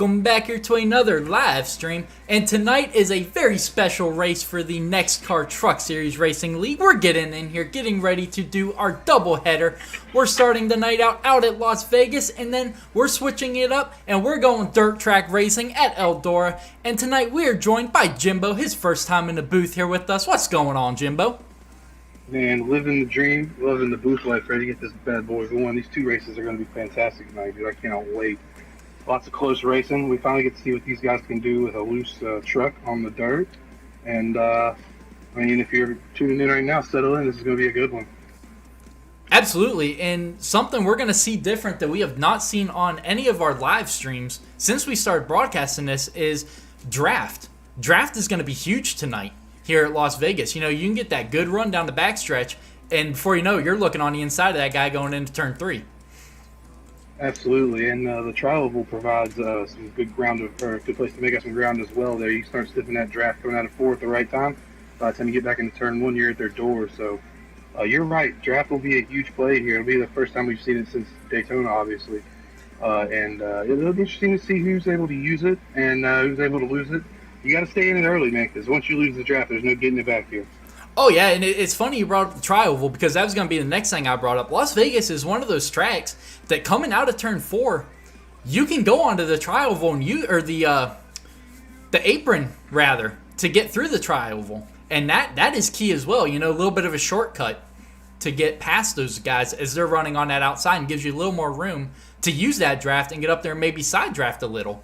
Welcome back here to another live stream, and tonight is a very special race for the NEXXTCAR Truck Series Racing League. We're getting in here, getting ready to do our doubleheader. We're starting the night out at Las Vegas, and then we're switching it up, and we're going dirt track racing at Eldora. And tonight we are joined by Jimbo, his first time in the booth here with us. What's going on, Jimbo? Man, living the dream, loving the booth life, ready to get this bad boy going. These two races are going to be fantastic tonight, dude. I cannot wait. Lots of close racing. We finally get to see what these guys can do with a loose truck on the dirt. And, I mean, if you're tuning in right now, settle in. This is going to be a good one. Absolutely, and something we're going to see different that we have not seen on any of our live streams since we started broadcasting this is draft. Draft is going to be huge tonight here at Las Vegas. You know, you can get that good run down the backstretch, and before you know it, you're looking on the inside of that guy going into turn 3. Absolutely, and the tri-oval provides some good ground, or a good place to make up some ground as well. There, you start sniffing that draft coming out of 4 at the right time. By the time you get back into turn 1, you're at their door. So you're right, draft will be a huge play here. It'll be the first time we've seen it since Daytona, obviously, and it'll be interesting to see who's able to use it and who's able to lose it. You got to stay in it early, man, because once you lose the draft, there's no getting it back here. Oh, yeah, and it's funny you brought up the tri-oval because that was going to be the next thing I brought up. Las Vegas is one of those tracks that coming out of turn 4, you can go onto the tri-oval and the apron, rather, to get through the tri-oval. And that is key as well. You know, a little bit of a shortcut to get past those guys as they're running on that outside and gives you a little more room to use that draft and get up there and maybe side draft a little.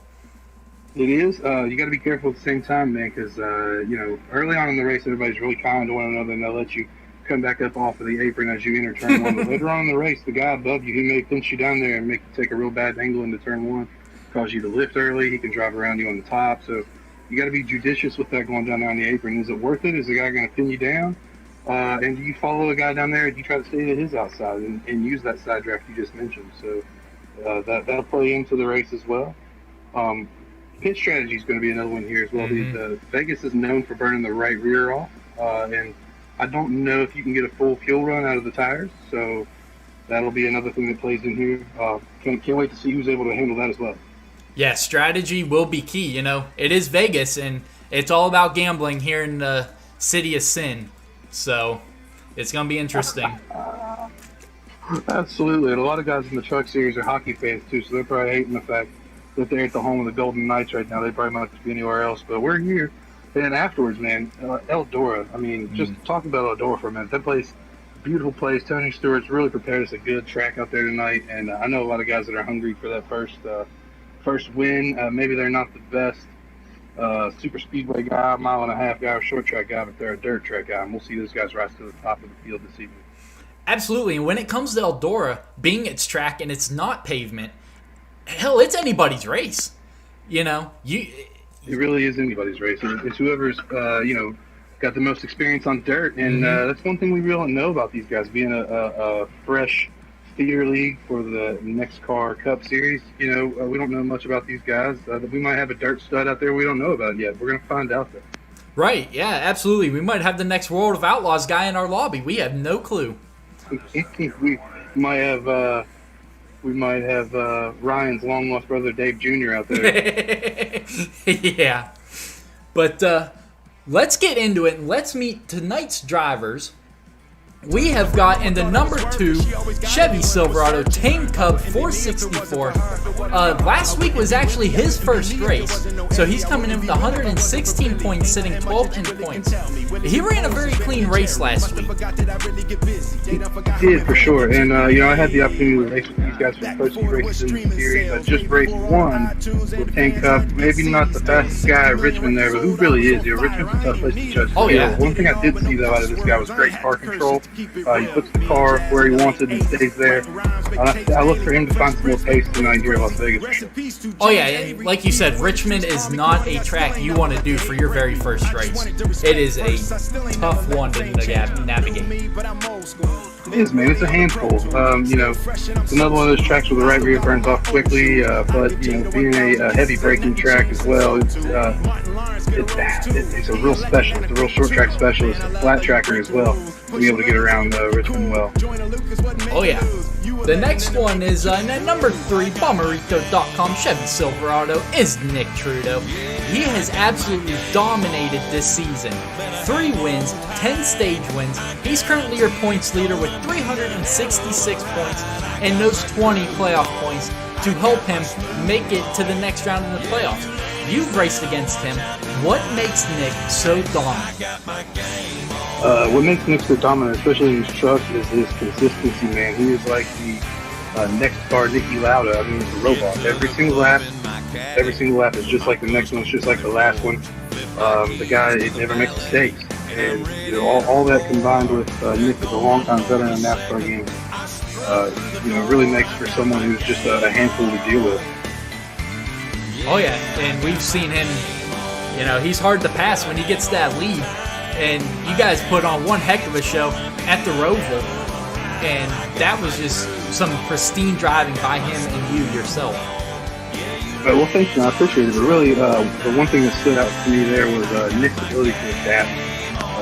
It is. You got to be careful at the same time, man, because, you know, early on in the race, everybody's really kind to one another, and they'll let you come back up off of the apron as you enter turn 1. But later on in the race, the guy above you, he may pinch you down there and make you take a real bad angle into turn 1, cause you to lift early. He can drive around you on the top. So you got to be judicious with that going down there on the apron. Is it worth it? Is the guy going to pin you down? And do you follow a guy down there, and do you try to stay to his outside and use that side draft you just mentioned? So that'll play into the race as well. Pit strategy is going to be another one here as well. Mm-hmm. Vegas is known for burning the right rear off, and I don't know if you can get a full fuel run out of the tires, so that'll be another thing that plays in here. Can't wait to see who's able to handle that as well. Yeah, strategy will be key. You know, it is Vegas, and it's all about gambling here in the city of sin, so it's going to be interesting. Absolutely, and a lot of guys in the truck series are hockey fans too, so they're probably hating the fact that they're at the home of the Golden Knights right now. They probably might be anywhere else, but we're here. And afterwards, man, Eldora. I mean, just talking about Eldora for a minute. That place, beautiful place. Tony Stewart's really prepared us a good track out there tonight, and I know a lot of guys that are hungry for that first win. Maybe they're not the best super speedway guy, mile-and-a-half guy, or short track guy, but they're a dirt track guy, and we'll see those guys rise to the top of the field this evening. Absolutely, and when it comes to Eldora, being its track and it's not pavement, hell, it's anybody's race. You know, it really is anybody's race. It's whoever's you know, got the most experience on dirt, and that's one thing we really don't know about these guys being a fresh feeder league for the NEXXTCAR Cup Series. You know, we don't know much about these guys. We might have a dirt stud out there we don't know about yet. We're gonna find out though. Right? Yeah, absolutely. We might have the next World of Outlaws guy in our lobby. We have no clue. We might have Ryan's long-lost brother, Dave Jr. out there. Yeah. But let's get into it, and let's meet tonight's drivers. We have got in the number 2 Chevy Silverado Tame Cub 464. Last week was actually his first race, so he's coming in with 116 points, sitting 12th in points. He ran a very clean race last week. He did, for sure. And, you know, I had the opportunity to race with these guys for the first few races in the series. I just raced one with Tame Cub. Maybe not the fastest guy at Richmond there, but who really is? You know, Richmond's a tough place to judge. Oh, yeah. One thing I did see, though, out of this guy was great car control. He puts the car where he wants it and stays there. I look for him to find some more pace tonight here in Las Vegas. Oh yeah, and like you said, Richmond is not a track you want to do for your very first race. It is a tough one to navigate. It is, man. It's a handful. You know, it's another one of those tracks where the right rear burns off quickly, but, you know, being a heavy braking track as well, it's it's a real specialist, a real short track specialist, a flat tracker as well, to be able to get around Richmond well. Oh yeah. The next one is at number 3, Bomberito.com Chevy Silverado, is Nick Trudeau. He has absolutely dominated this season. 3 wins, 10 stage wins. He's currently your points leader with 366 points and those 20 playoff points to help him make it to the next round in the playoffs. You've raced against him. What makes Nick so dominant? What makes Nick so dominant, especially in his truck, is his consistency, man. He is like the NEXXTCAR Nicky Lauda. I mean, he's a robot. Every single lap is just like the next one. It's just like the last one. The guy, it never makes mistakes. And you know, all that combined with Nick is a long-time veteran in the NASCAR game, you know, really makes for someone who's just a handful to deal with. Oh yeah, and we've seen him, you know, he's hard to pass when he gets that lead. And you guys put on one heck of a show at the Roval, and that was just some pristine driving by him and you yourself. Well, thank you. I appreciate it. But really, the one thing that stood out to me there was Nick's ability to adapt.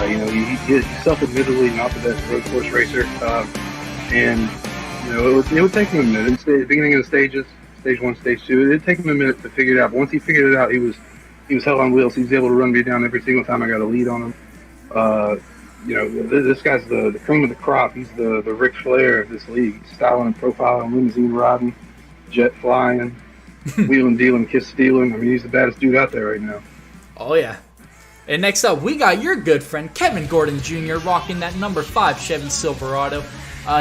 You know, he's self-admittedly not the best road course racer, and you know, it would take him a minute. At the beginning of the stages, stage 1, stage 2, it did take him a minute to figure it out. But once he figured it out, he was hell on wheels. He was able to run me down every single time I got a lead on him. You know, this guy's the cream of the crop. He's the Ric Flair of this league. Styling and profiling, limousine riding, jet flying, wheeling, dealing, kiss stealing. I mean, he's the baddest dude out there right now. Oh yeah. And next up, we got your good friend Kevin Gordon Jr. rocking that number 5 Chevy Silverado.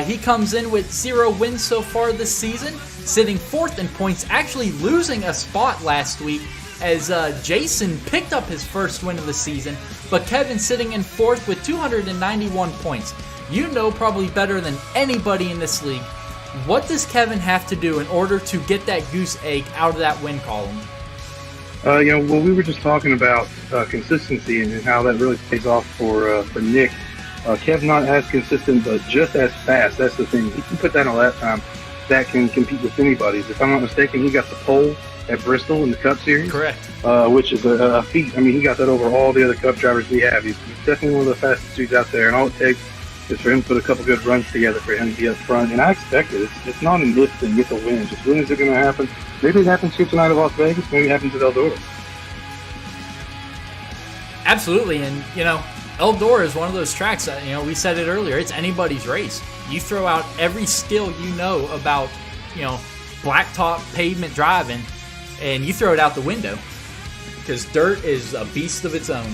He comes in with 0 wins so far this season, sitting 4th in points, actually losing a spot last week as Jason picked up his first win of the season, but Kevin sitting in 4th with 291 points. You know probably better than anybody in this league, what does Kevin have to do in order to get that goose egg out of that win column? You know, well, we were just talking about consistency and how that really pays off for Nick. Kev's not as consistent, but just as fast. That's the thing. He can put that on lap time that can compete with anybody's. If I'm not mistaken, he got the pole at Bristol in the Cup Series. Correct. Which is a feat. I mean, he got that over all the other Cup drivers we have. He's definitely one of the fastest dudes out there, and all it takes is for him to put a couple good runs together for him to be up front. And I expect it. It's not an if thing. It's a win. Just when is it going to happen? Maybe it happens here tonight at Las Vegas. Maybe it happens at Eldora. Absolutely, and you know, Eldora is one of those tracks that, you know, we said it earlier, it's anybody's race. You throw out every skill you know about, you know, blacktop pavement driving, and you throw it out the window, because dirt is a beast of its own.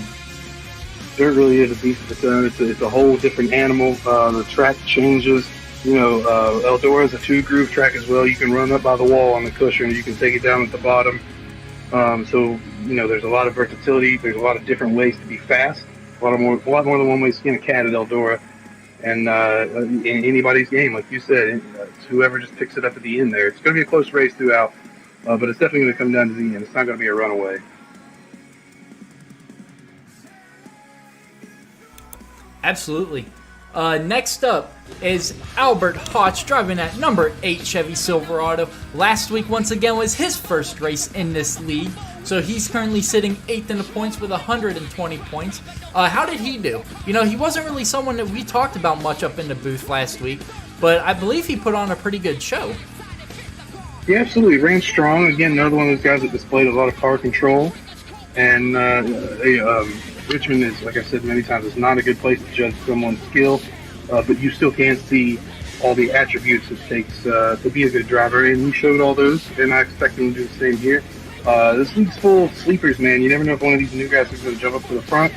Dirt really is a beast of its own. It's a whole different animal. The track changes. You know, Eldora is a 2-groove track as well. You can run up by the wall on the cushion. You can take it down at the bottom. So, you know, there's a lot of versatility. There's a lot of different ways to be fast. A lot more than one way to skin a cat at Eldora. And in anybody's game, like you said, it's whoever just picks it up at the end there. It's going to be a close race throughout, but it's definitely going to come down to the end. It's not going to be a runaway. Absolutely. Next up is Albert Hodge driving at number 8 Chevy Silverado. Last week, once again, was his first race in this league. So he's currently sitting 8th in the points with 120 points. How did he do? You know, he wasn't really someone that we talked about much up in the booth last week, but I believe he put on a pretty good show. Yeah, absolutely. Ran strong. Again, another one of those guys that displayed a lot of car control. And Richmond is, like I said many times, it's not a good place to judge someone's skill, but you still can see all the attributes it takes to be a good driver, and he showed all those, and I expect him to do the same here. This league's full of sleepers, man. You never know if one of these new guys is going to jump up to the front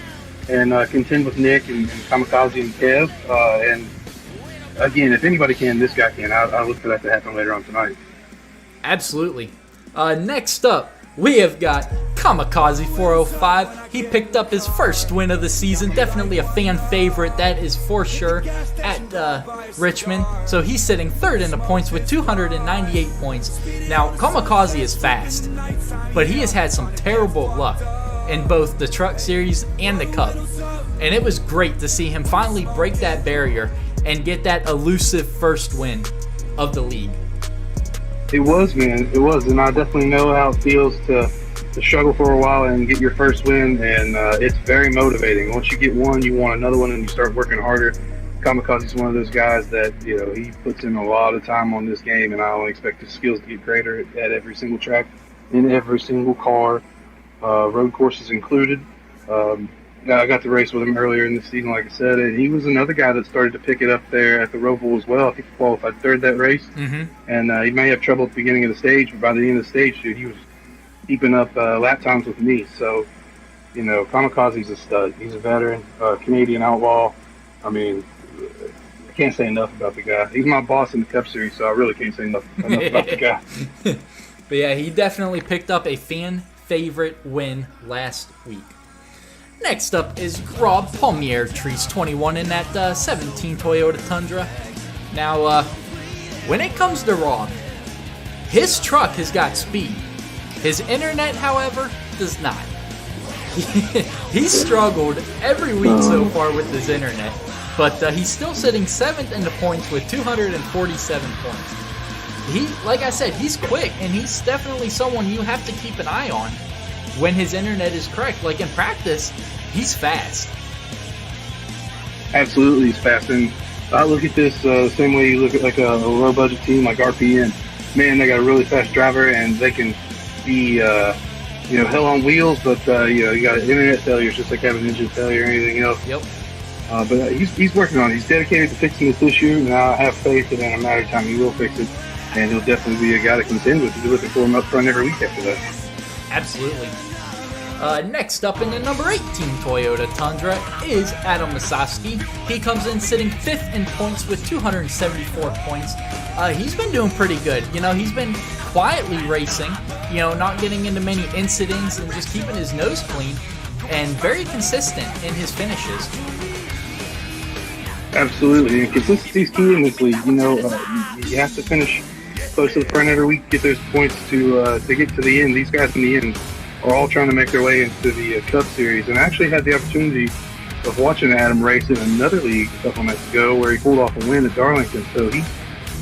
and contend with Nick and Kamikaze and Kev. And again, if anybody can, this guy can. I look for that to happen later on tonight. Absolutely. Next up, we have got Kamikaze 405. He picked up his first win of the season. Definitely a fan favorite, that is for sure, at Richmond. So he's sitting 3rd in the points with 298 points. Now, Kamikaze is fast, but he has had some terrible luck in both the Truck Series and the Cup. And it was great to see him finally break that barrier and get that elusive first win of the league. It was, man. It was, and I definitely know how it feels to to struggle for a while and get your first win, and it's very motivating. Once you get one, you want another one, and you start working harder. Kamikaze's one of those guys that, you know, he puts in a lot of time on this game, and I only expect his skills to get greater at every single track, in every single car, road courses included. I got to race with him earlier in the season, like I said, and he was another guy that started to pick it up there at the Roval as well. I think he qualified third that race, and he may have trouble at the beginning of the stage, but by the end of the stage, dude, he was keeping up lap times with me. So, you know, Kamikaze's a stud. He's a veteran, Canadian outlaw. I mean, I can't say enough about the guy. He's my boss in the Cup Series, so I really can't say enough about the guy. But yeah, he definitely picked up a fan favorite win last week. Next up is Rob Palmier-Trees 21 in that 17 Toyota Tundra. Now, when it comes to Rob, his truck has got speed. His internet, however, does not. He's struggled every week so far with his internet, but he's still sitting 7th in the points with 247 points. Like I said, he's quick, and he's definitely someone you have to keep an eye on when his internet is correct. Like in practice, he's fast. Absolutely, he's fast. And I look at this same way you look at like a low-budget team like RPN. Man, they got a really fast driver, and they can be, you know, hell on wheels, but you know, you got internet failures just like having an engine failure or anything else. Yep. But he's working on it. He's dedicated to fixing this issue, and I have faith that in a matter of time he will fix it, and he'll definitely be a guy to contend with. You'll be looking for him up front every week after that. Absolutely. Next up in the number 18 Toyota Tundra is Adam Masowski. He comes in sitting 5th in points with 274 points. He's been doing pretty good. You know, he's been quietly racing, you know, not getting into many incidents and just keeping his nose clean, and very consistent in his finishes. Absolutely, and consistency is key in this league. You know, you have to finish close to the front every week, get those points to get to the end. These guys in the end are all trying to make their way into the Cup Series, and I actually had the opportunity of watching Adam race in another league a couple months ago where he pulled off a win at Darlington. So he's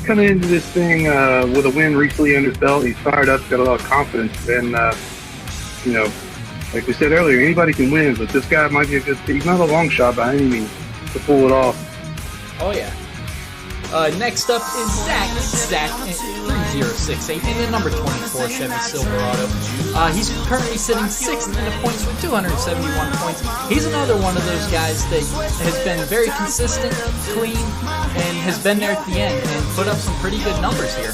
coming into this thing with a win recently under his belt. He's fired up, got a lot of confidence, and you know, like we said earlier, anybody can win, but this guy might be a good. He's not a long shot by any means to pull it off. Oh yeah. Next up is Zach 3068 in the number 24 Chevy Silverado. He's currently sitting 6th in the points with 271 points. He's another one of those guys that has been very consistent, clean, and has been there at the end and put up some pretty good numbers here.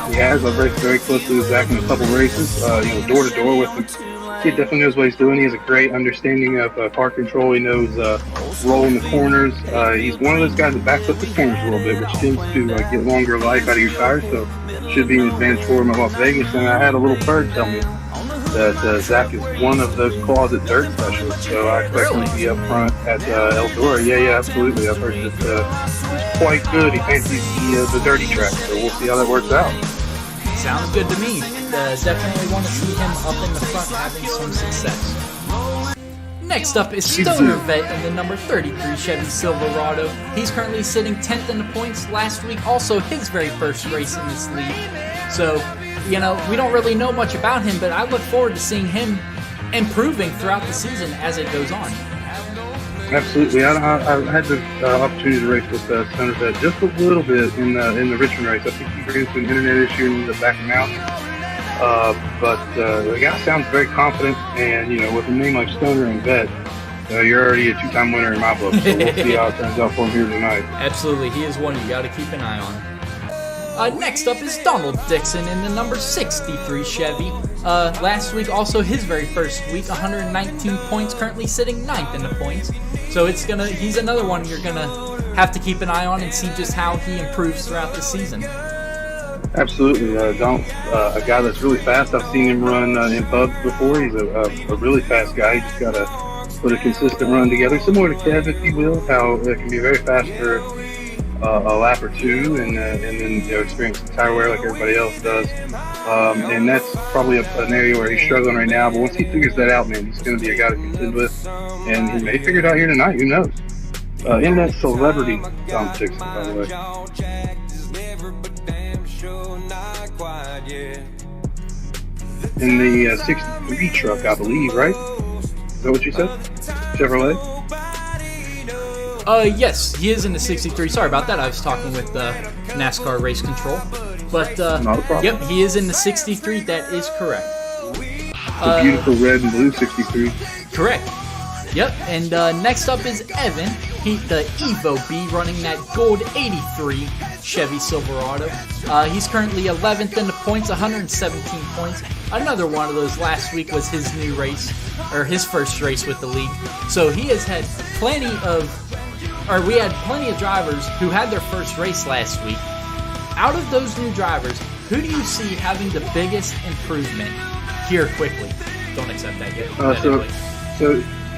He has. I've raced very closely with Zach in a couple races, you know, door to door with him. He definitely knows what he's doing. He has a great understanding of car control. He knows rolling the corners. He's one of those guys that backs up the corners a little bit, which tends to get longer life out of your tires, so should be an advantage for him at Las Vegas. And I had a little bird tell me that Zach is one of those closet dirt specialists, so I expect him to be up front at Eldora. Yeah, absolutely. I've heard that he's quite good. He fancies the dirty track, so we'll see how that works out. Sounds good to me. Definitely want to see him up in the front having some success. Next up is Stoner Vet in the number 33 Chevy Silverado. He's currently sitting 10th in the points. Last week, also his very first race in this league. So, you know, we don't really know much about him, but I look forward to seeing him improving throughout the season as it goes on. Absolutely. I had the opportunity to race with Stoner Vet just a little bit in the Richmond race. I think he ran into an internet issue and ended up backing out. But the guy sounds very confident, and you know, with a name like Stoner and Vet, you're already a two-time winner in my book. So we'll see how it turns out for him here tonight. Absolutely, he is one you got to keep an eye on. Next up is Donald Dixon in the number 63 Chevy. Last week, also his very first week, 119 points, currently sitting 9th in the points. So he's another one you're gonna have to keep an eye on and see just how he improves throughout the season. Absolutely, Donald, a guy that's really fast. I've seen him run in pubs before. He's a really fast guy. He just got to put a consistent run together, similar to Kev, if you will. How it can be very fast for a lap or two, and then experience the tire wear like everybody else does. And that's probably an area where he's struggling right now. But once he figures that out, man, he's going to be a guy to contend with, and he may figure it out here tonight. Who knows? Internet celebrity Donald Dixon, by the way. in the 63 truck, I believe, right? Is that what you said? Chevrolet? Yes, he is in the 63. Sorry about that. I was talking with NASCAR Race Control. But, Not a problem. yep, he is in the 63. That is correct. The beautiful red and blue 63. Correct. Yep, and next up is Evan. The Evo B running that gold 83 Chevy Silverado. He's currently 11th in the points, 117 points. Another one of those last week was his new race, or his first race with the league. So he has had we had plenty of drivers who had their first race last week. Out of those new drivers, who do you see having the biggest improvement here quickly? Don't accept that yet.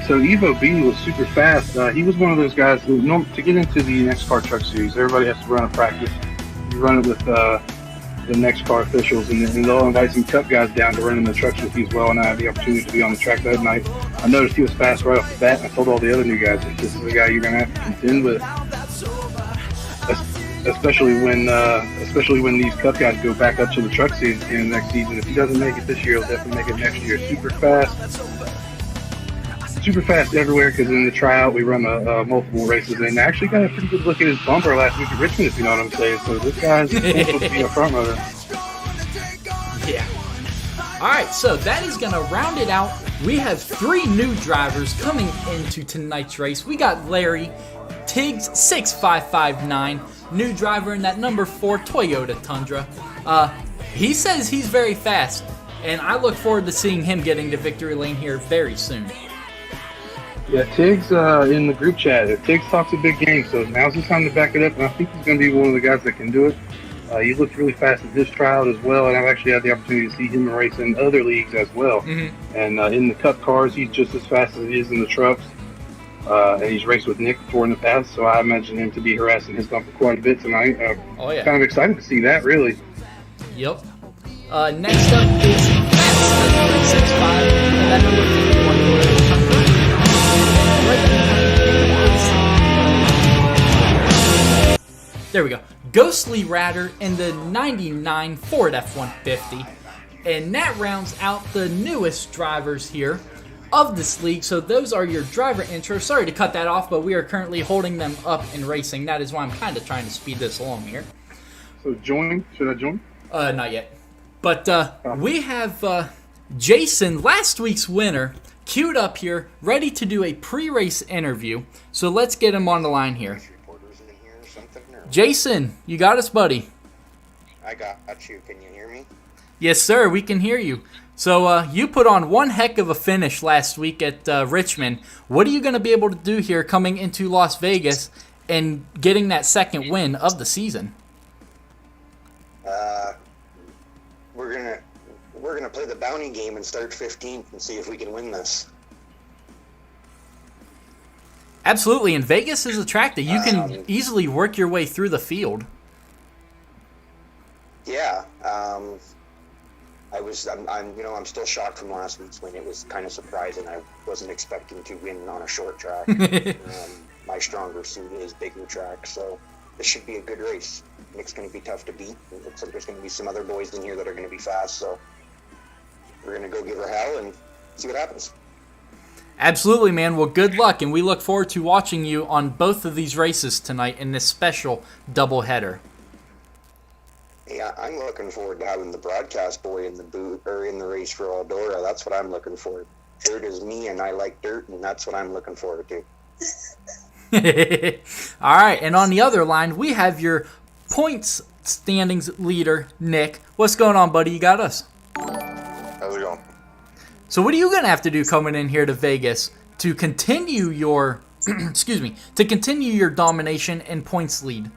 So Evo B was super fast. He was one of those guys who, to get into the NEXXTCAR Truck Series, everybody has to run a practice. You run it with the NEXXTCAR officials, and they'll invite some Cup guys down to run in the trucks with you as well. And I had the opportunity to be on the track that night. I noticed he was fast right off the bat, and I told all the other new guys, this is the guy you're going to have to contend with. Especially when these Cup guys go back up to the truck series again next season. If he doesn't make it this year, he'll definitely make it next year. Super fast everywhere, because in the tryout we run multiple races, and I actually got a pretty good look at his bumper last week at Richmond, if you know what I'm saying. So this guy's supposed to be a front runner. Yeah. All right, so that is going to round it out. We have 3 new drivers coming into tonight's race. We got Larry Tiggs 6559, new driver in that number 4 Toyota Tundra. He says he's very fast, and I look forward to seeing him getting to victory lane here very soon. Yeah, Tiggs in the group chat. Tiggs talks a big game, so now's the time to back it up, and I think he's going to be one of the guys that can do it. He looked really fast at this tryout as well, and I've actually had the opportunity to see him race in other leagues as well. Mm-hmm. And in the Cup cars, he's just as fast as he is in the trucks. And he's raced with Nick before in the past, so I imagine him to be harassing his bumper quite a bit tonight. Oh, yeah. Kind of excited to see that, really. Yep. Next up is Fast 365, and that number 51. There we go. Ghostly Ratter in the 99 Ford F-150. And that rounds out the newest drivers here of this league. So those are your driver intros. Sorry to cut that off, but we are currently holding them up in racing. That is why I'm kind of trying to speed this along here. So join. Should I join? Not yet. But we have Jason, last week's winner, queued up here, ready to do a pre-race interview. So let's get him on the line here. Jason, you got us, buddy? I got you. Can you hear me? Yes, sir. We can hear you. So you put on one heck of a finish last week at Richmond. What are you going to be able to do here coming into Las Vegas and getting that second win of the season? We're gonna play the bounty game and start 15th and see if we can win this. Absolutely, and Vegas is a track that you can easily work your way through the field. Yeah, I'm still shocked from last week's win. It was kind of surprising. I wasn't expecting to win on a short track. My stronger suit is bigger track, so this should be a good race. Nick's going to be tough to beat. It looks like there's going to be some other boys in here that are going to be fast, so we're going to go give her hell and see what happens. Absolutely, man. Well, good luck, and we look forward to watching you on both of these races tonight in this special doubleheader. Yeah, I'm looking forward to having the broadcast boy in the booth or in the race for Eldora. That's what I'm looking for. Dirt is me, and I like dirt, and that's what I'm looking forward to. All right, and on the other line, we have your points standings leader, Nick. What's going on, buddy? You got us? How's it going? So what are you going to have to do coming in here to Vegas to continue your to continue your domination and points lead?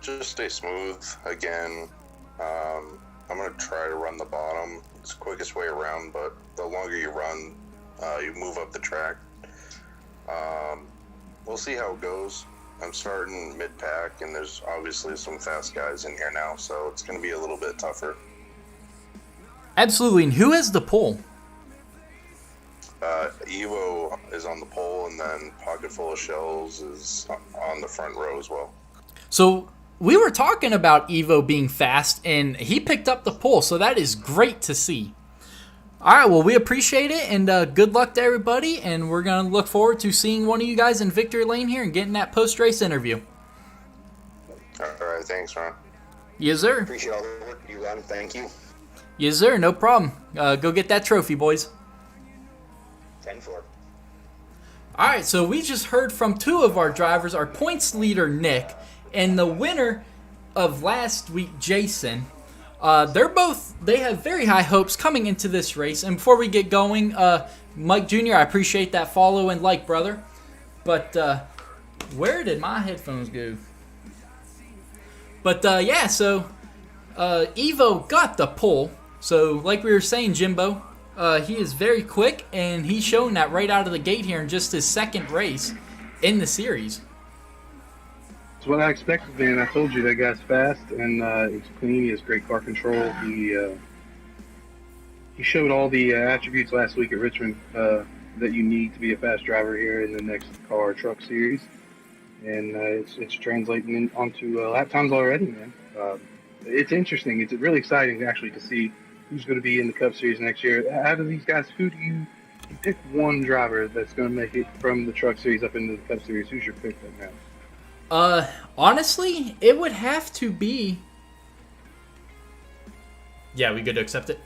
Just stay smooth again. I'm going to try to run the bottom. It's the quickest way around, but the longer you run, you move up the track. We'll see how it goes. I'm starting mid-pack, and there's obviously some fast guys in here now, so it's going to be a little bit tougher. Absolutely. And who has the pole? Evo is on the pole, and then Pocket Full of Shells is on the front row as well. So we were talking about Evo being fast, and he picked up the pole, so that is great to see. All right, well, we appreciate it, and good luck to everybody, and we're going to look forward to seeing one of you guys in victory lane here and getting that post-race interview. All right, thanks, Ron. Yes, sir. Appreciate all the work you run. Thank you. Yes, sir. No problem. Go get that trophy, boys. 10-4. All right, so we just heard from two of our drivers, our points leader, Nick, and the winner of last week, Jason. They have very high hopes coming into this race. And before we get going, Mike Jr., I appreciate that follow and like, brother. But where did my headphones go? But yeah, so Evo got the pole. So like we were saying, Jimbo, he is very quick, and he's showing that right out of the gate here in just his second race in the series. It's what I expected, man. I told you that guy's fast and he's clean. He has great car control. He showed all the attributes last week at Richmond that you need to be a fast driver here in the NEXXTCAR Truck Series, and it's translating onto lap times already, man. It's interesting. It's really exciting actually to see who's going to be in the Cup Series next year. Out of these guys, who do you pick one driver that's going to make it from the Truck Series up into the Cup Series? Who's your pick right now? Honestly, it would have to be... Yeah, we good to accept it?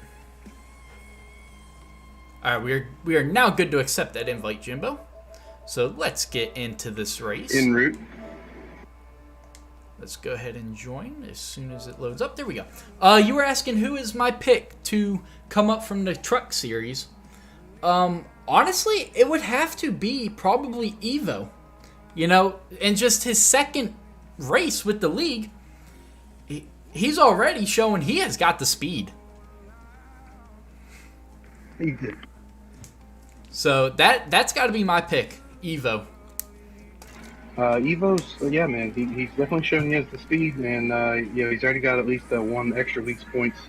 Alright, we are now good to accept that invite, Jimbo. So let's get into this race. En route. Let's go ahead and join as soon as it loads up. There we go. You were asking who is my pick to come up from the Truck Series. Honestly, it would have to be probably Evo. You know, in just his second race with the league, he's already showing he has got the speed. He did. So that's got to be my pick, Evo. Evo's, yeah, man, he's definitely showing he has the speed, and he's already got at least one extra week's points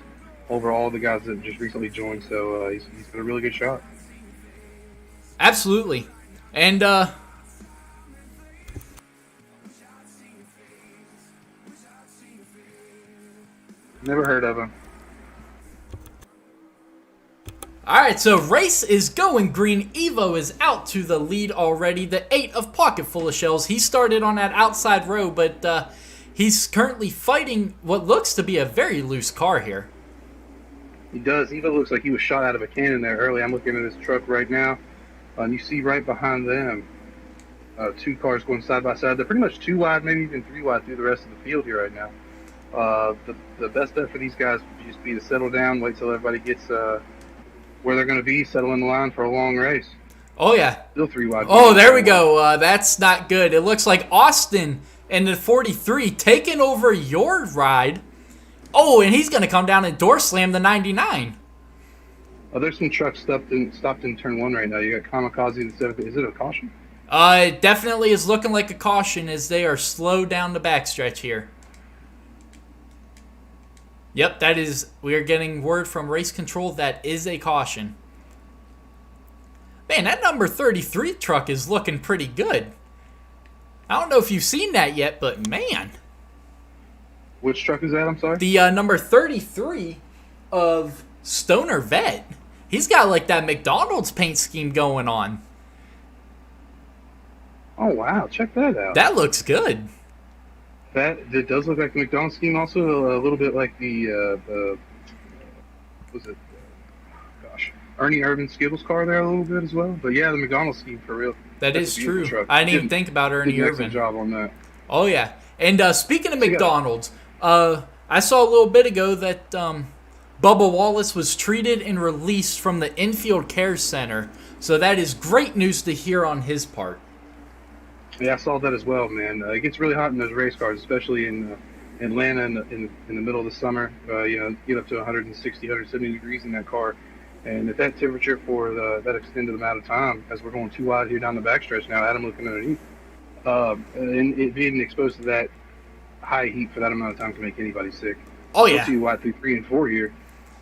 over all the guys that just recently joined, so he's got a really good shot. Absolutely. And, never heard of him. Alright, so race is going green. Evo is out to the lead already. The 8 of Pocket Full of Shells. He started on that outside row, but he's currently fighting what looks to be a very loose car here. He does. Evo looks like he was shot out of a cannon there early. I'm looking at his truck right now, and you see right behind them two cars going side by side. They're pretty much 2 wide, maybe even 3 wide through the rest of the field here right now. The best bet for these guys would just be to settle down, wait till everybody gets where they're going to be, settle in the line for a long race. Oh, yeah. Still 3 wide. Oh, there we go. That's not good. It looks like Austin in the 43 taking over your ride. Oh, and he's going to come down and door slam the 99. Oh, there's some trucks stopped in turn 1 right now. You got Kamikaze the 7th. Is it a caution? It definitely is looking like a caution as they are slow down the backstretch here. Yep, that is, we are getting word from race control that is a caution. Man, that number 33 truck is looking pretty good. I don't know if you've seen that yet, but man. Which truck is that? I'm sorry? The number 33 of Stoner Vet. He's got like that McDonald's paint scheme going on. Oh, wow. Check that out. That looks good. It does look like the McDonald's scheme, also a little bit like the was it? Gosh, Ernie Irvin Skittles car there a little bit as well. But yeah, the McDonald's scheme for real. That is true. I didn't even think about Ernie Irvin. Excellent job on that. Oh yeah, and speaking of McDonald's, I saw a little bit ago that Bubba Wallace was treated and released from the infield care center. So that is great news to hear on his part. Yeah, I saw that as well, man. It gets really hot in those race cars, especially in Atlanta in the middle of the summer. Get up to 160, 170 degrees in that car. And at that temperature for that extended amount of time, as we're going 2 wide here down the backstretch now, Adam looking underneath, and it being exposed to that high heat for that amount of time can make anybody sick. Oh, yeah. 2 wide through 3 and 4 here.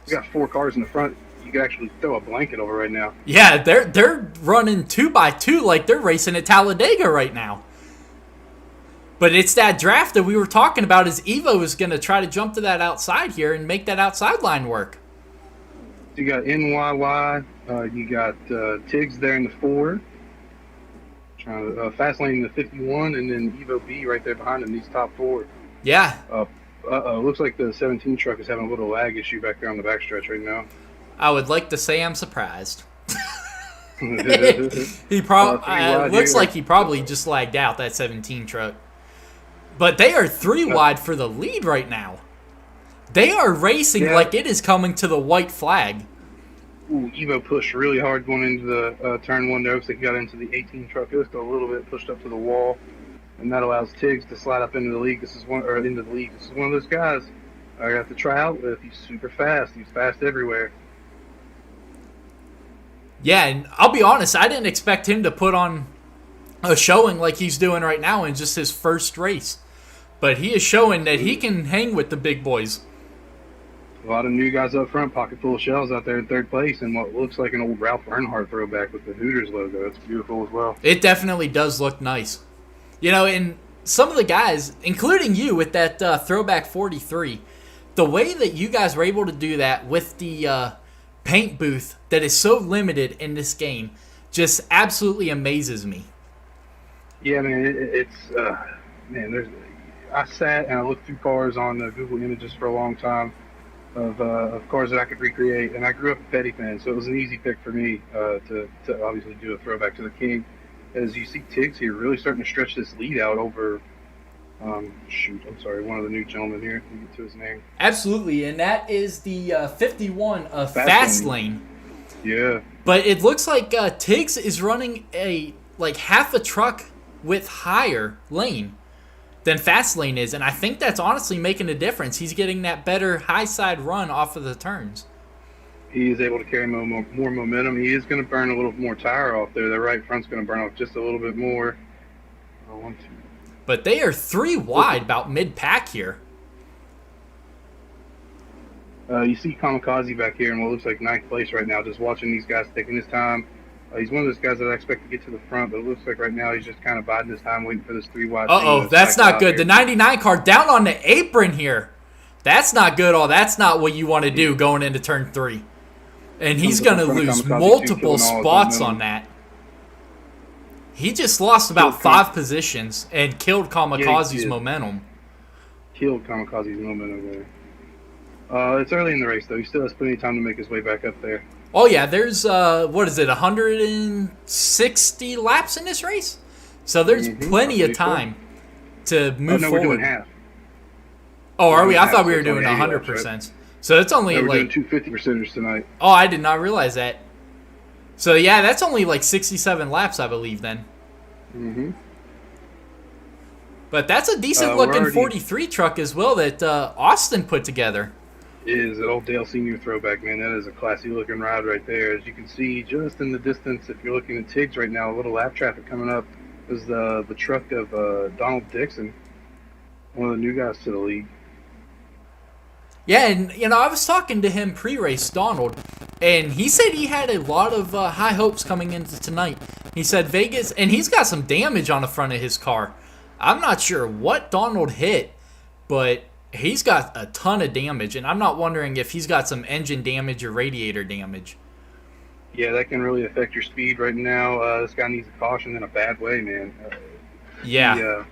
We got 4 cars in the front. You could actually throw a blanket over right now. Yeah, they're running 2x2 like they're racing at Talladega right now. But it's that draft that we were talking about. Is Evo is going to try to jump to that outside here and make that outside line work. You got NYY, you got Tiggs there in the 4, fast lane in the 51, and then Evo B right there behind him, these top 4. Yeah. Looks like the 17 truck is having a little lag issue back there on the backstretch right now. I would like to say I'm surprised. He probably looks like he probably just lagged out, that 17 truck. But they are 3 wide for the lead right now. They are racing like it is coming to the white flag. Ooh, Evo pushed really hard going into the turn 1 there. Looks like he got into the 18 truck. It was a little bit pushed up to the wall, and that allows Tiggs to slide up into the league. This is one of those guys I got to try out with. He's super fast. He's fast everywhere. Yeah, and I'll be honest, I didn't expect him to put on a showing like he's doing right now in just his first race. But he is showing that he can hang with the big boys. A lot of new guys up front, pocket full of shells out there in 3rd place, and what looks like an old Ralph Earnhardt throwback with the Hooters logo. It's beautiful as well. It definitely does look nice. You know, and some of the guys, including you with that throwback 43, the way that you guys were able to do that with the paint booth that is so limited in this game just absolutely amazes me. Yeah, man, I sat and I looked through cars on Google Images for a long time of cars that I could recreate, and I grew up a Petty fan, so it was an easy pick for me to obviously do a throwback to the King. As you see Tiggs here really starting to stretch this lead out over, one of the new gentlemen here. Let me get to his name. Absolutely, and that is the 51 of Fastlane. Yeah. But it looks like Tiggs is running half a truck with higher lane than Fastlane is, and I think that's honestly making a difference. He's getting that better high side run off of the turns. He is able to carry more momentum. He is going to burn a little more tire off there. The right front's going to burn off just a little bit more. But they are 3 wide, about mid-pack here. You see Kamikaze back here in what looks like 9th place right now, just watching these guys taking his time. He's one of those guys that I expect to get to the front, but it looks like right now he's just kind of biding his time, waiting for this 3 wide. Uh-oh, that's not good. The 99 car down on the apron here. That's not good. That's not what you want to do going into turn 3. And he's going to lose multiple spots on that. He just lost about 5 positions and killed Kamikaze's momentum. Killed Kamikaze's momentum there. It's early in the race, though. He still has plenty of time to make his way back up there. Oh, yeah, there's, 160 laps in this race? So there's plenty of time to move forward. We're doing half. Oh, are we? I thought we were doing 100%. Laps, right? So it's only we're doing 2 50%ers tonight. Oh, I did not realize that. So, yeah, that's only 67 laps, I believe, then. Mm-hmm. But that's a decent-looking 43 truck as well that Austin put together. It is an old Dale Sr. throwback, man. That is a classy-looking ride right there. As you can see, just in the distance, if you're looking at Tiggs right now, a little lap traffic coming up is the truck of Donald Dixon, one of the new guys to the league. Yeah, and, I was talking to him pre-race, Donald, and he said he had a lot of high hopes coming into tonight. He said Vegas, and he's got some damage on the front of his car. I'm not sure what Donald hit, but he's got a ton of damage, and I'm not wondering if he's got some engine damage or radiator damage. Yeah, that can really affect your speed right now. This guy needs a caution in a bad way, man. Yeah.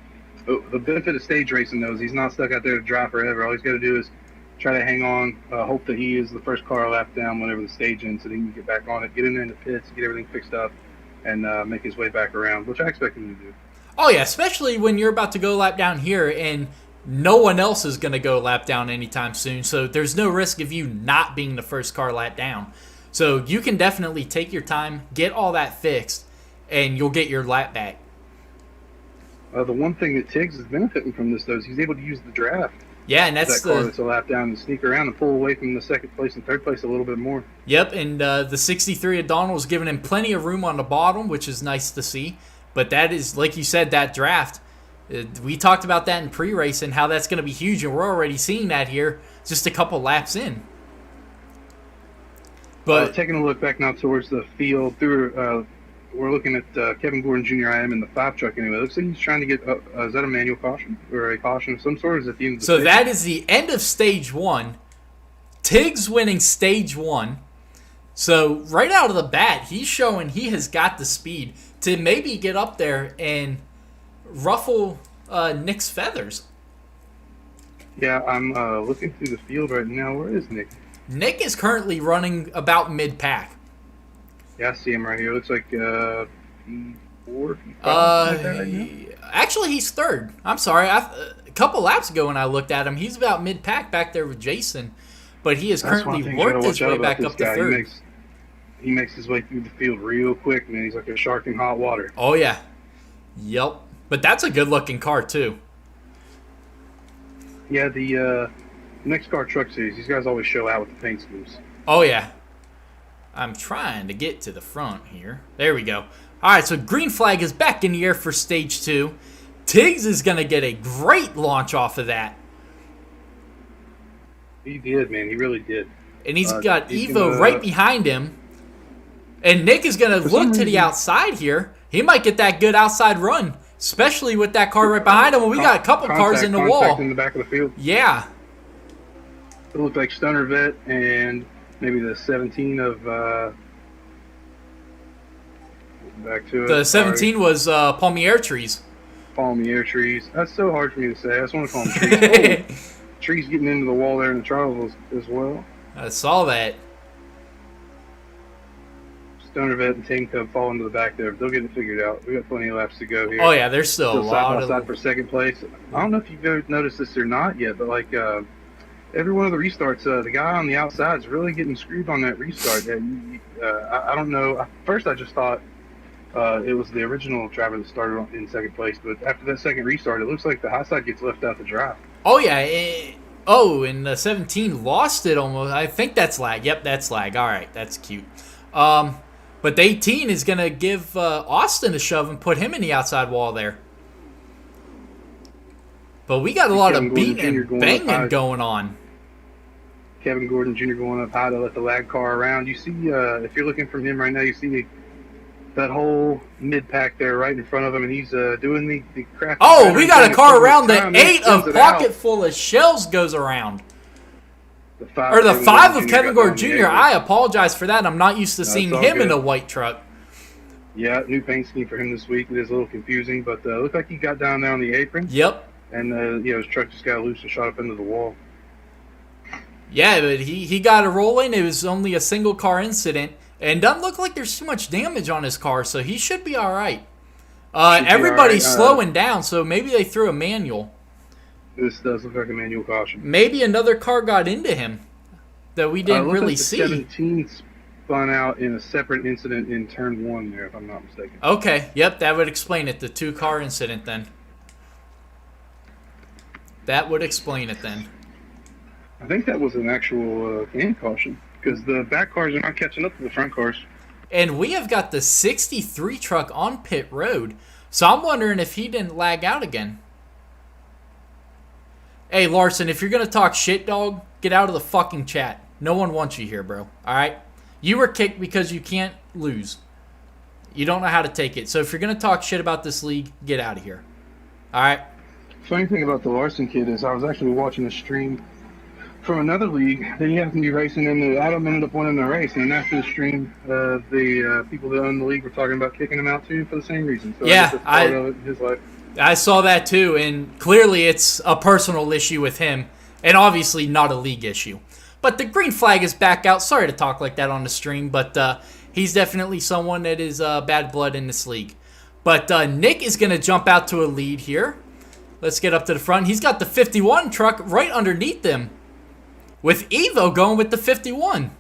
The benefit of stage racing, though, is he's not stuck out there to drive forever. All he's got to do is try to hang on, hope that he is the first car lap down whenever the stage ends so that he can get back on it, get in there in the pits, get everything fixed up, and make his way back around, which I expect him to do. Oh, yeah, especially when you're about to go lap down here and no one else is going to go lap down anytime soon, so there's no risk of you not being the first car lap down. So you can definitely take your time, get all that fixed, and you'll get your lap back. The one thing that Tiggs is benefiting from this, though, is he's able to use the draft. Yeah, and that's that car that's a lap down and sneak around and pull away from the second place and third place a little bit more. Yep, and the 63 of Donald's giving him plenty of room on the bottom, which is nice to see. But that is, like you said, that draft. We talked about that in pre-race and how that's going to be huge, and we're already seeing that here just a couple laps in. But taking a look back now towards the field through we're looking at Kevin Gordon Jr. I am in the 5 truck anyway. Looks like he's trying to get. Is that a manual caution or a caution of some sort? Or is it the end of the So stage? that is the end of stage 1. Tig's winning stage 1. So right out of the bat, he's showing he has got the speed to maybe get up there and ruffle Nick's feathers. Yeah, I'm looking through the field right now. Where is Nick? Nick is currently running about mid-pack. Yeah, I see him right here. Looks like P4, P5. Right now. Actually, he's third. I'm sorry. A couple laps ago when I looked at him, he's about mid-pack back there with Jason. But he has That's one currently thing you gotta worked his watch out way about back this up to guy. third. He makes his way through the field real quick, man. He's like a shark in hot water. Oh, yeah. Yep. But that's a good-looking car, too. Yeah, the NEXXTCAR Truck Series, these guys always show out with the paint schemes. Oh, yeah. I'm trying to get to the front here. There we go. All right, so green flag is back in the air for stage 2. Tiggs is going to get a great launch off of that. He did, man. He really did. And he's got he's Evo gonna- right behind him. And Nick is going to some look to the reason- outside here. He might get that good outside run, especially with that car right behind him. And we got a couple cars in the Contact wall. in the back of the field. Yeah. It looked like Stunner Vet and maybe the 17 of back to it. The 17 was Palmier Trees. Palmier Trees. That's so hard for me to say. I just want to call them trees. Oh, trees getting into the wall there in the trials as well. I saw that. Stunner Vet and Tank Cub fall into the back there. They'll get it figured out. We got plenty of laps to go here. Oh, yeah, there's still a Still side lot by of... side for second place. I don't know if you've ever noticed this or not yet, but like every one of the restarts, the guy on the outside is really getting screwed on that restart. I don't know. At first, I just thought it was the original driver that started in second place, but after that second restart, it looks like the high side gets left out to dry. Oh, yeah. And the 17 lost it almost. I think that's lag. Yep, that's lag. All right, that's cute. But the 18 is going to give Austin a shove and put him in the outside wall there. But we got a lot of beating and banging going on. Kevin Gordon Jr. going up high to let the lag car around. You see, if you're looking from him right now, you see that whole mid-pack there right in front of him, and he's doing the crafty. Oh, we got a car around. The time. 8 of Sends it out. Pocket Full of Shells goes around. The 5 Or the 5 of got Kevin Gordon on the Jr. apron. I apologize for that. I'm not used to seeing it's all him in good. a white truck. Yeah, new paint scheme for him this week. It is a little confusing, but looked like he got down there on the apron, Yep. and his truck just got loose and shot up into the wall. Yeah, but he got a rolling. It was only a single car incident. And doesn't look like there's too much damage on his car, so he should be all right. Everybody's all right. slowing down, so maybe they threw a manual. This does look like a manual caution. Maybe another car got into him that we didn't Looks really like the see. 17 spun out in a separate incident in turn 1 there, if I'm not mistaken. Okay, yep, that would explain it. The 2-car incident then. That would explain it then. I think that was an actual can caution, because the back cars are not catching up to the front cars. And we have got the 63 truck on pit road, so I'm wondering if he didn't lag out again. Hey, Larson, if you're going to talk shit, dog, get out of the fucking chat. No one wants you here, bro. All right? You were kicked because you can't lose. You don't know how to take it. So if you're going to talk shit about this league, get out of here. All right? Funny thing about the Larson kid is I was actually watching a stream from another league that he happened to be racing in. The Adam ended up winning the race, and after the stream, the people that own the league were talking about kicking him out too for the same reason. So Yeah, I guess that's part of it, his life. I saw that too, and clearly it's a personal issue with him, and obviously not a league issue. But the green flag is back out. Sorry to talk like that on the stream, but he's definitely someone that is bad blood in this league. But Nick is going to jump out to a lead here. Let's get up to the front. He's got the 51 truck right underneath them, with Evo going with the 51.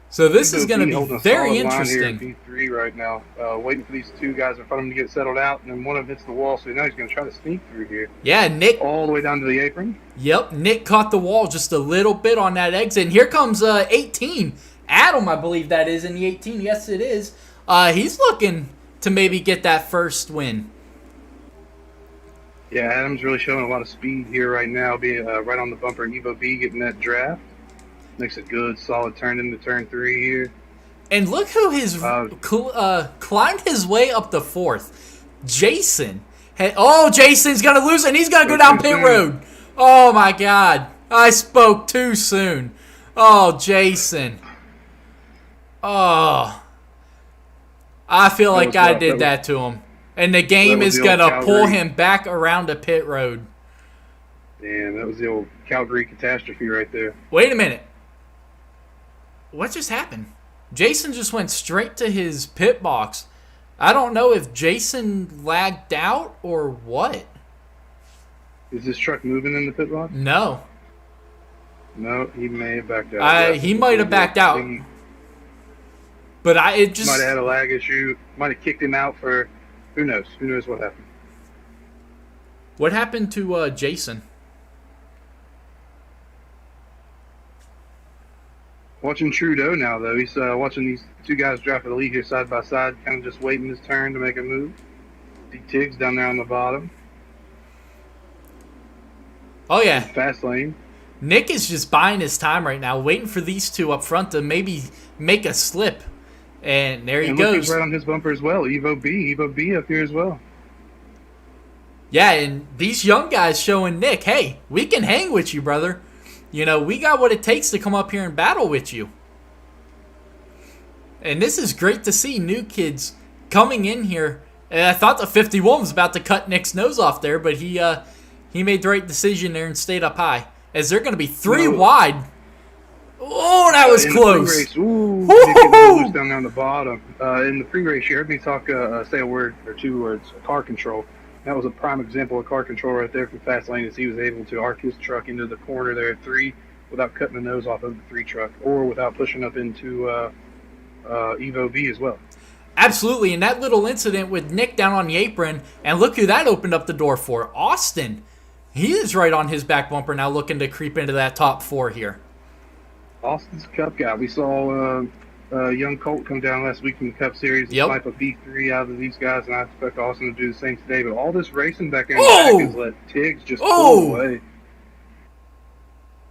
So this is going to be very interesting. Here at P3 right now, waiting for these two guys in front of him to get settled out, and then one of them hits the wall, so now he's going to try to sneak through here. Yeah, Nick. All the way down to the apron. Yep, Nick caught the wall just a little bit on that exit. And here comes 18. Adam, I believe that is in the 18. Yes, it is. He's looking to maybe get that first win. Yeah, Adam's really showing a lot of speed here right now, being right on the bumper. Evo B getting that draft. Makes a good, solid turn into turn 3 here. And look who climbed his way up the fourth. Jason. Jason's going to lose, and he's going to go down pit road. Oh, my God. I spoke too soon. Oh, Jason. Oh. I feel like I did that to him. And the game is going to pull him back around the pit road. Damn, that was the old Calgary catastrophe right there. Wait a minute. What just happened? Jason just went straight to his pit box. I don't know if Jason lagged out or what. Is this truck moving in the pit box? No. No, he may have backed out. He might have backed out. But it just might have had a lag issue. Might have kicked him out for who knows? Who knows what happened? What happened to Jason? Watching Trudeau now, though. He's watching these two guys drive for the lead here side by side, kind of just waiting his turn to make a move. See Tiggs down there on the bottom. Oh, yeah. Fast lane. Nick is just buying his time right now, waiting for these two up front to maybe make a slip. And there he goes. He's right on his bumper as well. Evo B up here as well. Yeah, and these young guys showing Nick, hey, we can hang with you, brother. You know, we got what it takes to come up here and battle with you. And this is great to see new kids coming in here. And I thought the 51 was about to cut Nick's nose off there, but he made the right decision there and stayed up high. As they're going to be three wide. Oh, that was close. Ooh, loose down there on the bottom. In the pre-race, you heard me say a word or two words, car control. That was a prime example of car control right there from Fast Lane, as he was able to arc his truck into the corner there at 3 without cutting the nose off of the 3 truck or without pushing up into Evo V as well. Absolutely, and that little incident with Nick down on the apron, and look who that opened up the door for, Austin. He is right on his back bumper now looking to creep into that top 4 here. Austin's a Cup guy. We saw young Colt come down last week from the Cup Series and snipe a P3 out of these guys, and I expect Austin to do the same today. But all this racing back there in the back has let Tiggs just pull away.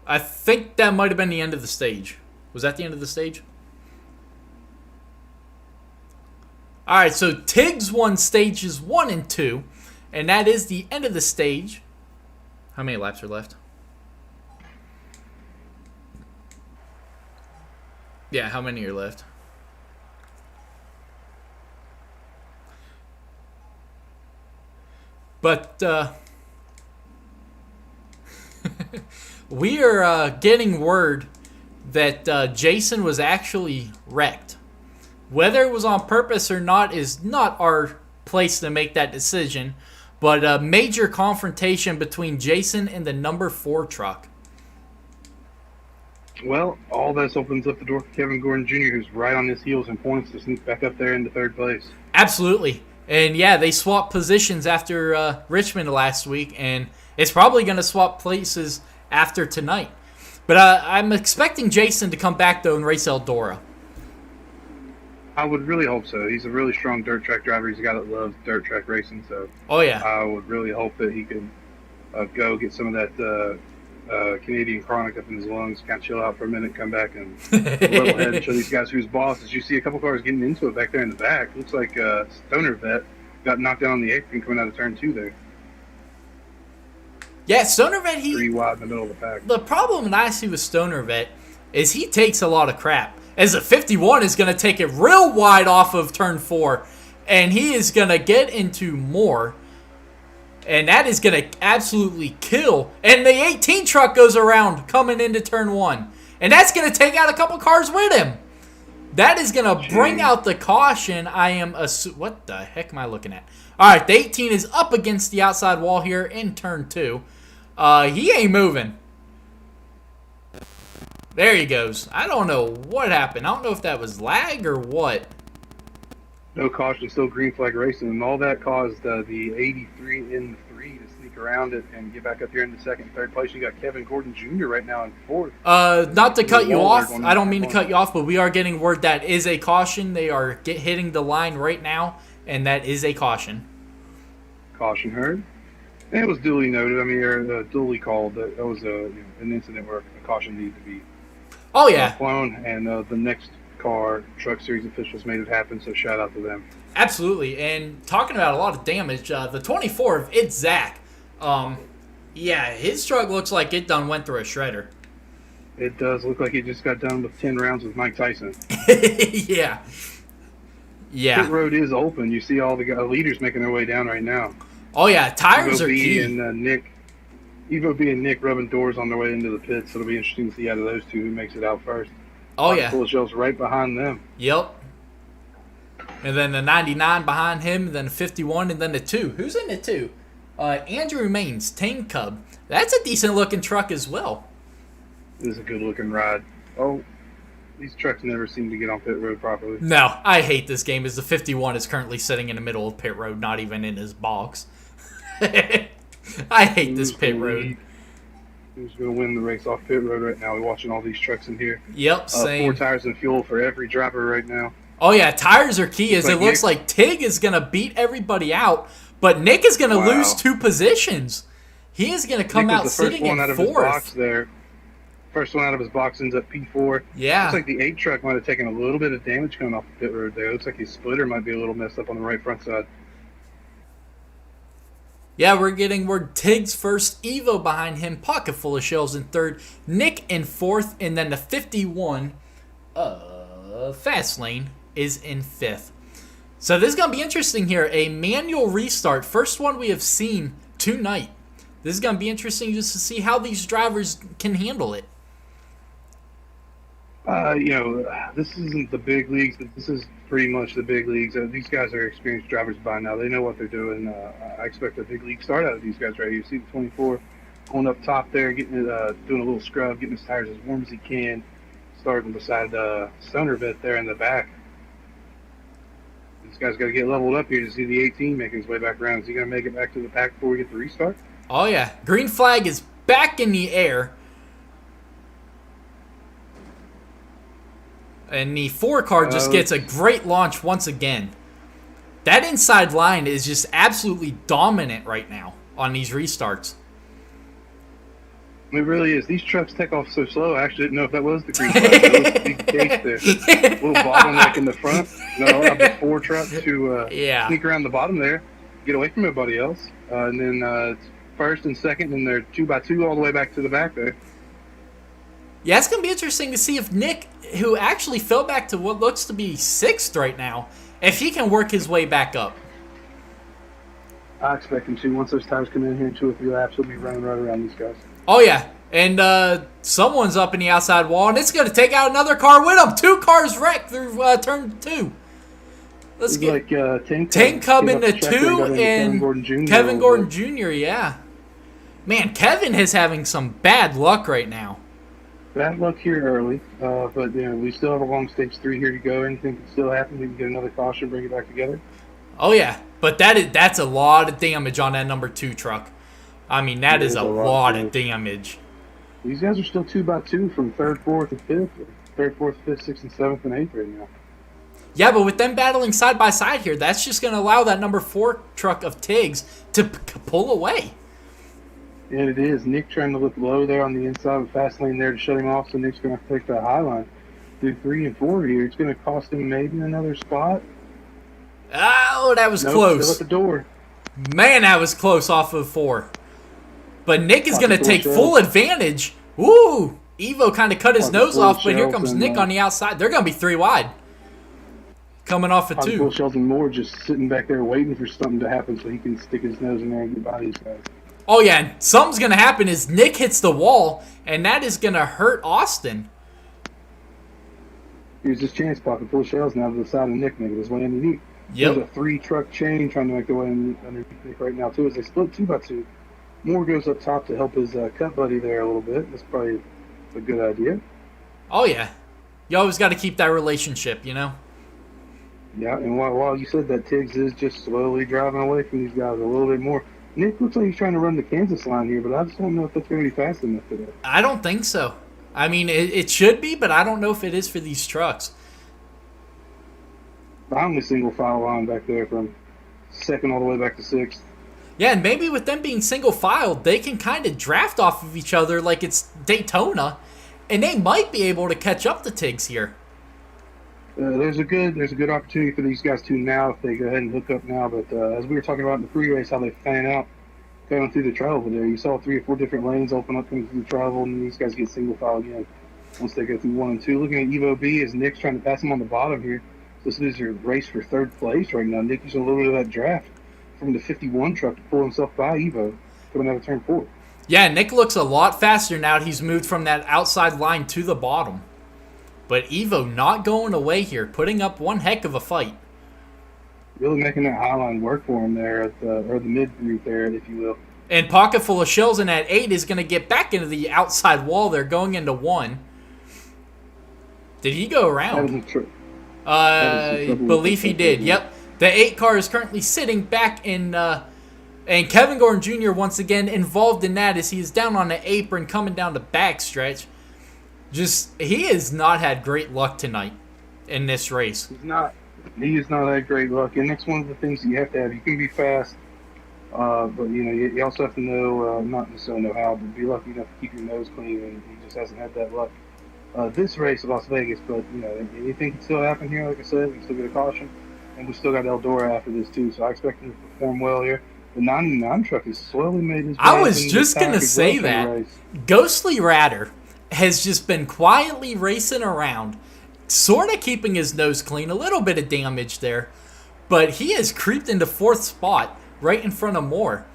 I think that might have been the end of the stage. Was that the end of the stage? All right, so Tiggs won stages 1 and 2, and that is the end of the stage. How many laps are left? Yeah, how many are left? But we are getting word that Jason was actually wrecked. Whether it was on purpose or not is not our place to make that decision. But a major confrontation between Jason and the number 4 truck. Well, all this opens up the door for Kevin Gordon Jr., who's right on his heels and points to sneak back up there into 3rd place. Absolutely. And yeah, they swapped positions after Richmond last week, and it's probably going to swap places after tonight. But I'm expecting Jason to come back, though, and race Eldora. I would really hope so. He's a really strong dirt track driver. He's a guy that loves dirt track racing, so I would really hope that he could go get some of that Canadian chronic up in his lungs, kind of chill out for a minute, come back and level head and show these guys who's boss. As you see a couple cars getting into it back there in the back. Looks like Stoner Vet got knocked down on the apron coming out of turn 2 there. Yeah, Stoner Vet, 3 wide in the middle of the pack. The problem that I see with Stoner Vet is he takes a lot of crap. As a 51 is going to take it real wide off of turn 4, and he is going to get into more. And that is going to absolutely kill. And the 18 truck goes around coming into turn 1. And that's going to take out a couple cars with him. That is going to bring out the caution. What the heck am I looking at? All right, the 18 is up against the outside wall here in turn 2. He ain't moving. There he goes. I don't know what happened. I don't know if that was lag or what. No caution, still green flag racing, and all that caused the 83 in 3 to sneak around it and get back up here in the 2nd and 3rd place. You got Kevin Gordon Jr. right now in 4th. Not to cut you off. I don't mean to cut you off, but we are getting word that is a caution. They are hitting the line right now, and that is a caution. Caution heard. And it was duly noted. I mean, or duly called. That was an incident where a caution needed to be flown, and the next NEXXTCAR Truck Series officials made it happen, so shout out to them. Absolutely. And talking about a lot of damage, the 24 of It's Zach. Yeah, his truck looks like it done went through a shredder. It does look like he just got done with 10 rounds with Mike Tyson. Yeah. Yeah. Pit road is open. You see all the leaders making their way down right now. Oh, yeah. Tires Evo are B key. and Evo B and Nick rubbing doors on their way into the pits. So it'll be interesting to see out of those two who makes it out first. Oh, yeah. Full of shells right behind them. Yep. And then the 99 behind him, then the 51, and then the 2. Who's in the 2? Andrew Maines, Tame Cub. That's a decent-looking truck as well. This is a good-looking ride. Oh, these trucks never seem to get on pit road properly. No, I hate this game as the 51 is currently sitting in the middle of pit road, not even in his box. I hate this pit road. Who's going to win the race off pit road right now? We're watching all these trucks in here. Yep, same. 4 tires and fuel for every driver right now. Oh, yeah, tires are key as it looks like Tig is going to beat everybody out, but Nick is going to lose 2 positions. He is going to come out sitting in 4th. First one out of his box ends up P4. Yeah. Looks like the 8 truck might have taken a little bit of damage coming off the pit road there. Looks like his splitter might be a little messed up on the right front side. Yeah, we're getting word Tig's first, Evo behind him, pocket full of shells in 3rd, Nick in 4th, and then the 51 Fast Lane is in 5th. So this is going to be interesting here. A manual restart. First one we have seen tonight. This is going to be interesting just to see how these drivers can handle it. This isn't the big leagues, but this is pretty much the big leagues. These guys are experienced drivers by now. They know what they're doing. I expect a big league start out of these guys right here. You see the 24 going up top there, getting it, doing a little scrub, getting his tires as warm as he can, starting beside Stoner bit there in the back. This guy's got to get leveled up here to see the 18 making his way back around. Is he going to make it back to the pack before we get the restart? Oh, yeah. Green flag is back in the air. And the 4 car just gets a great launch once again. That inside line is just absolutely dominant right now on these restarts. It really is. These trucks take off so slow. I actually didn't know if that was the green flag. That was the big case there. Little bottleneck in the front. No, I have the 4 truck to sneak around the bottom there, get away from everybody else. And then it's first and second, and they're 2x2 all the way back to the back there. Yeah, it's going to be interesting to see if Nick, who actually fell back to what looks to be 6th right now, if he can work his way back up. I expect him to. Once those tires come in here in 2 or 3 laps, he'll be running right around these guys. Oh, yeah. And someone's up in the outside wall, and it's going to take out another car with him. 2 cars wrecked through turn 2. Let's get Tank Cub in the 2 and Kevin Gordon Jr., yeah. Man, Kevin is having some bad luck right now. Bad luck here early, but we still have a long stage 3 here to go. Anything can still happen. We can get another caution, bring it back together. Oh, yeah. But that's a lot of damage on that number 2 truck. I mean, that is a lot of damage. These guys are still 2x2 from 3rd, 4th, and 5th. 3rd, 4th, 5th, 6th, and 7th, and 8th right now. Yeah, but with them battling side by side here, that's just going to allow that number 4 truck of Tiggs to pull away. And it is. Nick trying to look low there on the inside of the fast lane there to shut him off, so Nick's going to have to take the high line. Do 3 and 4 here. It's going to cost him maybe another spot. Oh, that was close. Still at the door. Man, that was close off of 4. But Nick is going to take full advantage. Woo! Evo kind of cut his nose off, but here comes Nick on the outside. They're going to be 3 wide. Coming off of 2. Sheldon Moore just sitting back there waiting for something to happen so he can stick his nose in there and get by these guys. Oh, yeah, and something's going to happen is Nick hits the wall, and that is going to hurt Austin. Here's his chance pocket full of shells now to the side of Nick making his way underneath. Yep. There's a 3-truck chain trying to make their way underneath Nick right now, too, as they split 2x2. Moore goes up top to help his cut buddy there a little bit. That's probably a good idea. Oh, yeah. You always got to keep that relationship, you know? Yeah, and while you said that, Tiggs is just slowly driving away from these guys a little bit more. Nick looks like he's trying to run the Kansas line here, but I just don't know if that's going to be fast enough today. I don't think so. I mean, it should be, but I don't know if it is for these trucks. I'm the single file line back there from 2nd all the way back to 6th. Yeah, and maybe with them being single filed, they can kind of draft off of each other like it's Daytona, and they might be able to catch up to Tiggs here. There's a good opportunity for these guys too now if they go ahead and hook up now. But as we were talking about in the pre-race, how they fan out going through the travel there, you saw 3 or 4 different lanes open up coming through the travel, and these guys get single file again once they go through 1 and 2. Looking at Evo B as Nick's trying to pass him on the bottom here. So this is your race for 3rd place right now. Nick using a little bit of that draft from the 51 truck to pull himself by Evo coming out of turn 4. Yeah, Nick looks a lot faster now. He's moved from that outside line to the bottom. But Evo not going away here, putting up one heck of a fight. Really making that high line work for him there, or the mid group there, if you will. And Pocket Full of Shells in at 8 is going to get back into the outside wall there, going into 1. Did he go around? Believe he did. Yep. The 8 car is currently sitting back in, and Kevin Gordon Jr. once again involved in that as he is down on the apron coming down the backstretch. He has not had great luck tonight in this race. He has not had great luck, and that's one of the things that you have to have. You can be fast, but you also have to know, not necessarily know how, but be lucky enough to keep your nose clean, and he just hasn't had that luck this race of Las Vegas. But anything can still happen here. Like I said, we can still get a caution, and we still got Eldora after this too. So I expect him to perform well here. The 99 truck has slowly made his way. I was just gonna say that Ghostly Ratter has just been quietly racing around, sort of keeping his nose clean, a little bit of damage there, but he has creeped into 4th spot right in front of Moore.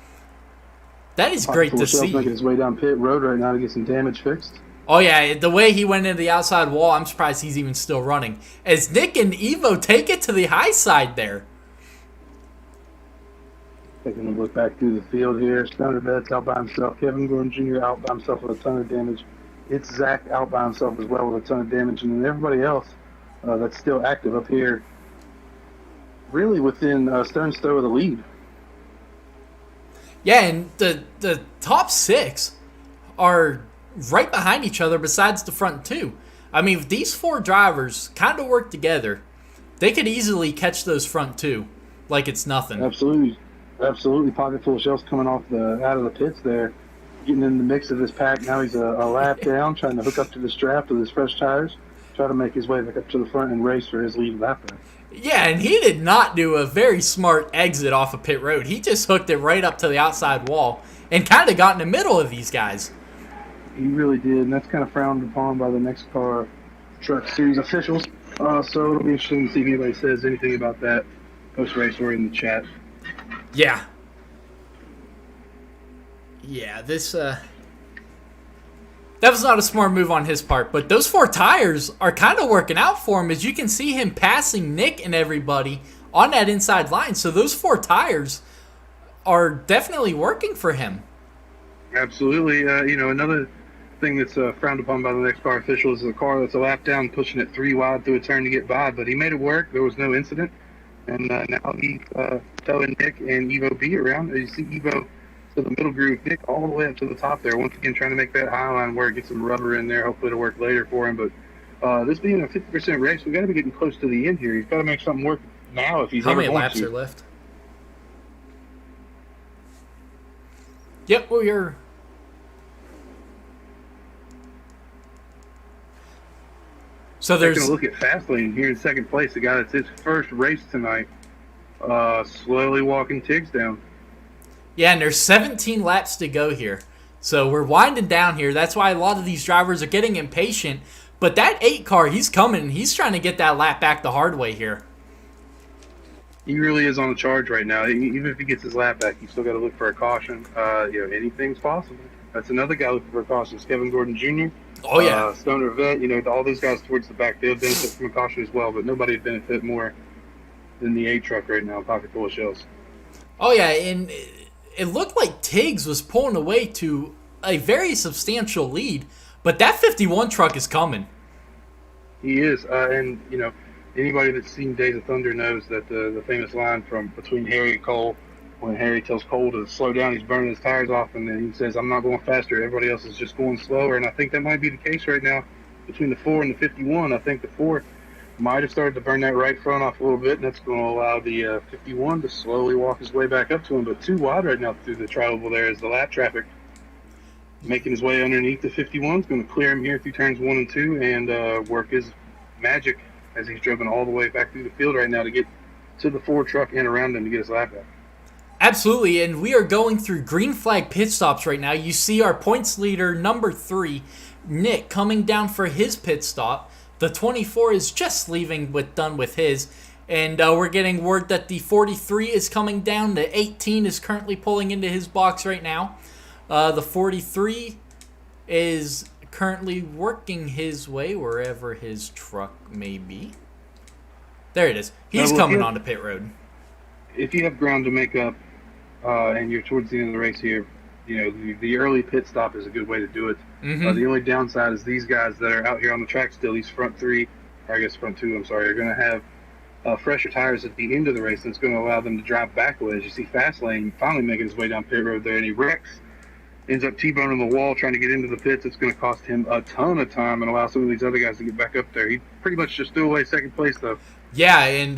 That is great to see. Making his way down pit road right now to get some damage fixed. Oh yeah, the way he went into the outside wall, I'm surprised he's even still running. As Nick and Evo take it to the high side there. Taking a look back through the field here. Stoner Betts out by himself. Kevin Gordon Jr. out by himself with a ton of damage. It's Zach out by himself as well with a ton of damage. And then everybody else that's still active up here, really within stone's throw of the lead. Yeah, and the top 6 are right behind each other besides the front 2. I mean, if these 4 drivers kind of work together, they could easily catch those front 2 like it's nothing. Absolutely. Pocket Full of Shells coming off out of the pits there, getting in the mix of this pack. Now he's a lap down, trying to hook up to this draft with his fresh tires, try to make his way back up to the front and race for his lead lap back. Yeah, and he did not do a very smart exit off of pit road. He just hooked it right up to the outside wall and kind of got in the middle of these guys. He really did, and that's kind of frowned upon by the NEXXTCAR Truck Series officials. So it'll be interesting to see if anybody says anything about that post-race or in the chat. Yeah. Yeah, this, that was not a smart move on his part, but those 4 tires are kind of working out for him, as you can see him passing Nick and everybody on that inside line. So those 4 tires are definitely working for him. Absolutely. Another thing that's frowned upon by the NEXXTCAR officials is a car that's a lap down, pushing it 3 wide through a turn to get by, but he made it work. There was no incident. And now he's towing Nick and Evo B around. You see Evo to the middle groove, Nick all the way up to the top there. Once again, trying to make that high line work, get some rubber in there. Hopefully it'll work later for him. But this being a 50% race, we got to be getting close to the end here. He's got to make something work now if he's How ever many going laps to. are left? Yep, we're... So there's... Taking a look at Fastlane here in second place. The guy that's his first race tonight, slowly walking Tiggs down. Yeah, and there's 17 laps to go here. So we're winding down here. That's why a lot of these drivers are getting impatient. But that 8 car, he's coming. He's trying to get that lap back the hard way here. He really is on the charge right now. Even if he gets his lap back, he's still got to look for a caution. Anything's possible. That's another guy looking for a caution. It's Kevin Gordon Jr. Oh, yeah. Stoner Vet, all those guys towards the back, they'll benefit from a caution as well, but nobody would benefit more than the 8 truck right now, Pocket Full of Shells. Oh, yeah, and it looked like Tiggs was pulling away to a very substantial lead, but that 51 truck is coming. He is, and anybody that's seen Days of Thunder knows that the famous line from between Harry and Cole, when Harry tells Cole to slow down, he's burning his tires off, and then he says, "I'm not going faster. Everybody else is just going slower." And I think that might be the case right now between the 4 and the 51. I think the 4 might have started to burn that right front off a little bit, and that's going to allow the 51 to slowly walk his way back up to him. But 2 wide right now through the tri-oval there is the lap traffic. Making his way underneath the 51 is going to clear him here through turns 1 and 2 and work his magic as he's driven all the way back through the field right now to get to the 4 truck and around him to get his lap back. Absolutely, and we are going through green flag pit stops right now. You see our points leader, number 3, Nick, coming down for his pit stop. The 24 is just leaving done with his. And we're getting word that the 43 is coming down. The 18 is currently pulling into his box right now. The 43 is currently working his way wherever his truck may be. There it is. He's coming onto pit road. If you have ground to make up and you're towards the end of the race here, the early pit stop is a good way to do it. Mm-hmm. The only downside is these guys that are out here on the track still, these front 3, or I guess front 2, I'm sorry, are going to have fresher tires at the end of the race, and it's going to allow them to drive backwards. You see Fastlane finally making his way down pit road there, and he wrecks, ends up T-boning the wall trying to get into the pits. It's going to cost him a ton of time and allow some of these other guys to get back up there. He pretty much just threw away second place, though. Yeah, and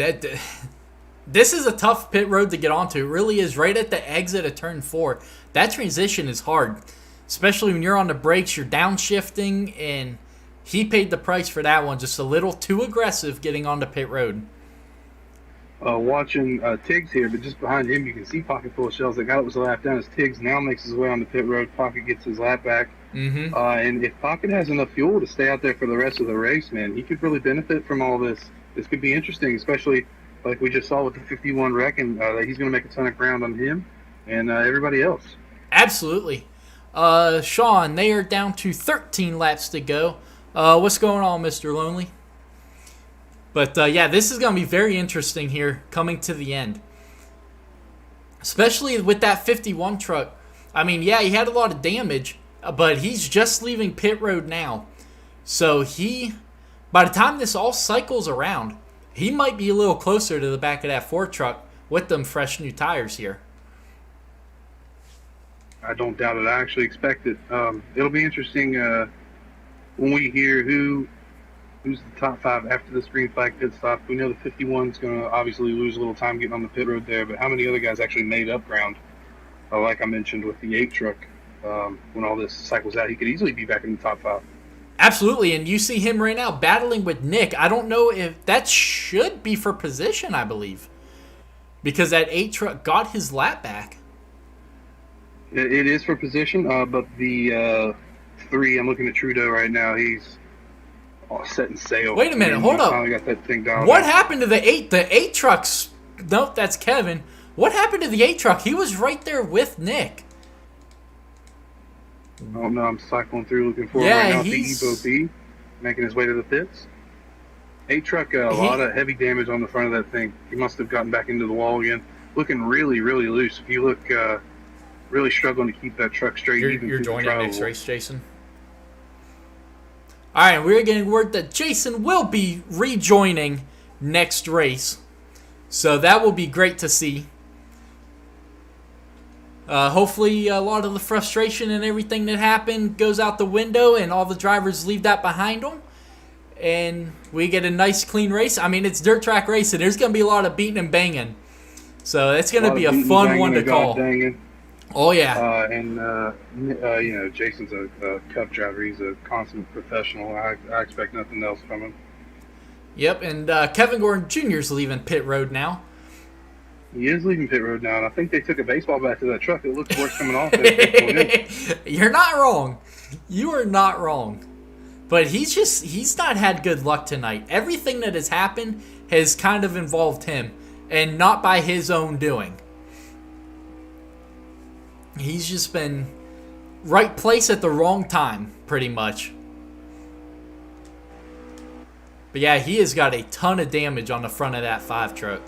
this is a tough pit road to get onto. It really is. Right at the exit of turn 4, that transition is hard, especially when you're on the brakes, you're downshifting, and he paid the price for that one. Just a little too aggressive getting onto pit road. Watching Tiggs here, but just behind him you can see Pocket full of shells. The guy that was a lap down as Tiggs now makes his way on the pit road. Pocket gets his lap back. Mm-hmm. And if Pocket has enough fuel to stay out there for the rest of the race, man, he could really benefit from all this. This could be interesting, especially like we just saw with the 51 wreck, and that he's going to make a ton of ground on him and everybody else. Absolutely. Sean, they are down to 13 laps to go. What's going on, Mr. Lonely? But, yeah, this is going to be very interesting here coming to the end. Especially with that 51 truck. I mean, yeah, he had a lot of damage, but he's just leaving pit road now. So by the time this all cycles around, he might be a little closer to the back of that Ford truck with them fresh new tires here. I don't doubt it. I actually expect it. It'll be interesting when we hear who's the top 5 after this green flag pit stop. We know the 51's going to obviously lose a little time getting on the pit road there, but how many other guys actually made up ground? Like I mentioned with the 8 truck, when all this cycles out, he could easily be back in the top 5. Absolutely, and you see him right now battling with Nick. I don't know if that should be for position, I believe, because that 8 truck got his lap back. It is for position, but the 3, I'm looking at Trudeau right now, he's setting sail. Wait a minute, hold up. Got that thing down. What happened to the 8? The 8 trucks. Nope, that's Kevin. What happened to the 8 truck? He was right there with Nick. Oh no, I'm cycling through looking for him right now. The Evo B making his way to the pits. 8 truck, a lot of heavy damage on the front of that thing. He must have gotten back into the wall again. Looking really, really loose. If you look, really struggling to keep that truck straight. You're joining next race, Jason? All right, we're getting word that Jason will be rejoining next race. So that will be great to see. Hopefully a lot of the frustration and everything that happened goes out the window and all the drivers leave that behind them. And we get a nice, clean race. I mean, it's dirt track racing. There's going to be a lot of beating and banging. So it's going to be a fun one to call. Oh, yeah. Jason's a Cup driver. He's a consummate professional. I expect nothing else from him. Yep, and Kevin Gordon Jr. is leaving pit road now. He is leaving pit road now, and I think they took a baseball bat to that truck. It looks worse coming off. You're not wrong. You are not wrong. But he's not had good luck tonight. Everything that has happened has kind of involved him, and not by his own doing. He's just been right place at the wrong time, pretty much. But yeah, he has got a ton of damage on the front of that 5 truck.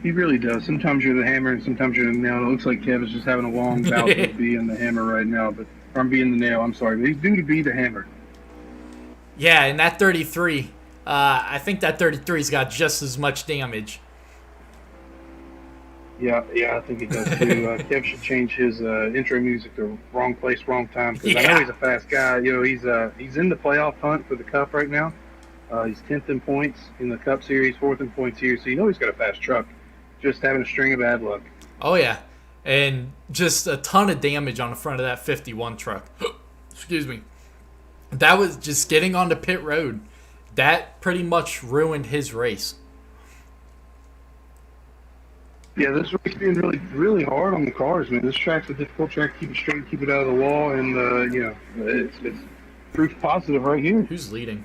He really does. Sometimes you're the hammer and sometimes you're the nail. It looks like Kevin's just having a long bout of being the hammer right now. Or I'm being the nail, I'm sorry. But he's due to be the hammer. Yeah, and that 33, I think that 33's got just as much damage. Yeah, I think he does too. Kev should change his intro music to Wrong Place, Wrong Time, because I know he's a fast guy. He's in the playoff hunt for the Cup right now. He's 10th in points in the Cup Series, 4th in points here, so he's got a fast truck. Just having a string of bad luck. Oh, yeah, and just a ton of damage on the front of that 51 truck. Excuse me. That was just getting onto pit road. that pretty much ruined his race. Yeah, this race being really, really hard on the cars, man. This track's a difficult track to keep it straight, keep it out of the wall, and it's proof positive right here. Who's leading?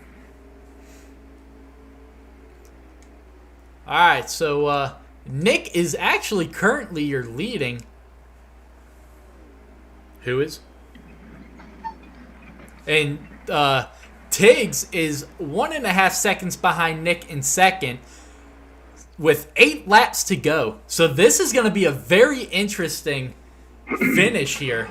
All right, so Nick is actually currently your leading. Who is? And Tiggs is 1.5 seconds behind Nick in second, with 8 laps to go. So this is going to be a very interesting finish here.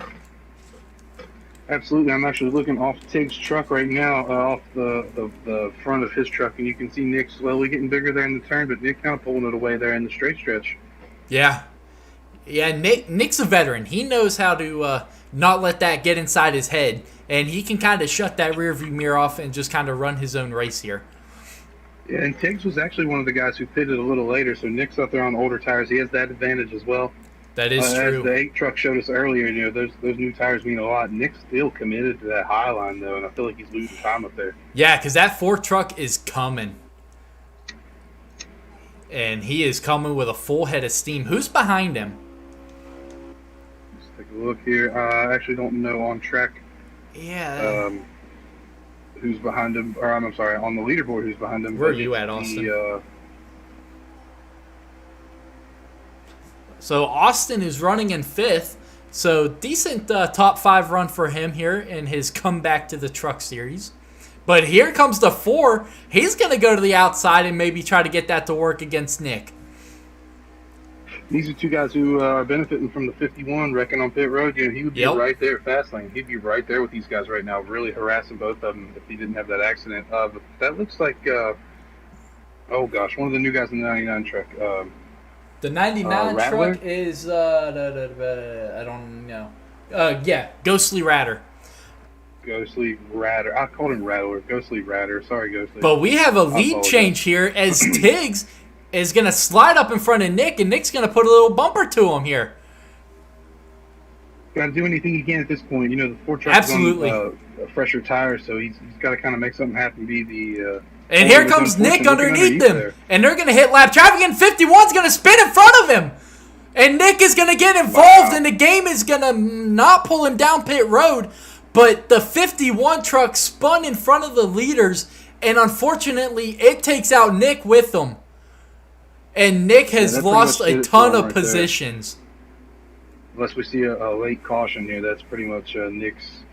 Absolutely. I'm actually looking off Tiggs' truck right now, off the front of his truck, and you can see Nick slowly getting bigger there in the turn, but Nick kind of pulling it away there in the straight stretch. Yeah. Yeah, Nick's a veteran. He knows how to not let that get inside his head, and he can kind of shut that rearview mirror off and just kind of run his own race here. Yeah, and Tiggs was actually one of the guys who pitted a little later, so Nick's up there on older tires. He has that advantage as well. That is true. As the 8 truck showed us earlier, those new tires mean a lot. Nick's still committed to that high line, though, and I feel like he's losing time up there. Yeah, because that 4 truck is coming. And he is coming with a full head of steam. Who's behind him? Let's take a look here. I actually don't know on track. Yeah. Who's behind him? Or I'm sorry, on the leaderboard, who's behind him? Where are you at, Austin? So Austin is running in 5th. So decent top 5 run for him here in his comeback to the Truck Series. But here comes the 4. He's going to go to the outside and maybe try to get that to work against Nick. These are 2 guys who are benefiting from the 51 wrecking on pit road. He would be right there, fast lane. He'd be right there with these guys right now, really harassing both of them if he didn't have that accident. But that looks like, oh gosh, one of the new guys in the 99 truck. The 99 truck is, I don't know. Yeah, Ghostly Ratter. Ghostly Ratter. I called him Rattler. Ghostly Ratter. Sorry, Ghostly. But we have a lead change here as Tiggs is going to slide up in front of Nick, and Nick's going to put a little bumper to him here. Got to do anything he can at this point. The 4 truck's on fresher tires, so he's got to kind of make something happen. And here comes Nick underneath them, and they're going to hit lap traffic, and 51's going to spin in front of him. And Nick is going to get involved, and the game is going to not pull him down pit road. But the 51 truck spun in front of the leaders, and unfortunately, it takes out Nick with them. And Nick has lost a ton of positions. Unless we see a late caution here, that's pretty much Nick's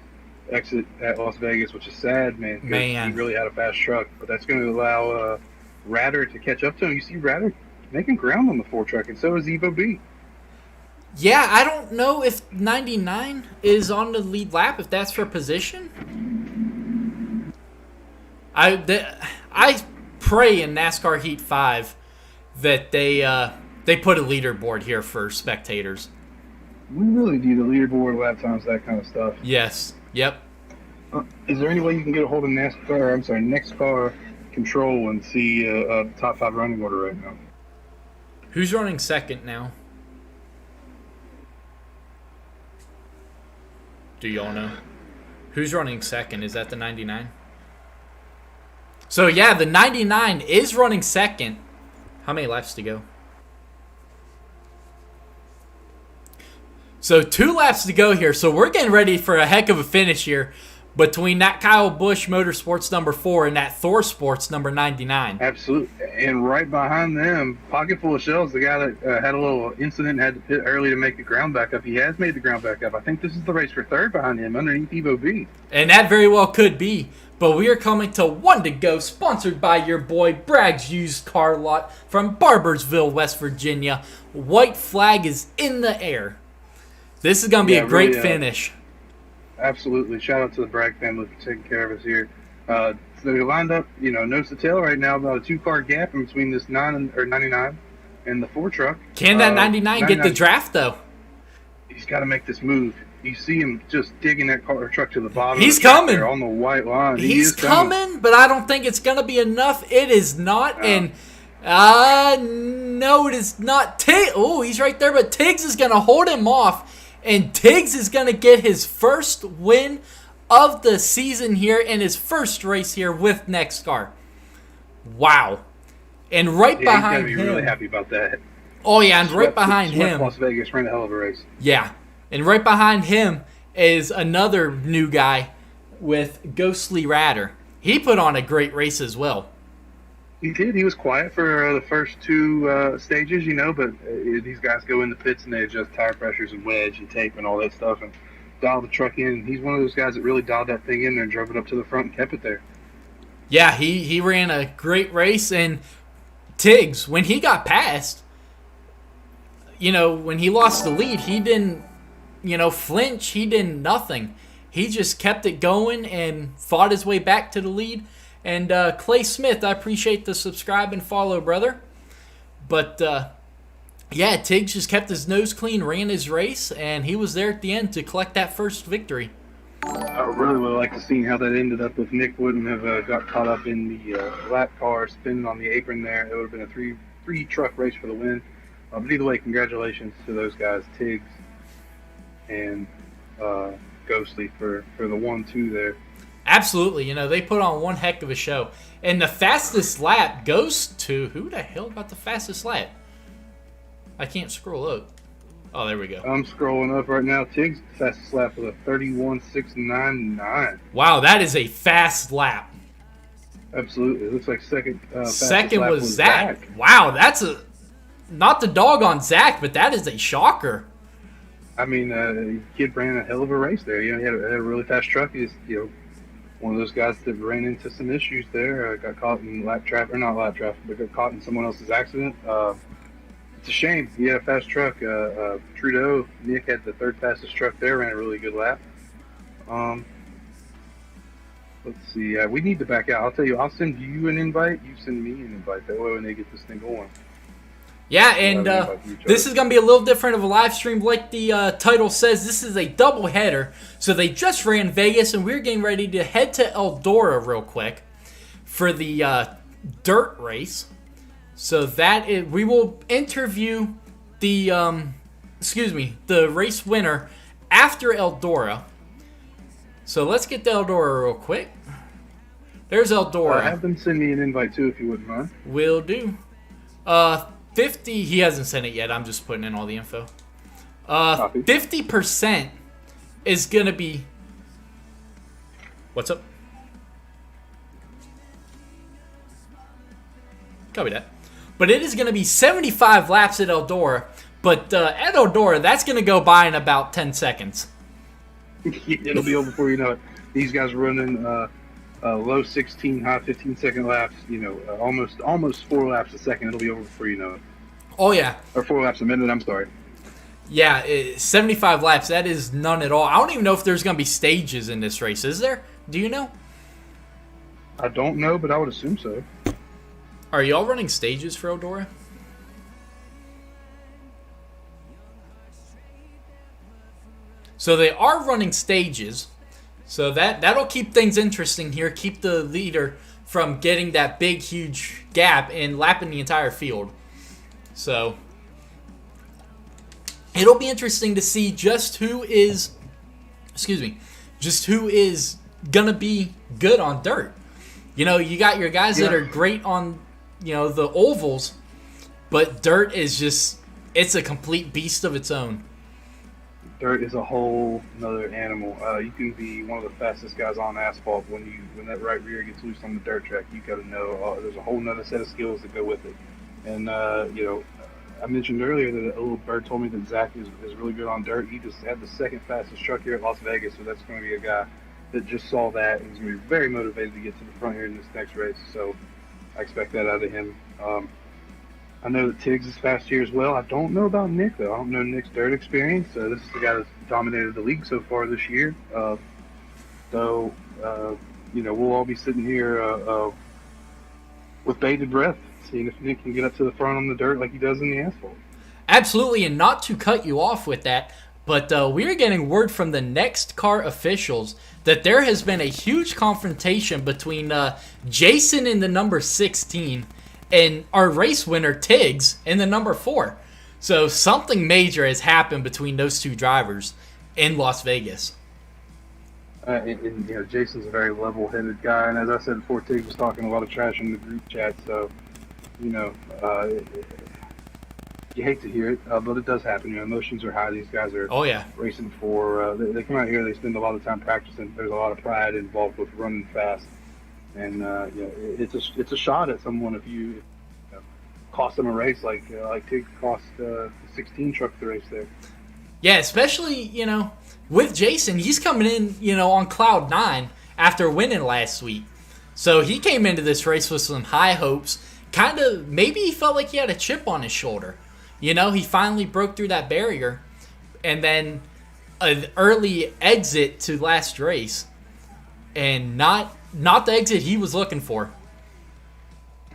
exit at Las Vegas, which is sad, man. He really had a fast truck, but that's going to allow Ratter to catch up to him. You see Ratter making ground on the 4 truck, and so is Evo B. Yeah, I don't know if 99 is on the lead lap, if that's for position. I pray in NASCAR Heat 5 that they put a leaderboard here for spectators. We really do the leaderboard, lap times, that kind of stuff. Yes. Yep. Is there any way you can get a hold of NEXXTCAR control and see a top 5 running order right now? Who's running second now? Do y'all know? Who's running second? Is that the 99? So, yeah, the 99 is running second. How many laps to go? So 2 laps to go here. So we're getting ready for a heck of a finish here between that Kyle Busch Motorsports number 4 and that Thor Sports number 99. Absolutely. And right behind them, pocket full of shells, the guy that had a little incident and had to pit early to make the ground back up. He has made the ground back up. I think this is the race for 3rd behind him underneath Evo B. And that very well could be. But we are coming to 1 to go, sponsored by your boy Bragg's Used Car Lot from Barbersville, West Virginia. White flag is in the air. This is going to be a great finish. Absolutely. Shout out to the Bragg family for taking care of us here. So they're lined up, nose to tail right now, about a 2-car gap in between this 99 and the 4 truck. Can that 99 get the draft, though? He's got to make this move. You see him just digging that truck to the bottom. He's coming. On the white line. He's coming, but I don't think it's going to be enough. It is not. And no, it is not. Oh, he's right there, but Tiggs is going to hold him off. And Tiggs is going to get his first win of the season here in his first race here with NEXXTCAR. Wow. And right Yeah, behind he's got to be him. really happy about that. Oh, yeah, and right behind him. Las Vegas ran a hell of a race. Yeah. And right behind him is another new guy with Ghostly Radder. He put on a great race as well. He did. He was quiet for the first two stages, but these guys go in the pits and they adjust tire pressures and wedge and tape and all that stuff and dial the truck in. He's one of those guys that really dialed that thing in there and drove it up to the front and kept it there. Yeah, he ran a great race. And Tiggs, when he got past, when he lost the lead, he didn't, flinch. He did nothing. He just kept it going and fought his way back to the lead. And Clay Smith, I appreciate the subscribe and follow, brother. But, yeah, Tiggs just kept his nose clean, ran his race, and he was there at the end to collect that first victory. I really would like to see how that ended up if Nick wouldn't have got caught up in the lap car spinning on the apron there. It would have been a three-truck race for the win. But either way, congratulations to those guys, Tiggs and Ghostly, for the 1-2 there. Absolutely. They put on one heck of a show. And the fastest lap goes to... Who the hell got the fastest lap? I can't scroll up. Oh, there we go. I'm scrolling up right now. Tiggs' fastest lap was a 31.699. Wow, that is a fast lap. Absolutely. It looks like second Second lap was Zach. Wow, that's not the dog on Zach, but that is a shocker. I mean, kid ran a hell of a race there. He had a really fast truck. He's, one of those guys that ran into some issues there. Got caught in not lap traffic, but got caught in someone else's accident. It's a shame. He had a fast truck. Trudeau, Nick had the third fastest truck there, ran a really good lap. Let's see. We need to back out. I'll tell you, I'll send you an invite. You send me an invite. That way when they get this thing going. Yeah, and this is going to be a little different of a live stream. Like the title says, this is a double header. So they just ran Vegas, and we're getting ready to head to Eldora real quick for the dirt race. So we will interview the race winner after Eldora. So let's get to Eldora real quick. There's Eldora. Have them send me an invite too, if you wouldn't mind. Will do. 50. He hasn't sent it yet. I'm just putting in all the info. 50% is gonna be. What's up? Copy that. But it is gonna be 75 laps at Eldora. But at Eldora, that's gonna go by in about 10 seconds. It'll be over before you know it. These guys are running low 16, high 15-second laps. Almost 4 laps a second. It'll be over before you know it. Oh yeah. Or 4 laps a minute. I'm sorry. Yeah, 75 laps. That is none at all. I don't even know if there's gonna be stages in this race. Is there? Do you know? I don't know, but I would assume so. Are y'all running stages for Eldora? So they are running stages. So that'll keep things interesting here. Keep the leader from getting that big, huge gap and lapping the entire field. So it'll be interesting to see just who is gonna be good on dirt. You got your guys that are great on, the ovals, but dirt is it's a complete beast of its own. Dirt is a whole another animal. You can be one of the fastest guys on asphalt. When that right rear gets loose on the dirt track, you got to know there's a whole nother set of skills that go with it. And I mentioned earlier that a little bird told me that Zach is really good on dirt. He just had the second fastest truck here at Las Vegas, so that's going to be a guy that just saw that and is going to be very motivated to get to the front here in this next race. So I expect that out of him. I know that Tiggs is fast here as well. I don't know about Nick, though. I don't know Nick's dirt experience. This is the guy that's dominated the league so far this year. We'll all be sitting here with bated breath, seeing if Nick can get up to the front on the dirt like he does in the asphalt. Absolutely, and not to cut you off with that, but we are getting word from the NEXXTCAR officials that there has been a huge confrontation between Jason in the number 16 and our race winner Tiggs in the number 4. So something major has happened between those two drivers in Las Vegas. And Jason's a very level-headed guy, and as I said before, Tiggs was talking a lot of trash in the group chat, so you hate to hear it, but it does happen. Emotions are high. These guys are racing for. They come out here. They spend a lot of time practicing. There's a lot of pride involved with running fast, and it's a shot at someone if you cost them a race like Tiggs cost the 16 truck the race there. Yeah, especially with Jason, he's coming in on cloud 9 after winning last week, so he came into this race with some high hopes. Kind of maybe he felt like he had a chip on his shoulder. He finally broke through that barrier, and then an early exit to last race, and not the exit he was looking for.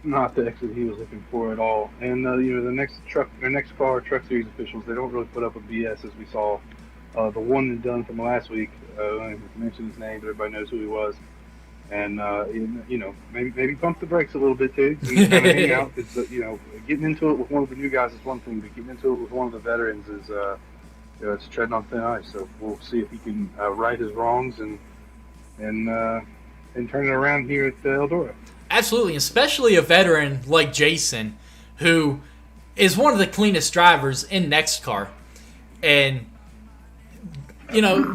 Not the exit he was looking for at all. And the NEXXTCAR Truck Series officials, they don't really put up a BS as we saw. The one and done from last week, I don't even mention his name, but everybody knows who he was. And maybe pump the brakes a little bit too. Kind of hang out. It's getting into it with one of the new guys is one thing, but getting into it with one of the veterans is it's treading on thin ice. So we'll see if he can right his wrongs and turn it around here at Eldora. Absolutely, especially a veteran like Jason, who is one of the cleanest drivers in NEXXTCAR, and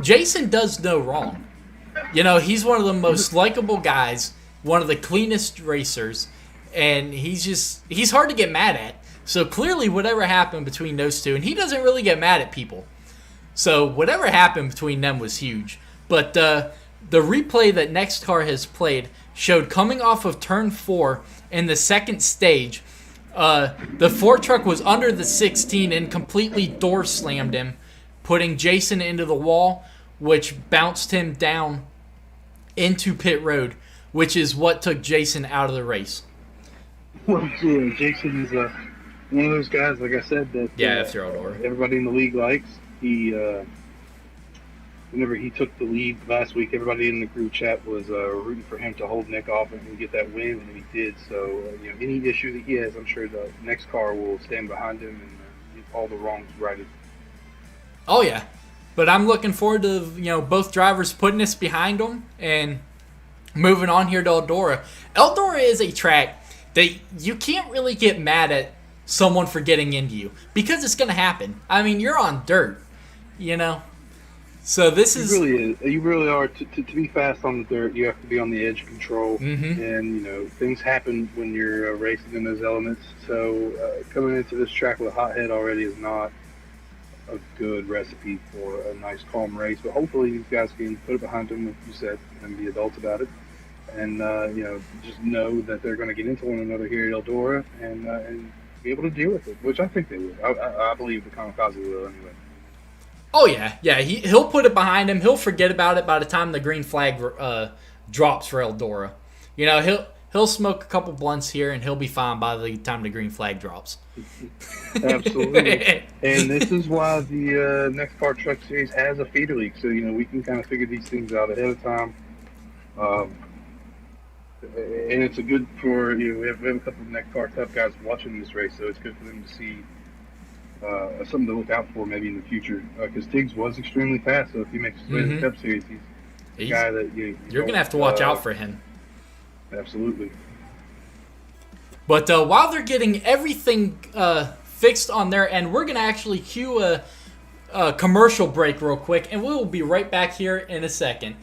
Jason does no wrong. He's one of the most likable guys, one of the cleanest racers, and he's hard to get mad at. So clearly whatever happened between those two, and he doesn't really get mad at people. So whatever happened between them was huge. But the replay that NEXXTCAR has played showed coming off of turn 4 in the second stage, the Ford truck was under the 16 and completely door slammed him, putting Jason into the wall, which bounced him down into pit road, which is what took Jason out of the race. Well, yeah, Jason is one of those guys, like I said, that after Eldora, everybody in the league likes. He whenever he took the lead last week, everybody in the group chat was rooting for him to hold Nick off and get that win, and he did. So any issue that he has, I'm sure the NEXXTCAR will stand behind him and get all the wrongs righted. Oh yeah. But I'm looking forward to both drivers putting this behind them and moving on here to Eldora. Eldora is a track that you can't really get mad at someone for getting into you because it's going to happen. I mean, you're on dirt, So this is... You really are. To be fast on the dirt, you have to be on the edge of control. Mm-hmm. And, things happen when you're racing in those elements. So coming into this track with a hot head already is not a good recipe for a nice, calm race. But hopefully these guys can put it behind them, like you said, and be adults about it. And, just know that they're going to get into one another here at Eldora and be able to deal with it, which I think they will. I believe the Kamikaze will anyway. Oh, yeah. He'll put it behind him. He'll forget about it by the time the green flag drops for Eldora. He'll smoke a couple blunts here, and he'll be fine by the time the green flag drops. Absolutely. And this is why the NEXXTCAR Truck Series has a feeder league, so, we can kind of figure these things out ahead of time. And it's a good for, we have a couple of NEXXTCAR tough guys watching this race, so it's good for them to see something to look out for maybe in the future. Because Tiggs was extremely fast, so if he makes his way to the Cup Series, he's a guy that you're going to have to watch out for him. Absolutely. But while they're getting everything fixed on their end, we're going to actually cue a commercial break real quick, and we will be right back here in a second.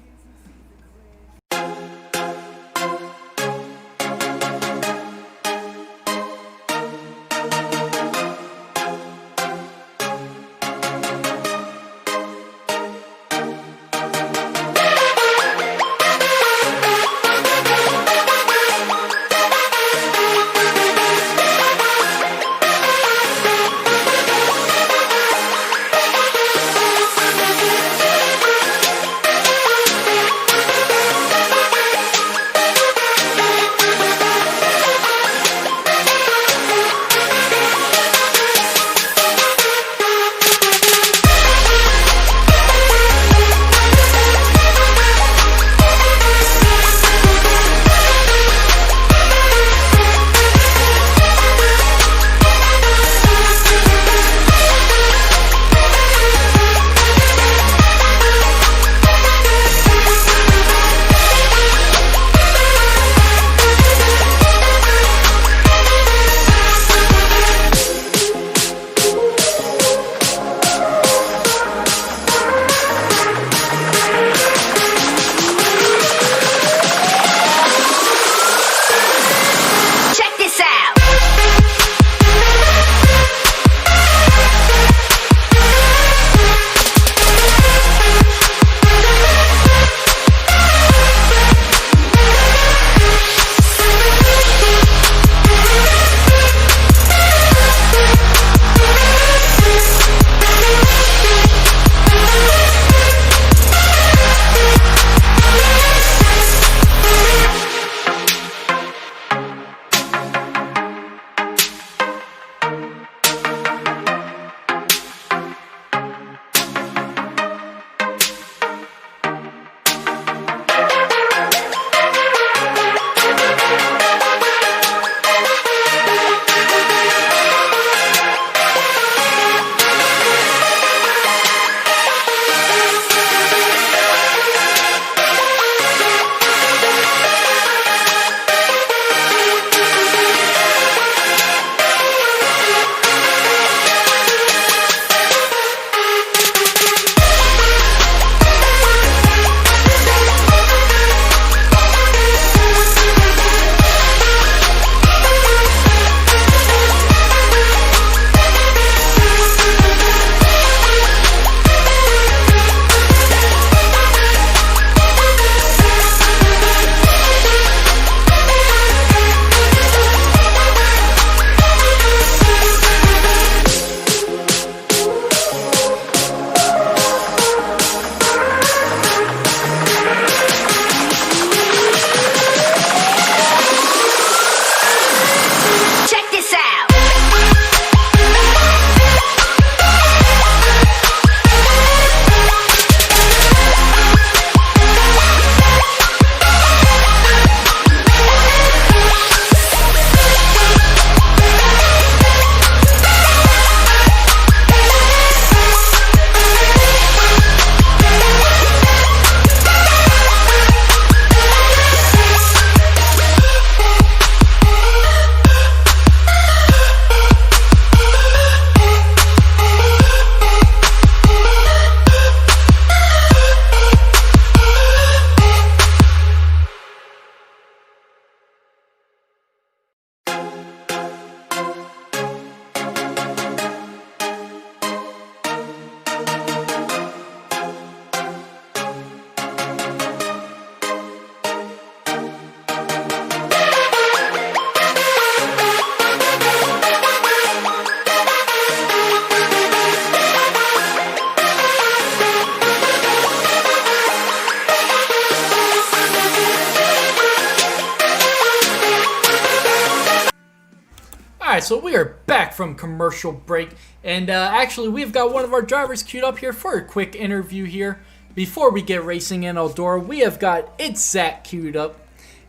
Alright, so we are back from commercial break, and actually we've got one of our drivers queued up here for a quick interview here. Before we get racing in Eldora, we have got It's Zach queued up.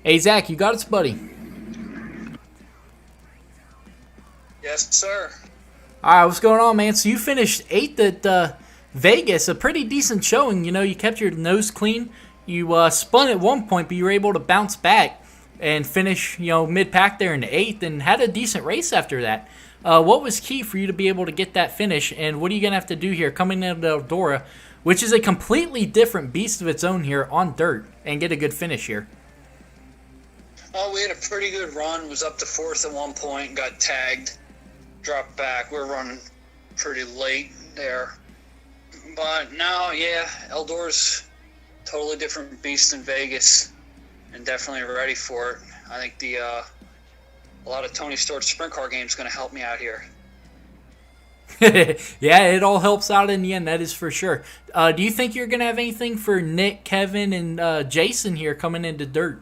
Hey Zach, you got us, buddy? Yes, sir. Alright, what's going on, man? So you finished 8th at Vegas, a pretty decent showing. You know, you kept your nose clean. You spun at one point, but you were able to bounce back and finish, you know, mid-pack there in 8th and had a decent race after that. What was key for you to be able to get that finish, and what are you going to have to do here coming into Eldora, which is a completely different beast of its own here on dirt, and get a good finish here? Oh, we had a pretty good run. Was up to 4th at one point, got tagged, dropped back. We were running pretty late there. But now, yeah, Eldora's totally different beast than Vegas, and definitely ready for it. I think a lot of Tony Stewart's sprint car game is going to help me out here. Yeah, it all helps out in the end, that is for sure. Do you think you're going to have anything for Nick, Kevin, and Jason here coming into dirt?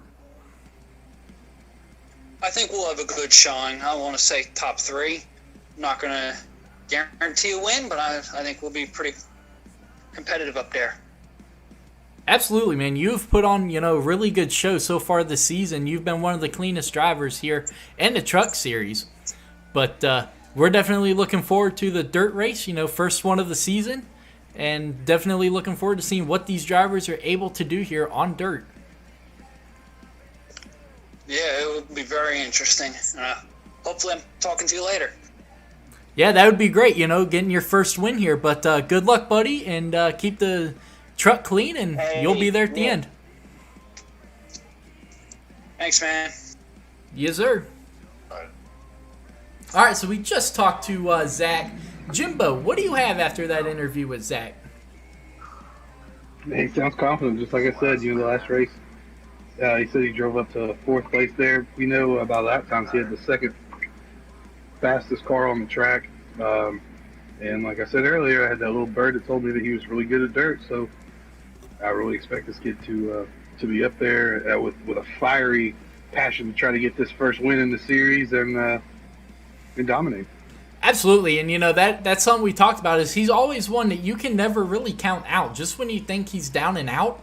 I think we'll have a good showing. I want to say top 3. I'm not going to guarantee a win, but I think we'll be pretty competitive up there. Absolutely, man. You've put on, you know, a really good show so far this season. You've been one of the cleanest drivers here in the truck series. But we're definitely looking forward to the dirt race, you know, first one of the season. And definitely looking forward to seeing what these drivers are able to do here on dirt. Yeah, it would be very interesting. Hopefully I'm talking to you later. Yeah, that would be great, you know, getting your first win here. But good luck, buddy, and keep the truck clean, and you'll be there at the end. Thanks, man. Yes, sir. All right, so we just talked to Zach. Jimbo, what do you have after that interview with Zach? He sounds confident, just like I said, you know, the last race. He said he drove up to 4th place there. We know about lap times he had the second fastest car on the track. And like I said earlier, I had that little bird that told me that he was really good at dirt, so I really expect this kid to be up there with a fiery passion to try to get this first win in the series and dominate. Absolutely, and you know that's something we talked about. Is he's always one that you can never really count out. Just when you think he's down and out,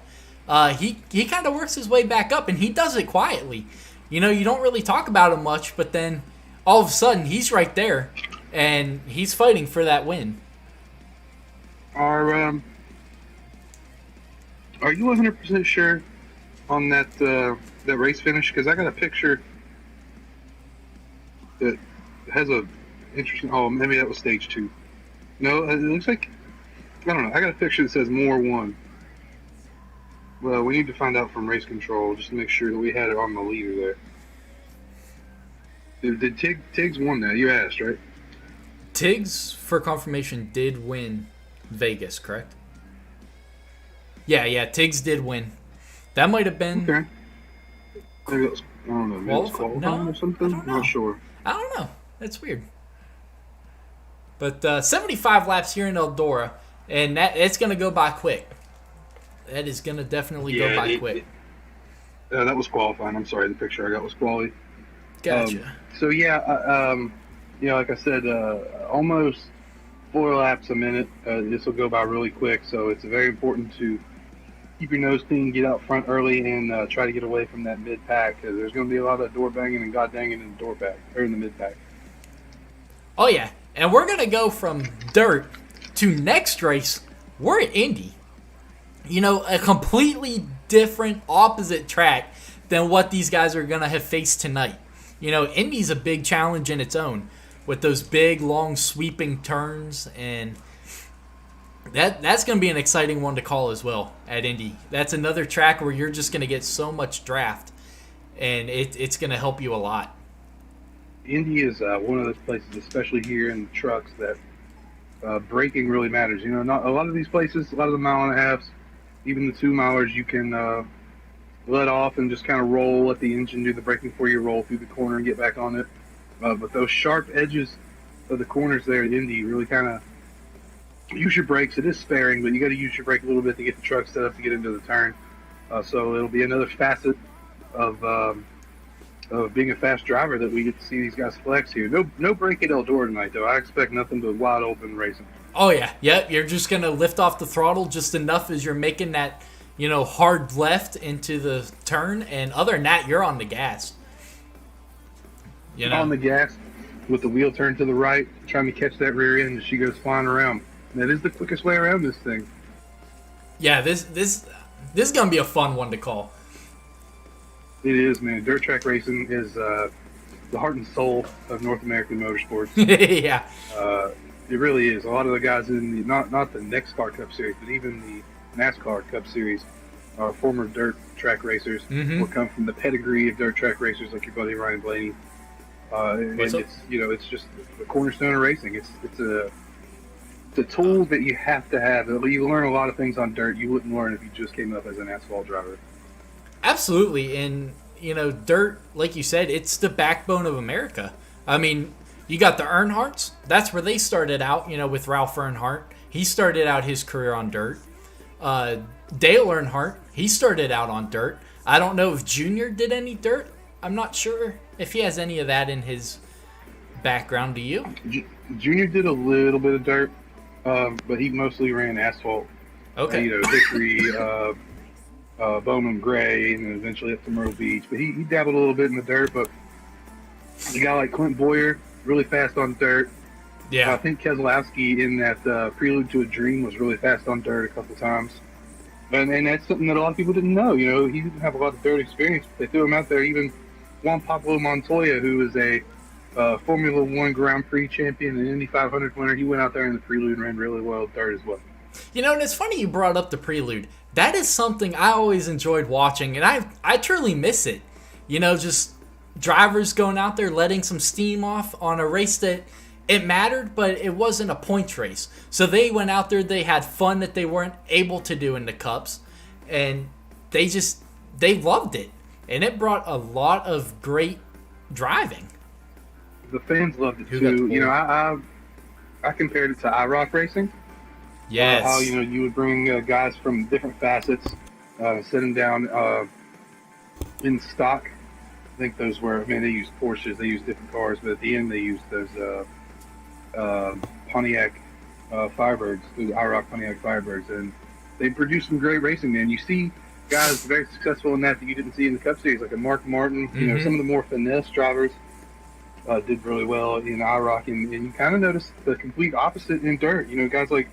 he kind of works his way back up, and he does it quietly. You know, you don't really talk about him much, but then all of a sudden he's right there, and he's fighting for that win. Are you 100% sure on that race finish? Because I got a picture that has a interesting. Oh, maybe that was stage 2. No, it looks like, I don't know. I got a picture that says more 1. Well, we need to find out from race control just to make sure that we had it on the leader there. Did Tiggs won that? You asked, right? Tiggs, for confirmation, did win Vegas, correct? Yeah, Tiggs did win. That might have been... Okay. Maybe that was, I don't know, maybe it was qualifying or something? I'm not sure. I don't know. That's weird. But 75 laps here in Eldora, and it's going to go by quick. That is going to definitely go by quick. That was qualifying. I'm sorry, the picture I got was quality. Gotcha. So, yeah, you know, like I said, almost 4 laps a minute. This will go by really quick, so it's very important to keep your nose clean, get out front early, and try to get away from that mid-pack, because there's going to be a lot of door banging and god danging in the door pack, or in the mid-pack. Oh, yeah. And we're going to go from dirt to next race. We're at Indy. You know, a completely different, opposite track than what these guys are going to have faced tonight. You know, Indy's a big challenge in its own, with those big, long, sweeping turns, and that's going to be an exciting one to call as well at Indy. That's another track where you're just going to get so much draft, and it's going to help you a lot. Indy is one of those places, especially here in the trucks, that braking really matters. You know, not a lot of these places, a lot of the mile and a halves, even the 2 milers, you can let off and just kind of roll, let the engine do the braking for you, roll through the corner and get back on it. But those sharp edges of the corners there at Indy really kind of use your brakes. It is sparing, but you got to use your brake a little bit to get the truck set up to get into the turn. So it'll be another facet of of being a fast driver that we get to see these guys flex here. No break at Eldora tonight, though. I expect nothing but wide open racing. Oh, yeah. Yep, you're just going to lift off the throttle just enough as you're making that, hard left into the turn. And other than that, you're on the gas. On the gas with the wheel turned to the right, trying to catch that rear end as she goes flying around. That is the quickest way around this thing. Yeah, this is going to be a fun one to call. It is, man. Dirt track racing is the heart and soul of North American motorsports. Yeah. It really is. A lot of the guys in the not the NEXXTCAR Cup Series, but even the NASCAR Cup Series are former dirt track racers. Mm-hmm. Or come from the pedigree of dirt track racers, like your buddy Ryan Blaney. And it's it's just the cornerstone of racing. It's a tool that you have to have. You learn a lot of things on dirt you wouldn't learn if you just came up as an asphalt driver. Absolutely, and dirt, like you said, it's the backbone of America. I mean, you got the Earnhardts. That's where they started out. With Ralph Earnhardt, he started out his career on dirt. Dale Earnhardt, he started out on dirt. I don't know if Junior did any dirt. I'm not sure if he has any of that in his background. Do you? Junior did a little bit of dirt, but he mostly ran asphalt. Okay. Hickory, Bowman Gray, and then eventually up to Myrtle Beach. But he dabbled a little bit in the dirt. But a guy like Clint Boyer, really fast on dirt. Yeah. I think Keselowski in that Prelude to a Dream was really fast on dirt a couple times. And that's something that a lot of people didn't know. He didn't have a lot of dirt experience. But they threw him out there. Even Juan Pablo Montoya, who is a Formula One Grand Prix champion and Indy 500 winner, he went out there in the Prelude and ran really well with dirt as well. And it's funny you brought up the Prelude. That is something I always enjoyed watching, and I truly miss it. Just drivers going out there letting some steam off on a race that it mattered, but it wasn't a points race. So they went out there, they had fun that they weren't able to do in the Cups, and they loved it. And it brought a lot of great driving. The fans loved it too. I compared it to IROC racing. Yes. How you would bring guys from different facets, set them down in stock. I think those were. They used Porsches, they used different cars, but at the end they used those Pontiac Firebirds, those IROC Pontiac Firebirds, and they produced some great racing. Man, you see guys very successful in that you didn't see in the Cup Series, like a Mark Martin. Mm-hmm. Some of the more finesse drivers did really well in IROC, and you kind of notice the complete opposite in dirt. Guys like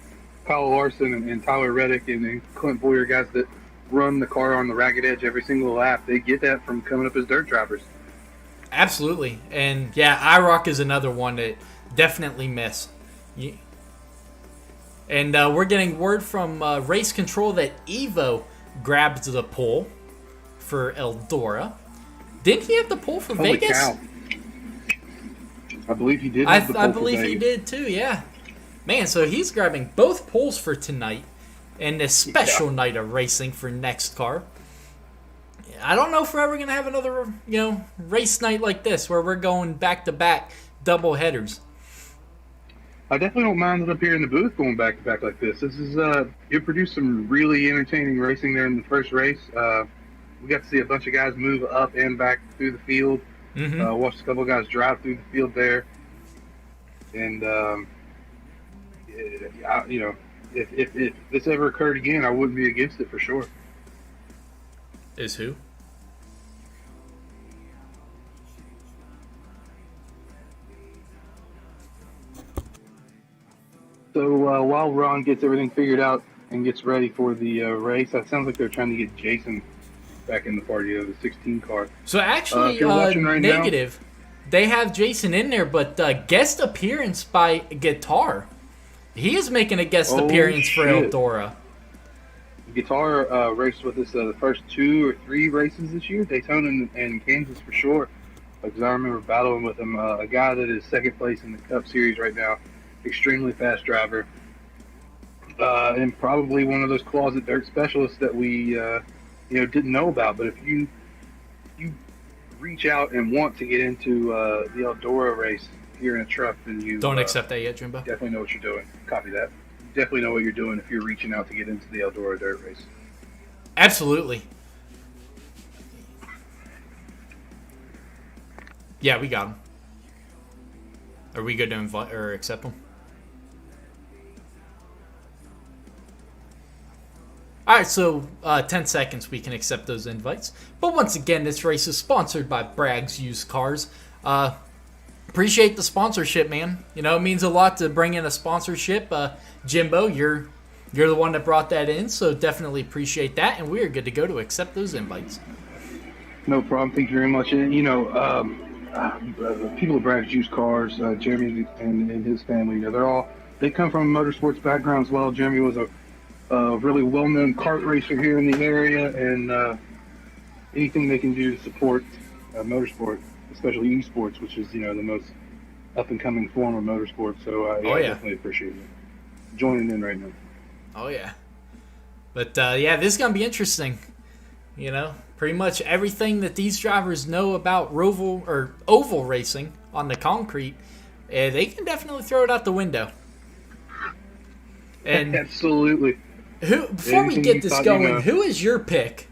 Kyle Larson and Tyler Reddick and Clint Boyer, guys that run the car on the ragged edge every single lap, they get that from coming up as dirt drivers. Absolutely. And yeah, IROC is another one that definitely miss. And we're getting word from Race Control that Evo grabbed the pole for Eldora. Didn't he have the pole for Holy Vegas? Cow. I believe he did. I believe he did too, yeah. Man, so he's grabbing both poles for tonight and a special night of racing for NEXXTCAR. I don't know if we're ever going to have another, race night like this where we're going back-to-back double headers. I definitely don't mind it up here in the booth going back-to-back like this. This is, it produced some really entertaining racing there in the first race. We got to see a bunch of guys move up and back through the field. Mm-hmm. Watched a couple of guys drive through the field there. And, if this ever occurred again, I wouldn't be against it for sure. Is who? So while Ron gets everything figured out and gets ready for the race, it sounds like they're trying to get Jason back in the party of the 16 car. So actually, right negative. They have Jason in there, but guest appearance by Guitar. He is making a guest appearance for Eldora. Guitar raced with us the first 2 or 3 races this year, Daytona and Kansas for sure. Because I remember battling with him, a guy that is second place in the Cup Series right now, extremely fast driver, and probably one of those closet dirt specialists that we didn't know about. But if you reach out and want to get into the Eldora race here in a truck, then you don't accept that yet, Jimbo. Definitely know what you're doing. Copy that. Definitely know what you're doing if you're reaching out to get into the Eldora dirt race. Absolutely. Yeah, we got them. Are we good to invite or accept them? All right, so 10 seconds we can accept those invites. But once again, this race is sponsored by Bragg's Used Cars. Appreciate the sponsorship, man. You know, it means a lot to bring in a sponsorship. Jimbo, you're the one that brought that in, so definitely appreciate that. And we are good to go to accept those invites. No problem. Thank you very much. And, the people at Bragg's Used Cars, Jeremy and his family, they come from a motorsports background as well. Jeremy was a really well-known kart racer here in the area, and anything they can do to support motorsport, especially esports, which is, the most up-and-coming form of motorsport. So, I definitely appreciate it. Joining in right now. Oh, yeah. But, this is going to be interesting. Pretty much everything that these drivers know about oval racing on the concrete, they can definitely throw it out the window. And absolutely. Before we get this going, who is your pick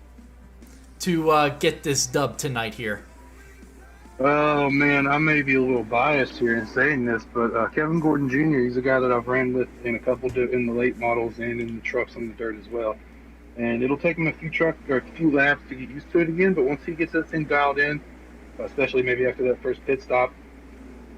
to get this dub tonight here? Oh, man, I may be a little biased here in saying this, but Kevin Gordon Jr., he's a guy that I've ran with in a couple in the late models and in the trucks on the dirt as well. And it'll take him a few laps to get used to it again, but once he gets that thing dialed in, especially maybe after that first pit stop,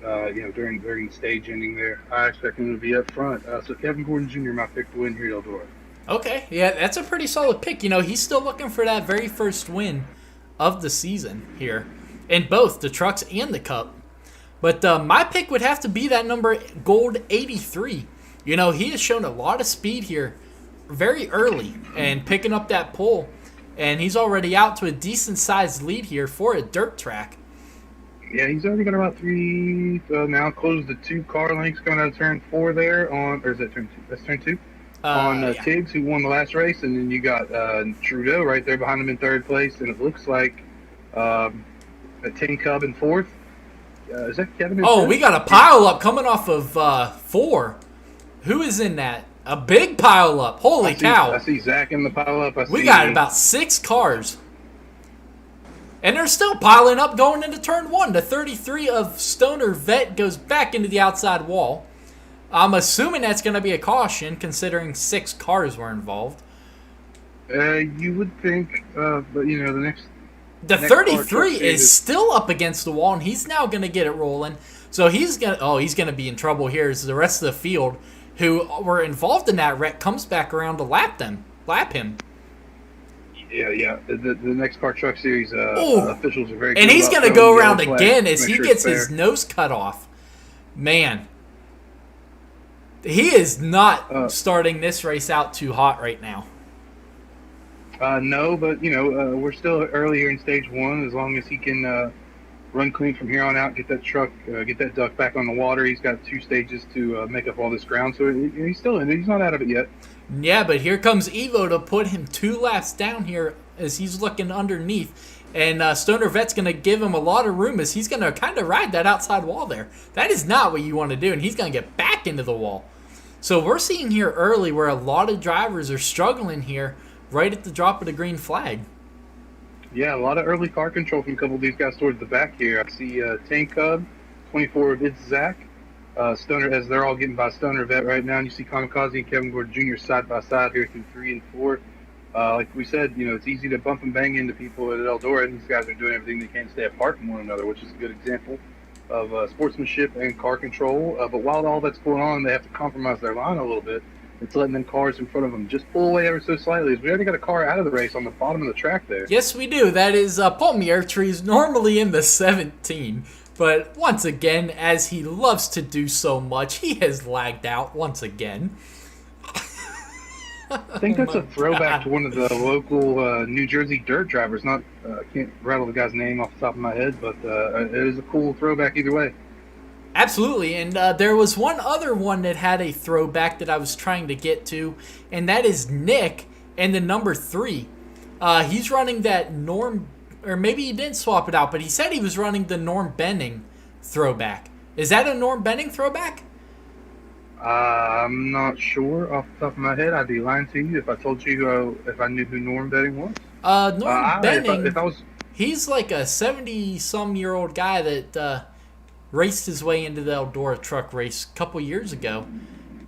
during the stage ending there, I expect him to be up front. So Kevin Gordon Jr., my pick to win here at Eldora. Okay, yeah, that's a pretty solid pick. He's still looking for that very first win of the season here in both the trucks and the Cup. But my pick would have to be that number Gold 83. He has shown a lot of speed here very early and picking up that pole, and he's already out to a decent sized lead here for a dirt track. Yeah, he's already got about now close to 2 car lengths going out of turn 4 there or is that turn 2? That's turn 2 on Tiggs, who won the last race, and then you got Trudeau right there behind him in 3rd place, and it looks like a 10 Cub in 4th. Is that Kevin? We got a pile up coming off of 4. Who is in that? A big pile up. Holy cow. I see Zach in the pile up. We got about 6 cars. And they're still piling up going into turn 1. The 33 of Stoner Vet goes back into the outside wall. I'm assuming that's going to be a caution, considering 6 cars were involved. You would think, but the 33 is still up against the wall, and he's now going to get it rolling. So he's going to be in trouble here as the rest of the field who were involved in that wreck comes back around to lap him. Yeah. The NEXXTCAR Truck Series officials are very good. And he's going to go around again as he gets his nose cut off. Man. He is not starting this race out too hot right now. No, but, we're still early here in stage 1. As long as he can run clean from here on out, get that duck back on the water. He's got 2 stages to make up all this ground. So he's still in it. He's not out of it yet. Yeah, but here comes Evo to put him 2 laps down here as he's looking underneath. And Stoner Vet's going to give him a lot of room as he's going to kind of ride that outside wall there. That is not what you want to do, and he's going to get back into the wall. So we're seeing here early where a lot of drivers are struggling here right at the drop of the green flag. Yeah, a lot of early car control from a couple of these guys towards the back here. I see Tank Cub, 24 of it's Zach. Stoner, as they're all getting by Stoner Vet right now. And you see Kamikaze and Kevin Gordon Jr. side by side here through 3 and 4. Like we said, it's easy to bump and bang into people at Eldora, and these guys are doing everything they can to stay apart from one another, which is a good example of sportsmanship and car control. But while all that's going on, they have to compromise their line a little bit. It's letting them cars in front of them just pull away ever so slightly. We already got a car out of the race on the bottom of the track there. Yes, we do. That is Paul Miertries, normally in the 17. But once again, as he loves to do so much, he has lagged out once again. I think that's a throwback to one of the local New Jersey dirt drivers. I can't rattle the guy's name off the top of my head, but it is a cool throwback either way. Absolutely, and there was one other one that had a throwback that I was trying to get to, and that is Nick and the number 3. He's running that Norm, or maybe he didn't swap it out, but he said he was running the Norm Benning throwback. Is that a Norm Benning throwback? I'm not sure off the top of my head. I'd be lying to you if I told you if I knew who Norm Benning was. Norm Benning. He's like a 70-some-year-old guy that raced his way into the Eldora truck race a couple years ago.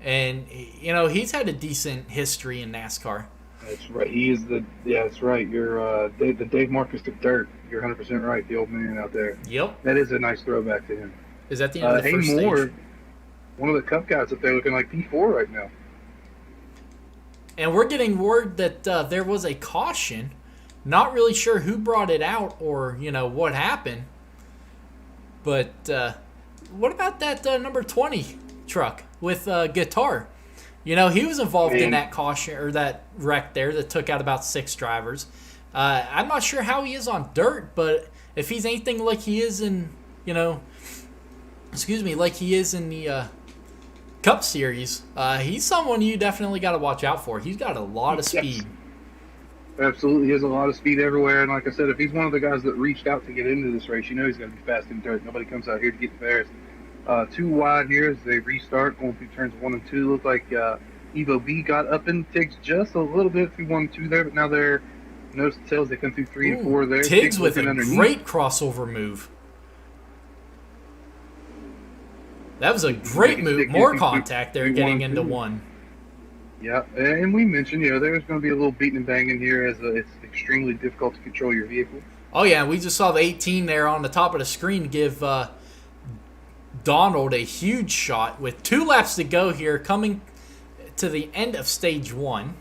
And, you know, he's had a decent history in NASCAR. That's right. He is that's right. You're the Dave Marcus took dirt. You're 100% right. The old man out there. Yep. That is a nice throwback to him. Is that the end of the first Moore, stage? one of the Cup guys up there looking like P4 right now. And we're getting word that there was a caution. Not really sure who brought it out or, you know, what happened. But what about that number 20 truck with Guitar? You know, he was involved in that caution or that wreck there that took out about 6 drivers. I'm not sure how he is on dirt, but if he's anything like he is in, you know, like he is in the Cup Series, he's someone you definitely got to watch out for. He's got a lot of speed. Absolutely, he has a lot of speed everywhere. And like I said, if he's one of the guys that reached out to get into this race, you know he's going to be fast in dirt. Nobody comes out here to get embarrassed. 2 wide here as they restart, going through turns 1 and 2. Looked like Evo B got up in Tiggs just a little bit through 1 and 2 there, but now they're nose to tails. They come through 3 and 4 there. Tiggs with a great crossover move. That was a great move. More contact there getting into 1. Yeah, and we mentioned, you know, there's going to be a little beating and banging here as it's extremely difficult to control your vehicle. Oh, yeah, we just saw the 18 there on the top of the screen give Donald a huge shot with 2 laps to go here coming to the end of stage 1.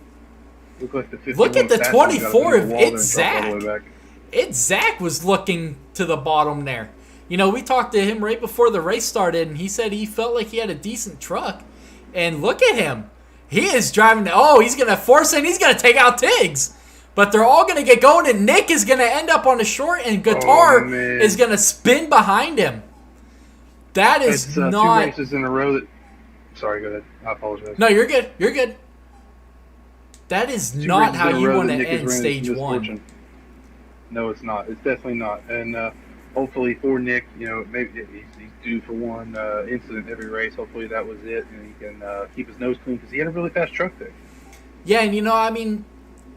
Look at the 24 of It's Zach. It's Zach was looking to the bottom there. You know, we talked to him right before the race started, and he said he felt like he had a decent truck. And look at him. He is driving. Oh, he's going to force it, and he's going to take out Tiggs. But they're all going to get going, and Nick is going to end up on the short, and Guitar is going to spin behind him. That is not... 2 races in a row that... Sorry, go ahead. I apologize. No, you're good. You're good. That is not how you want to end stage 1. No, it's not. It's definitely not. And hopefully for Nick, you know, maybe he's due for one incident every race. Hopefully that was it, and he can keep his nose clean because he had a really fast truck there. Yeah, and you know, I mean,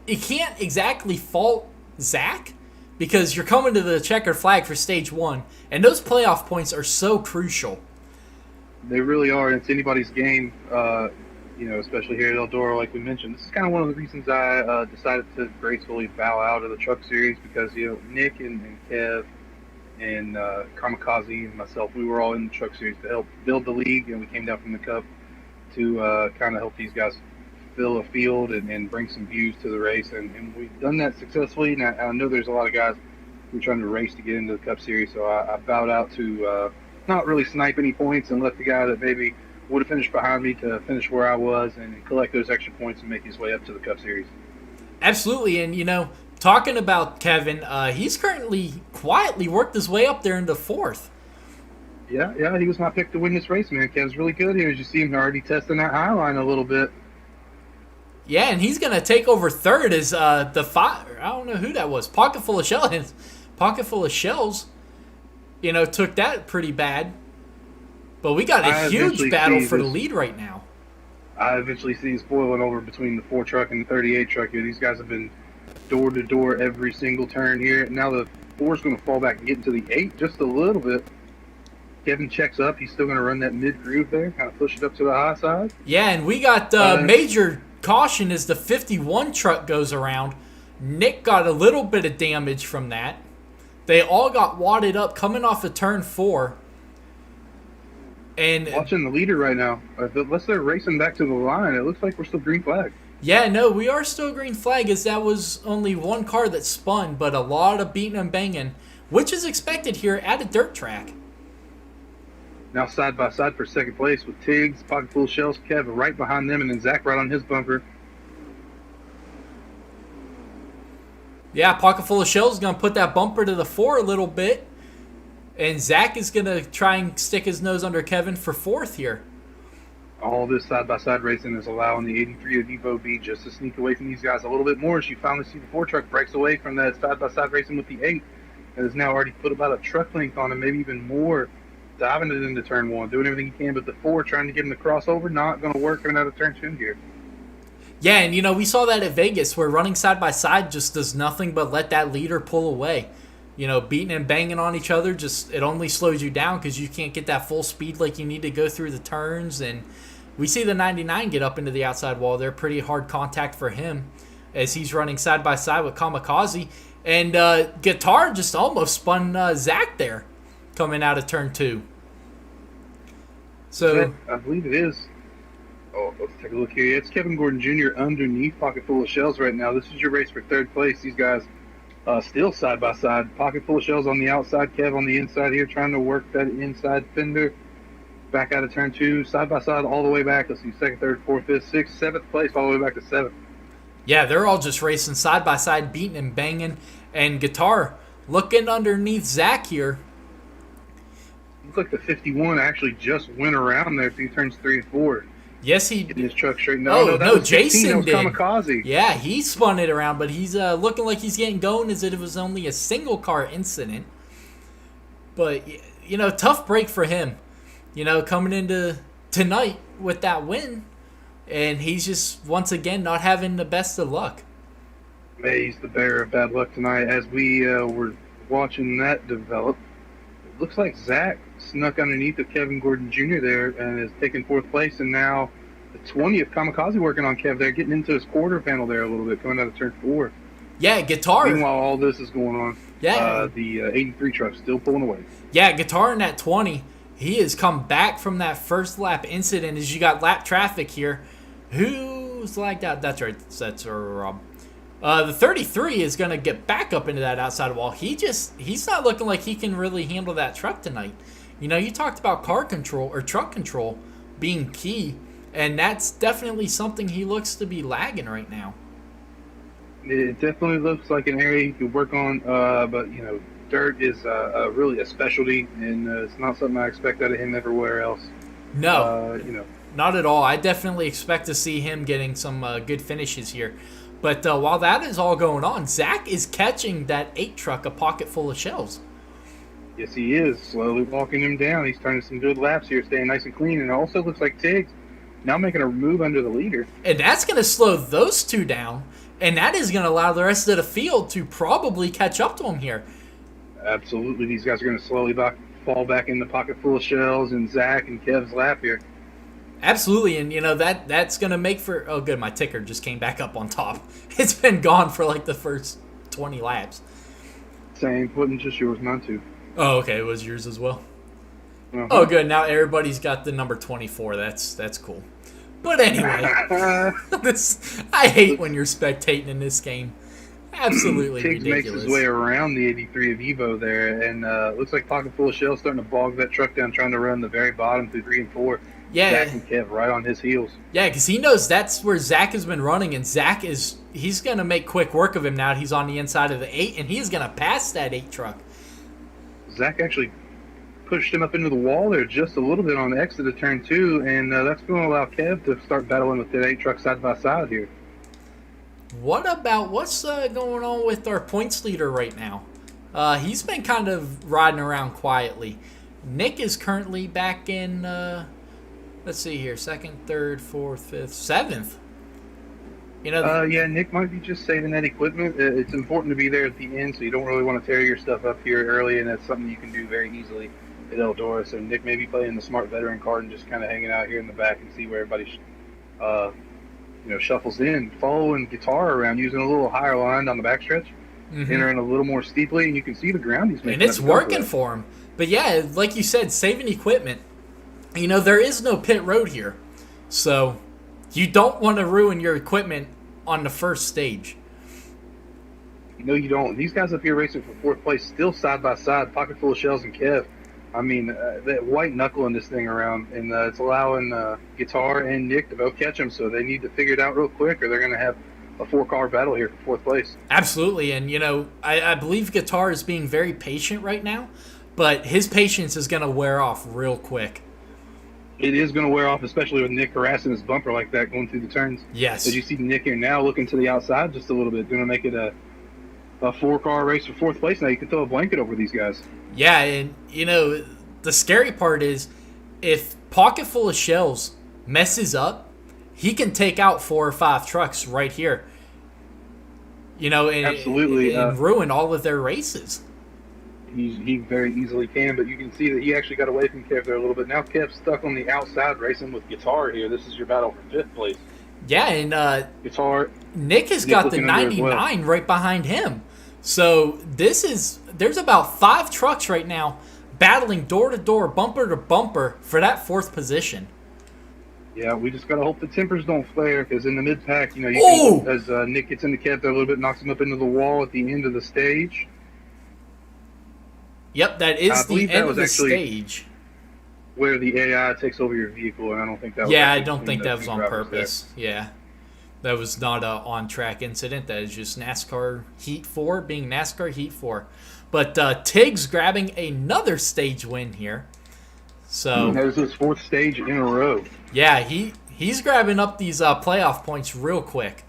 you can't exactly fault Zach because you're coming to the checkered flag for stage 1, and those playoff points are so crucial. They really are, and it's anybody's game, you know, especially here at Eldora, like we mentioned. This is kind of one of the reasons I decided to gracefully bow out of the Truck Series because, you know, Nick and Kev and Kamikaze and myself, we were all in the Truck Series to help build the league, and we came down from the Cup to kind of help these guys fill a field and bring some views to the race, and we've done that successfully. And I know there's a lot of guys who are trying to race to get into the Cup Series, so I bowed out to not really snipe any points and let the guy that maybe would have finished behind me to finish where I was and collect those extra points and make his way up to the Cup Series. Absolutely, and you know, talking about Kevin, he's currently quietly worked his way up there into 4th. Yeah, he was my pick to win this race, man. Kev's really good here. As you see him already testing that high line a little bit. Yeah, and he's going to take over 3rd as I don't know who that was. Pocket Full of Shells, you know, took that pretty bad. But we got a huge battle for the lead right now. I eventually see this boiling over between the 4 truck and the 38 truck here. These guys have been door to door every single turn here. Now the 4 is going to fall back and get into the 8 just a little bit. Kevin checks up. He's still going to run that mid groove there, kind of push it up to the high side. Yeah, and we got major caution as the 51 truck goes around. Nick got a little bit of damage from that. They all got wadded up coming off of turn 4. And watching the leader right now. Unless they're racing back to the line, it looks like we're still green flag. Yeah, no, we are still green flag as that was only one car that spun, but a lot of beating and banging, which is expected here at a dirt track. Now side by side for second place with Tiggs, Pocket Full of Shells, Kev right behind them, and then Zach right on his bumper. Yeah, Pocket Full of Shells is going to put that bumper to the 4 a little bit. And Zach is going to try and stick his nose under Kevin for 4th here. All this side-by-side racing is allowing the 83 of Evo B just to sneak away from these guys a little bit more as you finally see the 4 truck breaks away from that side-by-side racing with the 8 and has now already put about a truck length on him, maybe even more, diving it into turn 1, doing everything he can, but the 4 trying to get him to cross over, not going to work coming out of turn 2 here. Yeah, and you know, we saw that at Vegas where running side-by-side just does nothing but let that leader pull away. beating and banging on each other. Just it only slows you down because you can't get that full speed like you need to go through the turns. And we see the 99 get up into the outside wall. They're pretty hard contact for him as he's running side by side with Kamikaze. And Guitar just almost spun Zach there coming out of turn 2. So I believe it is. Oh, let's take a look here. It's Kevin Gordon Jr. underneath Pocket Full of Shells right now. This is your race for 3rd place. These guys still side by side. Pocket Full of Shells on the outside, Kev on the inside here, trying to work that inside fender. Back out of turn 2, side by side all the way back. Let's see, 2nd, 3rd, 4th, 5th, 6th, 7th place, all the way back to 7th. yeah, they're all just racing side by side, beating and banging. And Guitar looking underneath Zach here. Looks like the 51 actually just went around there through turns 3 and 4. Yes, he Getting his truck straight. No, that was 15, Jason that was did. Kamikaze. Yeah, he spun it around, but he's looking like he's getting going as if it was only a single car incident. But, tough break for him. Coming into tonight with that win, and he's just, once again, not having the best of luck. He's the bearer of bad luck tonight. As we were watching that develop, it looks like Zach snuck underneath of Kevin Gordon Jr. there and is taking 4th place, and now the 20th Kamikaze working on Kev there, getting into his quarter panel there a little bit, coming out of turn 4. Yeah, Guitar. Meanwhile, all this is going on. Yeah. The 83 truck still pulling away. Yeah, Guitar in that 20. He has come back from that first lap incident as you got lap traffic here. Who's lagged out? That's right. That's Rob. The 33 is going to get back up into that outside wall. He's not looking like he can really handle that truck tonight. You talked about car control or truck control being key, and that's definitely something he looks to be lagging right now. It definitely looks like an area he could work on, but dirt is really a specialty, and it's not something I expect out of him everywhere else. No, not at all. I definitely expect to see him getting some good finishes here. But while that is all going on, Zach is catching that 8 truck a pocket full of shells. Yes, he is. Slowly walking him down. He's turning some good laps here, staying nice and clean. And it also looks like Tiggs now making a move under the leader. And that's going to slow those two down. And that is going to allow the rest of the field to probably catch up to him here. Absolutely. These guys are going to slowly fall back in the pocket full of shells and Zach and Kev's lap here. Absolutely. And, that's going to make for... Oh, good. My ticker just came back up on top. It's been gone for like the first 20 laps. Same. Wasn't just yours, mine too. Oh, okay. It was yours as well. Uh-huh. Oh, good. Now everybody's got the number 24. That's cool. But anyway, I hate when you're spectating in this game. Absolutely Tiggs ridiculous. makes his way around the 83 of Evo there, and looks like pocket full of shells starting to bog that truck down, trying to run the very bottom through 3 and 4. Yeah. Zach and Kev right on his heels. Yeah, because he knows that's where Zach has been running, and he's going to make quick work of him now. He's on the inside of the 8, and he's going to pass that 8 truck. Zach actually pushed him up into the wall there just a little bit on the exit of turn 2, and that's going to allow Kev to start battling with that 8 truck side by side here. What about what's going on with our points leader right now? He's been kind of riding around quietly. Nick is currently back in, let's see here, 2nd, 3rd, 4th, 5th, 7th. Yeah, Nick might be just saving that equipment. It's important to be there at the end, so you don't really want to tear your stuff up here early, and that's something you can do very easily at Eldora. So Nick may be playing the smart veteran card and just kind of hanging out here in the back and see where everybody shuffles in, following Guitar around, using a little higher line on the backstretch, entering a little more steeply, and you can see the ground he's making. And it's working for him. But yeah, like you said, saving equipment. There is no pit road here. So you don't want to ruin your equipment on the first stage. You don't. These guys up here racing for 4th place, still side by side, pocket full of shells and Kev. I mean, that white knuckling this thing around, and it's allowing Guitar and Nick to both catch them, so they need to figure it out real quick, or they're going to have a 4-car battle here for 4th place. Absolutely, and, I believe Guitar is being very patient right now, but his patience is going to wear off real quick. It is going to wear off, especially with Nick harassing his bumper like that going through the turns. Yes. As you see Nick here now looking to the outside just a little bit, going to make it a 4-car race for 4th place. Now you can throw a blanket over these guys. Yeah, and, the scary part is if Pocket Full of Shells messes up, he can take out 4 or 5 trucks right here. And, Absolutely. And ruin all of their races. he very easily can, but you can see that he actually got away from Kev there a little bit. Now Kev's stuck on the outside racing with Guitar here. This is your battle for 5th place. Yeah, and Guitar. Nick has got the 99 right behind him. So there's about 5 trucks right now battling door to door, bumper to bumper for that 4th position. Yeah, we just gotta hope the tempers don't flare, because in the mid pack, you can, as Nick gets into Kev there a little bit, knocks him up into the wall at the end of the stage. Yep, that is the end of the stage. Where the AI takes over your vehicle, and I don't think that was... Yeah, I don't think that was on purpose. Yeah. That was not a on-track incident. That is just NASCAR Heat 4 being NASCAR Heat 4. But Tiggs grabbing another stage win here. So that was his 4th stage in a row. Yeah, he's grabbing up these playoff points real quick.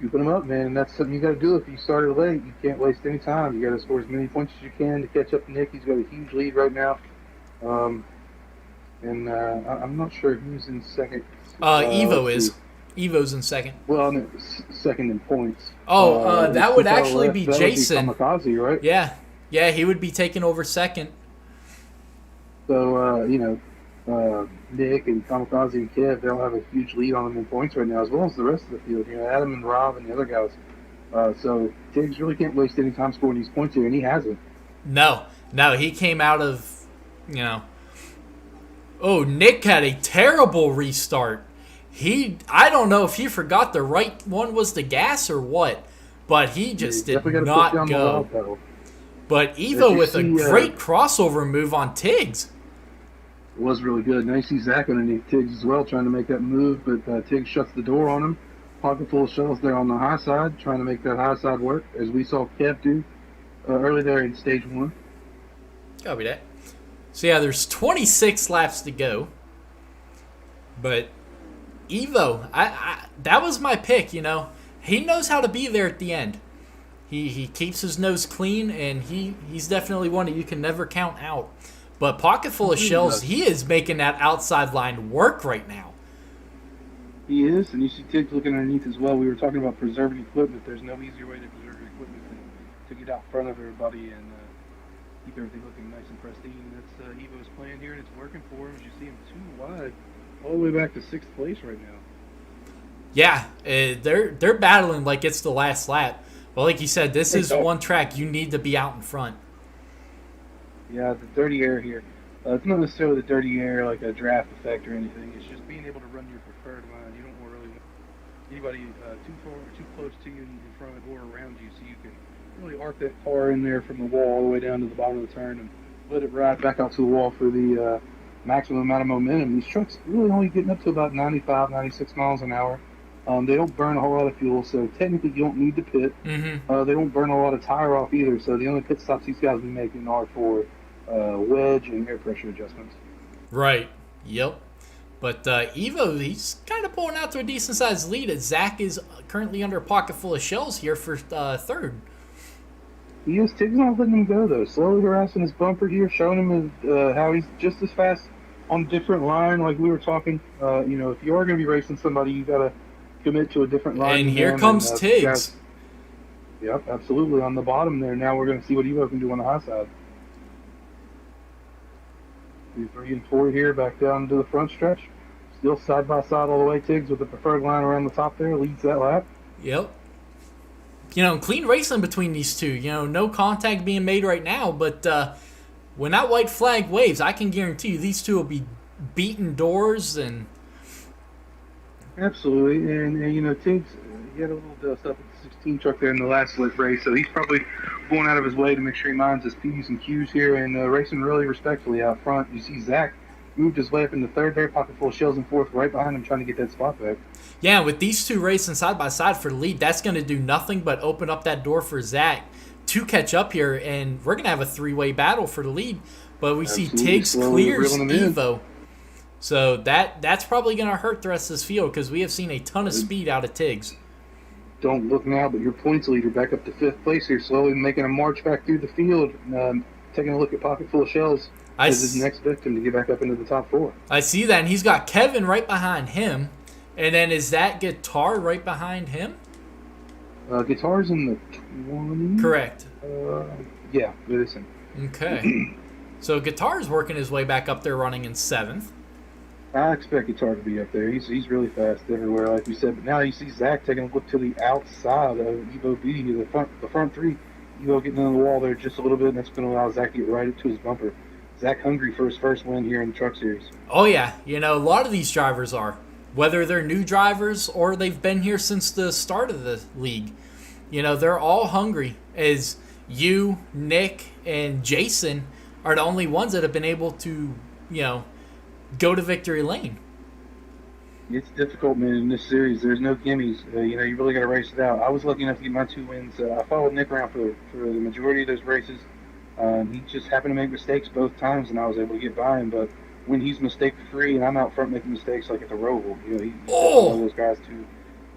You put them up, man, and that's something you got to do. If you started late, you can't waste any time. You got to score as many points as you can to catch up to Nick. He's got a huge lead right now. I'm not sure who's in second. Evo is. Evo's in second. Well, no, second in points. That would actually be Jason. Would be Kamikaze, right? Yeah, he would be taking over second. So, Nick and Kamikaze and Kev, they'll have a huge lead on them in points right now, as well as the rest of the field. Adam and Rob and the other guys. So Tiggs really can't waste any time scoring these points here, and he hasn't. No, he came out of, Oh, Nick had a terrible restart. I don't know if he forgot the right one was the gas or what, but he just did not go. But Evo with a great crossover move on Tiggs. It was really good. Now you see Zach underneath Tiggs as well, trying to make that move, but Tiggs shuts the door on him. Pocket full of shells there on the high side, trying to make that high side work, as we saw Kev do early there in stage 1. Copy that. So yeah, there's 26 laps to go. But Evo, that was my pick, He knows how to be there at the end. He keeps his nose clean, and he's definitely one that you can never count out. But Pocket Full of Shells, he is making that outside line work right now. He is, and you see Tiggs looking underneath as well. We were talking about preserving equipment. There's no easier way to preserve your equipment than to get out front of everybody and keep everything looking nice and pristine. That's Evo's plan here, and it's working for him. As you see him 2 wide, all the way back to 6th place right now. Yeah, they're battling like it's the last lap. But like you said, this is one track you need to be out in front. Yeah, the dirty air here. It's not necessarily the dirty air like a draft effect or anything. It's just being able to run your preferred line. You don't really want anybody too far or too close to you in front or around you, so you can really arc that car in there from the wall all the way down to the bottom of the turn and let it ride back out to the wall for the maximum amount of momentum. These trucks really only getting up to about 95, 96 miles an hour. They don't burn a whole lot of fuel, so technically you don't need to pit. Mm-hmm. They don't burn a lot of tire off either, so the only pit stops these guys will be making are for wedge and air pressure adjustments. Right. Yep. But Evo, he's kind of pulling out to a decent-sized lead as Zach is currently under a pocket full of shells here for 3rd. He is. Tiggs not letting him go, though. Slowly harassing his bumper here, showing him how he's just as fast on a different line like we were talking. If you are going to be racing somebody, you got to commit to a different line. And here comes Tiggs. Guys, yep, absolutely. On the bottom there. Now we're going to see what Evo can do on the high side. 3 and 4 here, back down to the front stretch. Still side by side all the way. Tiggs with the preferred line around the top there leads that lap. Yep. Clean racing between these two. No contact being made right now, but when that white flag waves, I can guarantee you these two will be beating doors and. Absolutely, and Tiggs, he had a little dust up at the 16 truck there in the last split race, so he's probably going out of his way to make sure he minds his P's and Q's here and racing really respectfully out front. You see Zach moved his way up into 3rd there, pocket full of shells in 4th, right behind him, trying to get that spot back. Yeah, with these two racing side by side for the lead, that's going to do nothing but open up that door for Zach to catch up here, and we're going to have a 3-way battle for the lead. But we see Tiggs clears Evo. So that's probably going to hurt the rest of this field because we have seen a ton of speed out of Tiggs. Don't look now, but your points leader back up to 5th place here, slowly making a march back through the field, taking a look at pocket full of shells as his next victim to get back up into the top 4. I see that, and he's got Kevin right behind him. And then is that Guitar right behind him? Guitar's in the 20. Correct. Yeah, it is him. Okay. So Guitar's working his way back up there, running in 7th. I expect Guitar to be up there. He's really fast everywhere, like you said. But now you see Zach taking a look to the outside of Evo B, the front three. Evo getting on the wall there just a little bit, and that's going to allow Zach to get right into his bumper. Zach hungry for his first win here in the Truck Series. Oh, yeah. You know, a lot of these drivers are. Whether they're new drivers or they've been here since the start of the league. You know, they're all hungry. As you, Nick, and Jason are the only ones that have been able to, you know, go to victory lane. It's difficult, man, in this series. There's no gimmies. You know, you really got to race it out. I was lucky enough to get my 2 wins. I followed Nick around for the majority of those races. He just happened to make mistakes both times, and I was able to get by him. But when he's mistake-free and I'm out front making mistakes like at the Roval, you know, he's one of those guys to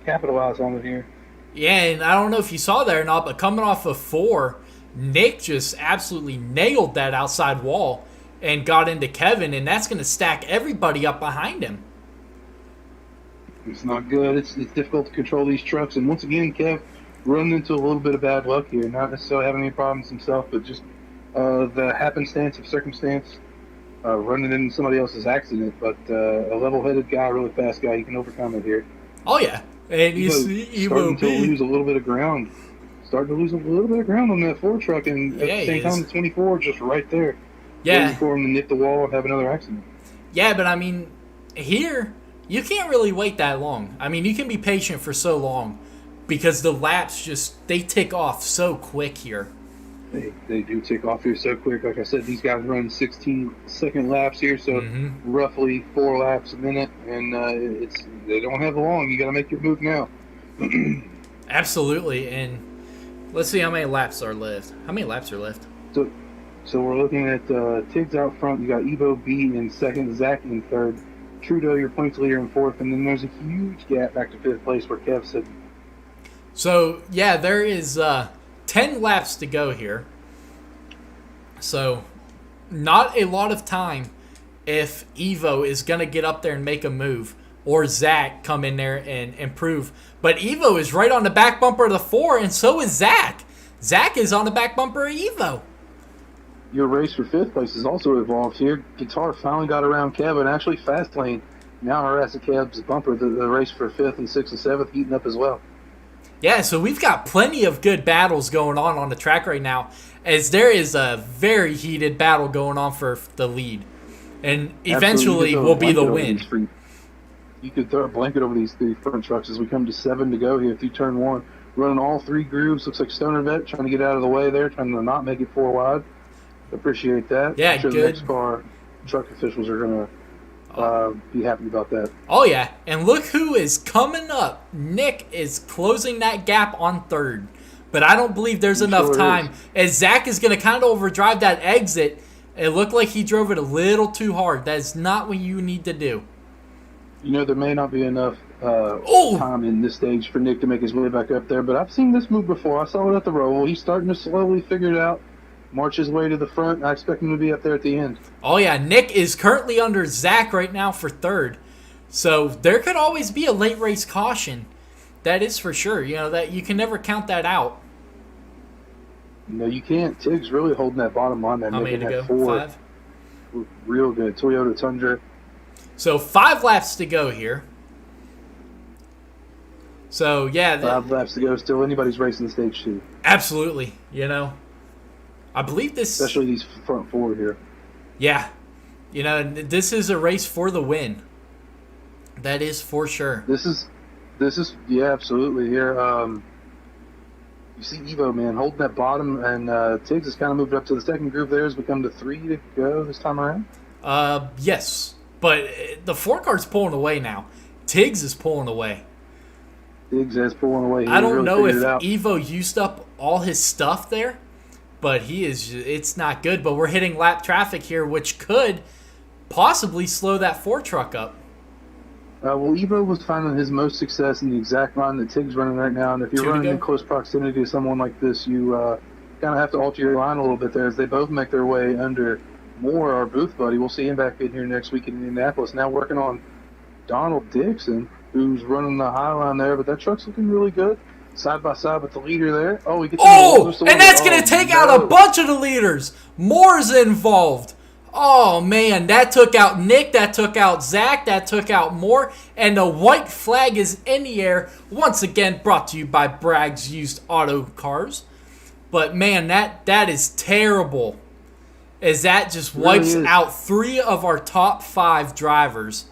capitalize on it here. Yeah, and I don't know if you saw that or not, but coming off of 4, Nick just absolutely nailed that outside wall and got into Kevin, and that's going to stack everybody up behind him. It's not good. It's difficult to control these trucks. And once again, Kev running into a little bit of bad luck here. Not necessarily having any problems himself, but just the happenstance of circumstance, running into somebody else's accident. But a level-headed guy, really fast guy, he can overcome it here. Oh, yeah. And he's starting to lose a little bit of ground. Starting to lose a little bit of ground on that 4 truck, and at the same time, the 24 just right there. Yeah. Waiting for him to nick the wall and have another accident. Yeah, but I mean, here, you can't really wait that long. I mean, you can be patient for so long because the laps just, they tick off so quick here. They do tick off here so quick. Like I said, these guys run 16-second laps here, so roughly 4 laps a minute, and they don't have long. You got to make your move now. Absolutely, and let's see how many laps are left. How many laps are left? So we're looking at Tiggs out front. You got Evo B in 2nd, Zach in 3rd, Trudeau, your points leader, in 4th, and then there's a huge gap back to 5th place where Kev's sitting. So, yeah, there is 10 laps to go here. So, not a lot of time if Evo is going to get up there and make a move, or Zach come in there and improve. But Evo is right on the back bumper of the 4, and so is Zach. Zach is on the back bumper of Evo. Your race for 5th place is also involved here. Guitar finally got around Kev, and actually fast lane now harassing Kev's bumper. The race for 5th and 6th and 7th heating up as well. Yeah, so we've got plenty of good battles going on the track right now, as there is a very heated battle going on for the lead. And eventually will be the win. You could throw a blanket over these 3 front trucks as we come to 7 to go here through turn 1. Running all 3 grooves. Looks like Stoner Vet trying to get out of the way there, trying to not make it 4 wide. Appreciate that. Yeah, I'm sure good. The NEXXTCAR truck officials are going to be happy about that. Oh, yeah. And look who is coming up. Nick is closing that gap on 3rd. But I don't believe there's enough time. As Zach is going to kind of overdrive that exit, it looked like he drove it a little too hard. That is not what you need to do. You know, there may not be enough time in this stage for Nick to make his way back up there, but I've seen this move before. I saw it at the Roval. He's starting to slowly figure it out. March his way to the front. I expect him to be up there at the end. Oh, yeah. Nick is currently under Zach right now for 3rd. So there could always be a late race caution. That is for sure. You know, that you can never count that out. No, you can't. Tig's really holding that bottom line there. How many to go? 4. 5? Real good. Toyota Tundra. So 5 laps to go here. So, yeah. 5 laps to go. Still anybody's racing the stage 2. Absolutely. You know. I believe this... Especially these front 4 here. Yeah. You know, this is a race for the win. That is for sure. This is yeah, absolutely. Here, you see Evo, man, holding that bottom, and Tiggs has kind of moved up to the 2nd group there. Has become to 3 to go this time around. Yes. But the 4 car's pulling away now. Tiggs is pulling away. Tiggs is pulling away. I don't know if Evo used up all his stuff there. But it's not good. But we're hitting lap traffic here, which could possibly slow that 4 truck up. Well, Evo was finding his most success in the exact line that Tig's running right now. And if you're running in close proximity to someone like this, you kind of have to alter your line a little bit there as they both make their way under Moore, our booth buddy. We'll see him back in here next week in Indianapolis. Now working on Donald Dixon, who's running the high line there. But that truck's looking really good. side by side with the leader there. Oh, he gets and that's going to take out a bunch of the leaders. Moore's involved. Oh, man, that took out Nick, that took out Zach, that took out Moore, and the white flag is in the air. Once again, brought to you by Bragg's Used Auto Cars. But, man, that is terrible, as that just wipes out 3 of our top 5 drivers.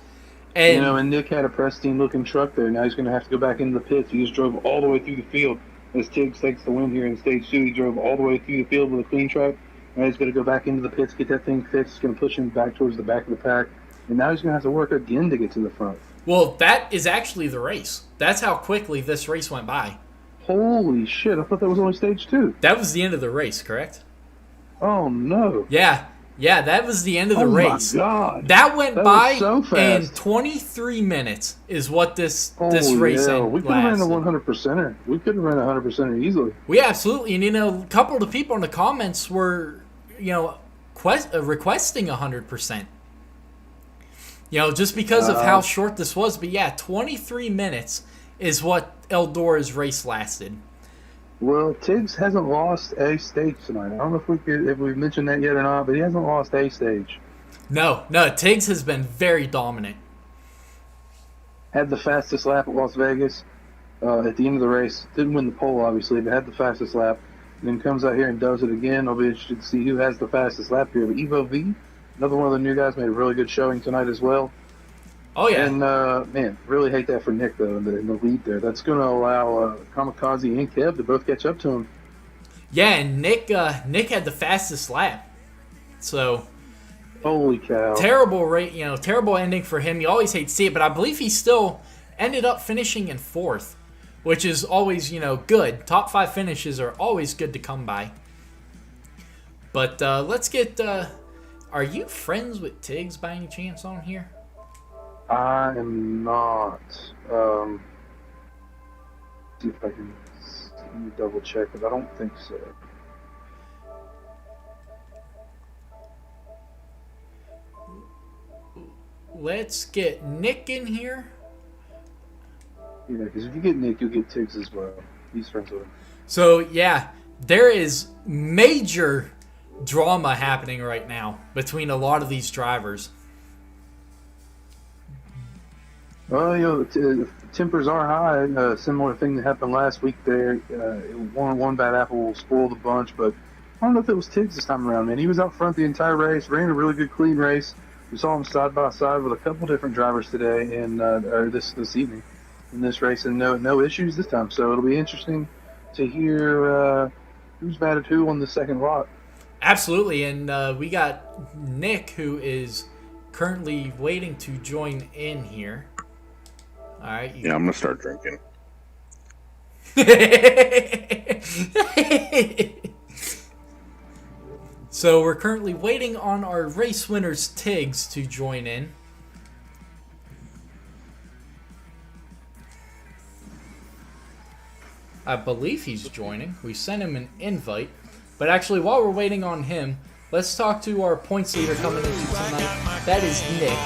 And, and Nick had a pristine-looking truck there. Now he's going to have to go back into the pits. He just drove all the way through the field. As Tiggs takes the win here in Stage 2, he drove all the way through the field with a clean truck. Now he's going to go back into the pits, get that thing fixed. It's going to push him back towards the back of the pack. And now he's going to have to work again to get to the front. Well, that is actually the race. That's how quickly this race went by. Holy shit, I thought that was only Stage 2. That was the end of the race, correct? Oh, no. Yeah, that was the end of the race. Oh, my God. That went by so in 23 minutes is what this race ended. We could have ran a 100%er. We could have ran a 100%er easily. We absolutely. And, a couple of the people in the comments were, requesting 100%. Just because of how short this was. But, yeah, 23 minutes is what Eldora's race lasted. Well, Tiggs hasn't lost a stage tonight. I don't know if we've mentioned that yet or not, but he hasn't lost a stage. No, Tiggs has been very dominant. Had the fastest lap at Las Vegas at the end of the race. Didn't win the pole, obviously, but had the fastest lap. And then comes out here and does it again. I'll be interested to see who has the fastest lap here. But Evo V, another one of the new guys, made a really good showing tonight as well. Oh, yeah. And, man, really hate that for Nick, though, in the lead there. That's going to allow Kamikaze and Kev to both catch up to him. Yeah, and Nick had the fastest lap. So, holy cow. Terrible ending for him. You always hate to see it, but I believe he still ended up finishing in 4th, which is always, good. Top 5 finishes are always good to come by. But let's get, are you friends with Tiggs by any chance on here? I am not. See if I can double check it. I don't think so. Let's get Nick in here. Yeah, because if you get Nick, you'll get Tiggs as well. He's friends with him. So, yeah, there is major drama happening right now between a lot of these drivers. Well, tempers are high. Similar thing that happened last week there. One bad apple will spoil the bunch, but I don't know if it was Tiggs this time around, man. He was out front the entire race, ran a really good, clean race. We saw him side by side with a couple different drivers today or this evening in this race, and no issues this time. So it'll be interesting to hear who's mad at who on the second lot. Absolutely, and we got Nick, who is currently waiting to join in here. All right. Yeah, I'm gonna start drinking. So we're currently waiting on our race winners Tiggs to join in. I believe he's joining. We sent him an invite. But actually, while we're waiting on him, let's talk to our points leader coming into tonight. That is Nick.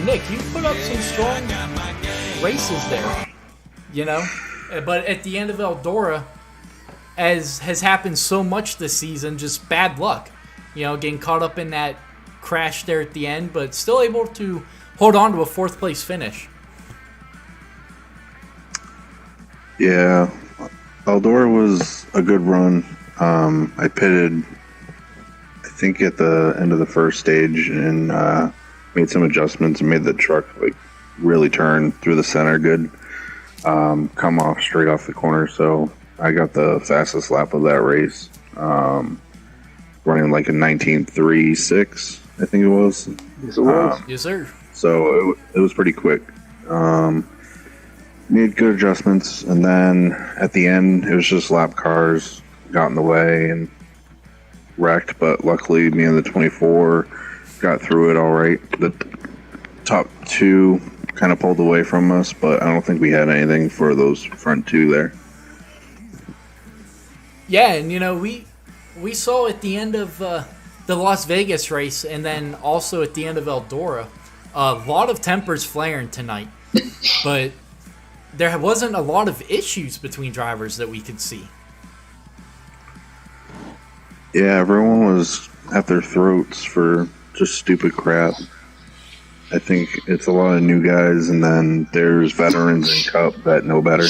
Nick, you put up some strong races there, but at the end of Eldora, as has happened so much this season, just bad luck, getting caught up in that crash there at the end, but still able to hold on to a 4th place finish. Yeah, Eldora was a good run. I pitted, I think, at the end of the first stage, and made some adjustments and made the truck really turn through the center good, come off straight off the corner. So I got the fastest lap of that race, running like a 19.36, I think it was. Yes, it was. Yes, sir. So it was pretty quick. Made good adjustments, and then at the end it was just lap cars got in the way and wrecked. But luckily, me and the 24 got through it all right. The top 2 kind of pulled away from us, but I don't think we had anything for those front 2 there. Yeah, and we saw at the end of the Las Vegas race, and then also at the end of Eldora, a lot of tempers flaring tonight. But there wasn't a lot of issues between drivers that we could see. Yeah, everyone was at their throats for just stupid crap. I think it's a lot of new guys, and then there's veterans in Cup that know better,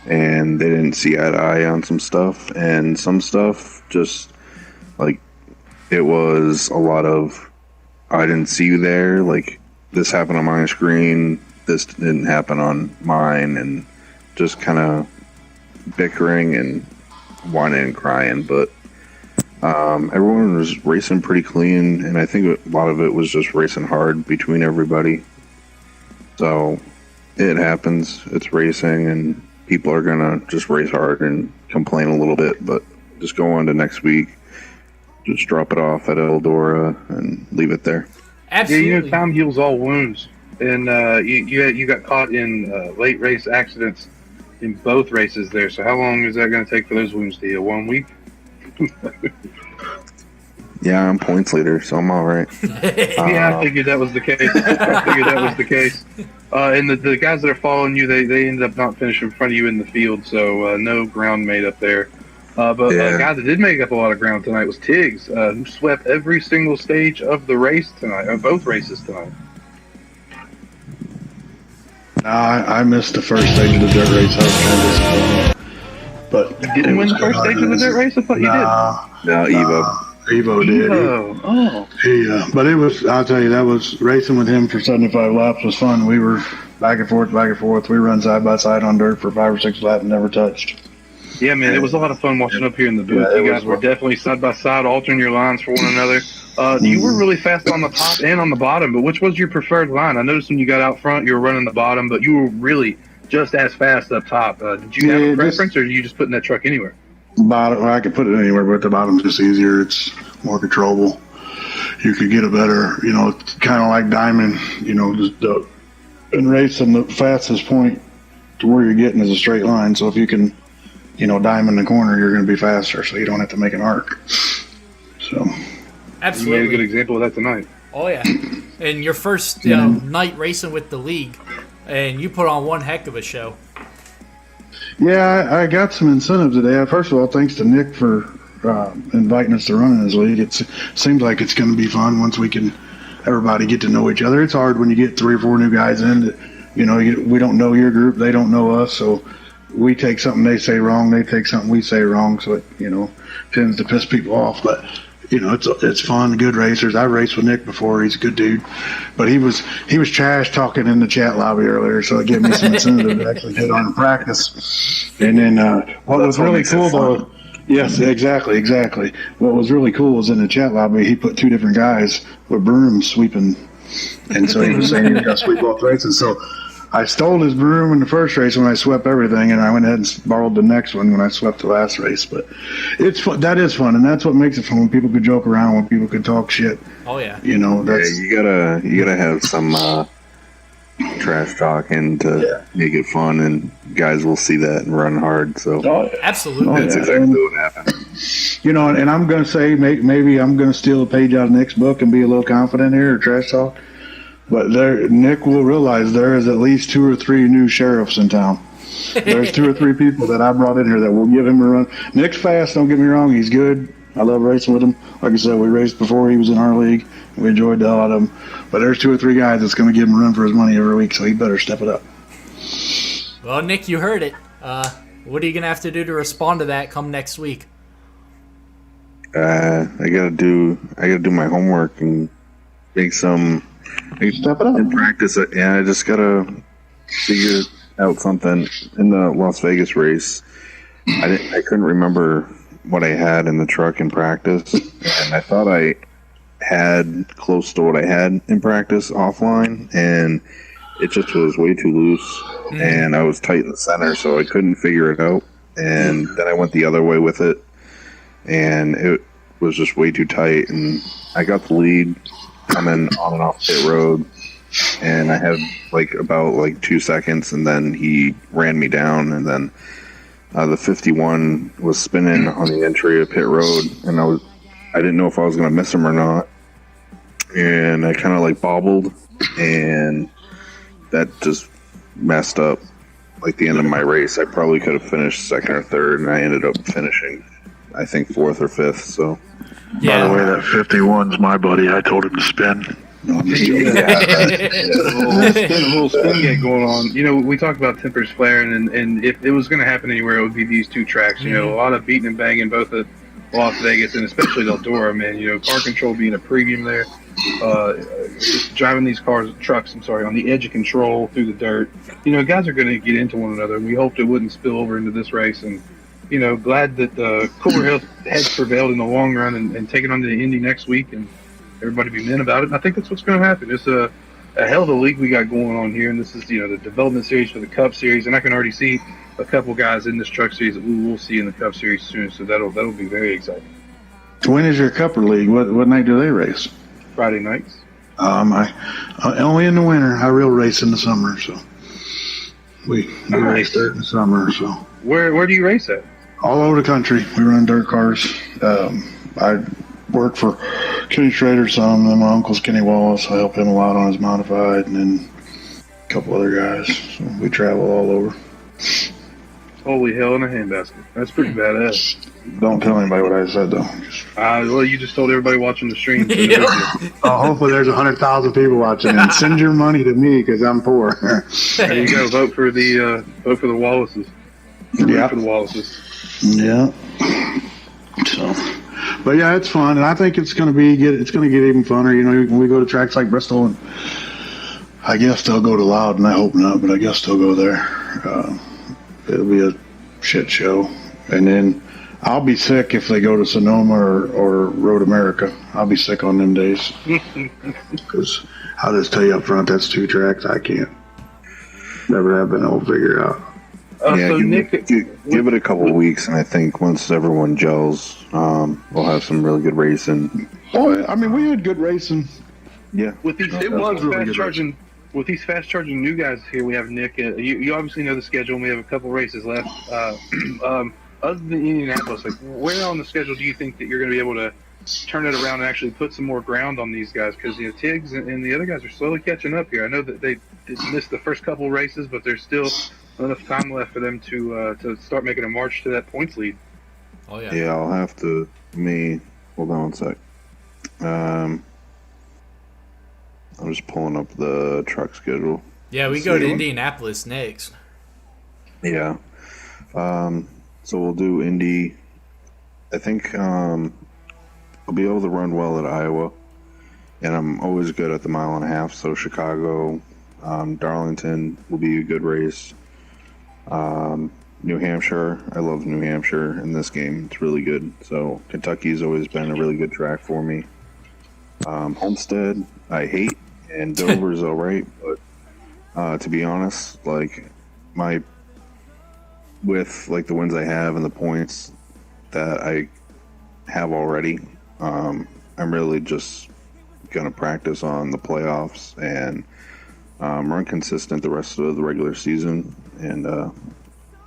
and they didn't see eye to eye on some stuff, and some stuff just, like, it was a lot of, I didn't see you there, like, this happened on my screen, this didn't happen on mine, and just kind of bickering and whining and crying, but everyone was racing pretty clean, and I think a lot of it was just racing hard between everybody. So it happens. It's racing, and people are gonna just race hard and complain a little bit, but just go on to next week. Just drop it off at Eldora and leave it there. Absolutely. Yeah, time heals all wounds, and you got caught in late race accidents in both races there. So how long is that going to take for those wounds to heal? 1 week? Yeah, I'm points leader, so I'm all right. Yeah, I figured that was the case. And the guys that are following you, they ended up not finishing in front of you in the field, so no ground made up there. But a guy that did make up a lot of ground tonight was Tiggs, who swept every single stage of the race tonight, both races tonight. No, I missed the first stage of the dirt race. I was kind of disappointed. But You didn't win the first stage of the dirt race? I thought you did. No, Evo. Evo did. Oh. But it was, I'll tell you, that was racing with him for 75 laps was fun. We were back and forth, back and forth. We run side by side on dirt for 5 or 6 laps and never touched. Yeah, man, it was a lot of fun watching up here in the booth. Yeah, you guys were definitely side by side, altering your lines for one another. You were really fast on the top and on the bottom, but which was your preferred line? I noticed when you got out front, you were running the bottom, but you were really just as fast up top. Did you have a preference, or did you just put in that truck anywhere? Bottom, I could put it anywhere, but the bottom's just easier. It's more controllable. You could get a better, it's kind of like Diamond, in racing, the fastest point to where you're getting is a straight line. So if you can, Diamond the corner, you're going to be faster, so you don't have to make an arc. So, Absolutely. You made a good example of that tonight. Oh, yeah. And your first night racing with the league, and you put on one heck of a show. yeah, I got some incentives today. First of all, thanks to Nick for inviting us to run in his league. It seems like it's going to be fun once we can everybody get to know each other. It's hard when you get 3 or 4 new guys in. We don't know your group, they don't know us, so we take something they say wrong, they take something we say wrong, so it tends to piss people off. But it's fun, good racers. I raced with Nick before. He's a good dude, but he was trash talking in the chat lobby earlier, so it gave me some incentive to actually get on and practice. And then what was really cool though. Yes, exactly. What was really cool was in the chat lobby, he put 2 different guys with brooms sweeping, and so he was saying he was going to sweep both races. So I stole his broom in the first race when I swept everything, and I went ahead and borrowed the next one when I swept the last race. But it's fun. That is fun, and that's what makes it fun, when people could joke around, when people could talk shit. Oh, yeah. That's, you gotta have some trash talking to make it fun, and guys will see that and run hard. So Absolutely. that's exactly what happened. And I'm going to say maybe I'm going to steal a page out of Nick's book and be a little confident here, or trash talk. But Nick will realize there is at least 2 or 3 new sheriffs in town. There's 2 or 3 people that I brought in here that will give him a run. Nick's fast, don't get me wrong. He's good. I love racing with him. Like I said, we raced before he was in our league. We enjoyed the hell out of him. But there's 2 or 3 guys that's going to give him a run for his money every week, so he better step it up. Well, Nick, you heard it. What are you going to have to do to respond to that come next week? I gotta do my homework and make some. Step it up. In practice, I just gotta figure out something in the Las Vegas race. I couldn't remember what I had in the truck in practice, and I thought I had close to what I had in practice offline, and it just was way too loose, and I was tight in the center, so I couldn't figure it out. And then I went the other way with it, and it was just way too tight, and I got the lead coming on and off pit road, and I had about 2 seconds, and then he ran me down, and then the 51 was spinning on the entry of pit road, and I didn't know if I was going to miss him or not, and I kind of bobbled, and that just messed up like the end of my race. I probably could have finished second or third, and I ended up finishing, I think, fourth or fifth. So, Yeah. By the way, that 51's my buddy. I told him to spin. No, I'm just joking. A little spin gate going on. You know, we talked about tempers flaring, and if it was going to happen anywhere, it would be these two tracks. You know, a lot of beating and banging both at Las Vegas and especially Eldora, man. You know, car control being a premium there. Just driving these trucks, on the edge of control through the dirt. You know, guys are going to get into one another. We hoped it wouldn't spill over into this race, and you know, glad that cooler heads prevailed in the long run and take it on to the Indy next week and everybody be men about it. And I think that's what's going to happen. It's a hell of a league we got going on here, and this is, you know, the development series for the Cup Series, and I can already see a couple guys in this truck series that we will see in the Cup Series soon, so that'll be very exciting. When is your Cupper League? What night do they race? Friday nights. I only in the winter. I real race in the summer, so we race there in the summer. So where do you race at? All over the country. We run dirt cars. I work for Kenny Schrader some, and my uncle's Kenny Wallace. I help him a lot on his modified, and then a couple other guys. So we travel all over. Holy hell in a handbasket. That's pretty badass. Don't tell anybody what I said, though. Well, you just told everybody watching the stream. Hopefully there's 100,000 people watching, and send your money to me because I'm poor. There you go. Vote for the Wallaces. Yeah. For the Wallaces. Yeah. So, but yeah, it's fun, and I think it's going to get even funner. You know, when we go to tracks like Bristol, and I guess they'll go to Loudon. I hope not, but I guess they'll go there. It'll be a shit show, and then I'll be sick if they go to Sonoma or Road America. I'll be sick on them days because I'll just tell you up front, that's two tracks I can't. Never have been able to figure out. So give it a couple of weeks, and I think once everyone gels, we'll have some really good racing. Oh, I mean, we had good racing. Yeah, with these with these fast charging new guys here, we have Nick. You obviously know the schedule, and we have a couple races left. Other than Indianapolis, like where on the schedule do you think that you're going to be able to turn it around and actually put some more ground on these guys? Because you know, Tiggs and the other guys are slowly catching up here. I know that they missed the first couple races, but there's still enough time left for them to start making a march to that points lead. Oh yeah. Yeah, I'll have to. Hold on one sec. I'm just pulling up the truck schedule. Yeah, we go to Indianapolis next. Yeah. So we'll do Indy. I think I'll be able to run well at Iowa, and I'm always good at the mile and a half. So Chicago, Darlington will be a good race. New Hampshire, I love New Hampshire in this game. It's really good. So Kentucky's always been a really good track for me. Homestead, I hate, and Dover's all right, but to be honest, like with like the wins I have and the points that I have already, I'm really just gonna practice on the playoffs and run consistent the rest of the regular season and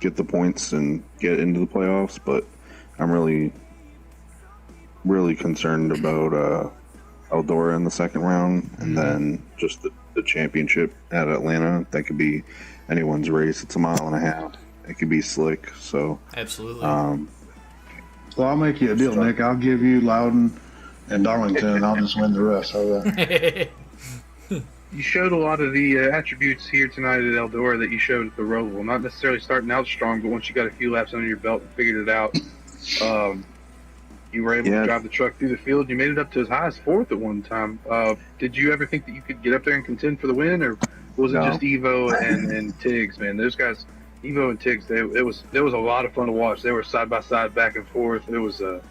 get the points and get into the playoffs. But I'm really concerned about Eldora in the second round, and then just the championship at Atlanta. That could be anyone's race. It's a mile and a half. It could be slick. So absolutely. Well, I'll make you a deal, Nick. I'll give you Loudon and Darlington, and I'll just win the rest. How's that? You showed a lot of the attributes here tonight at Eldora that you showed at the Roval. Not necessarily starting out strong, but once you got a few laps under your belt and figured it out, you were able to drive the truck through the field. You made it up to as high as fourth at one time. Did you ever think that you could get up there and contend for the win, or was it just Evo and Tiggs, man? Those guys, Evo and Tiggs, it was a lot of fun to watch. They were side by side, back and forth. It was a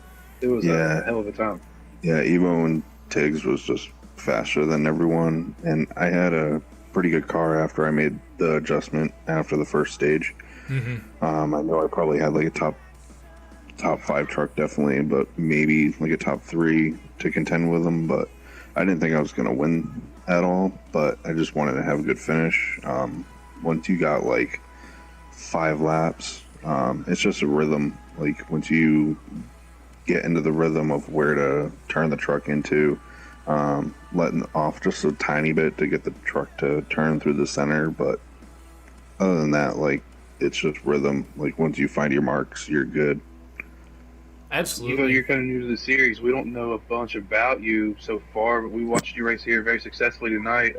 hell of a time. Yeah, Evo and Tiggs was just faster than everyone, and I had a pretty good car after I made the adjustment after the first stage. Mm-hmm. I know I probably had like a top 5 truck definitely, but maybe like a top 3 to contend with them. But I didn't think I was going to win at all, but I just wanted to have a good finish. Once you got like 5 laps, it's just a rhythm. Like once you get into the rhythm of where to turn the truck into, letting off just a tiny bit to get the truck to turn through the center. But other than that, like it's just rhythm. Like once you find your marks, you're good. Absolutely. Even though you're kind of new to the series, we don't know a bunch about you so far, but we watched you race here very successfully tonight.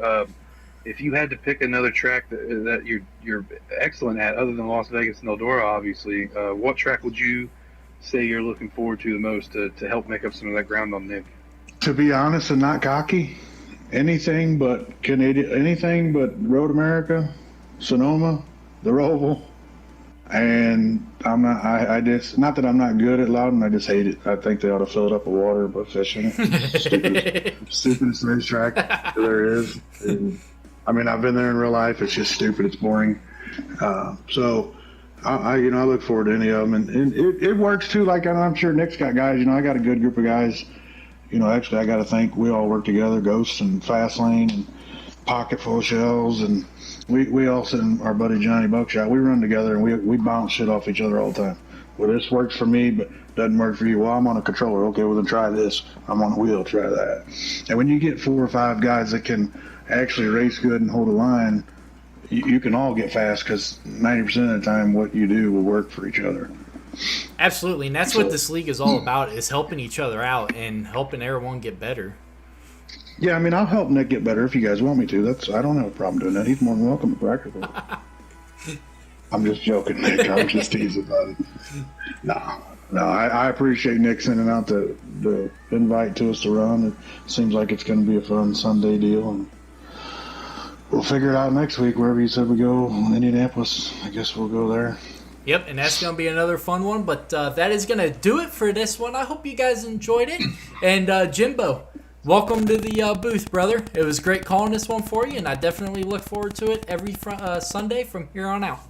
If you had to pick another track that you're excellent at, other than Las Vegas and Eldora, obviously, what track would you say you're looking forward to the most to help make up some of that ground on Nick? To be honest and not cocky, anything but Road America, Sonoma, the Roval, and I'm not. I just not that I'm not good at Loudon. I just hate it. I think they ought to fill it up with water and put fish in it. Stupidest racetrack there is. And, I mean, I've been there in real life. It's just stupid. It's boring. So I look forward to any of them, and it works too. Like I'm sure Nick's got guys. I got a good group of guys. Actually, I got to think we all work together. Ghost and Fastlane and Pocket Full of Shells, and we also, and our buddy Johnny Buckshot, we run together and we bounce shit off each other all the time. Well, this works for me, but doesn't work for you. Well, I'm on a controller. Okay, well then try this. I'm on a wheel. Try that. And when you get 4 or 5 guys that can actually race good and hold a line, you can all get fast because 90% of the time what you do will work for each other. Absolutely, and that's what this league is all about, is helping each other out and helping everyone get better. Yeah, I mean, I'll help Nick get better if you guys want me to. I don't have a problem doing that. He's more than welcome to practice. I'm just joking, Nick. I'm just teasing about it. No, I appreciate Nick sending out the invite to us to run. It seems like it's going to be a fun Sunday deal, and we'll figure it out next week. Wherever you said we go, Indianapolis, I guess we'll go there. Yep, and that's going to be another fun one, but that is going to do it for this one. I hope you guys enjoyed it. And Jimbo, welcome to the booth, brother. It was great calling this one for you, and I definitely look forward to it every Sunday from here on out.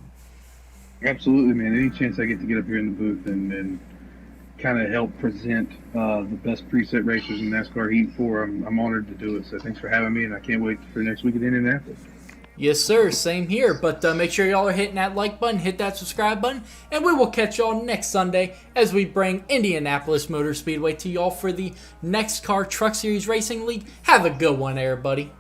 Absolutely, man. Any chance I get to get up here in the booth and kind of help present the best preset racers in NASCAR Heat 4, I'm honored to do it. So thanks for having me, and I can't wait for next week at Indianapolis. Yes, sir. Same here. But make sure y'all are hitting that like button, hit that subscribe button, and we will catch y'all next Sunday as we bring Indianapolis Motor Speedway to y'all for the NEXXTCAR Truck Series Racing League. Have a good one, everybody.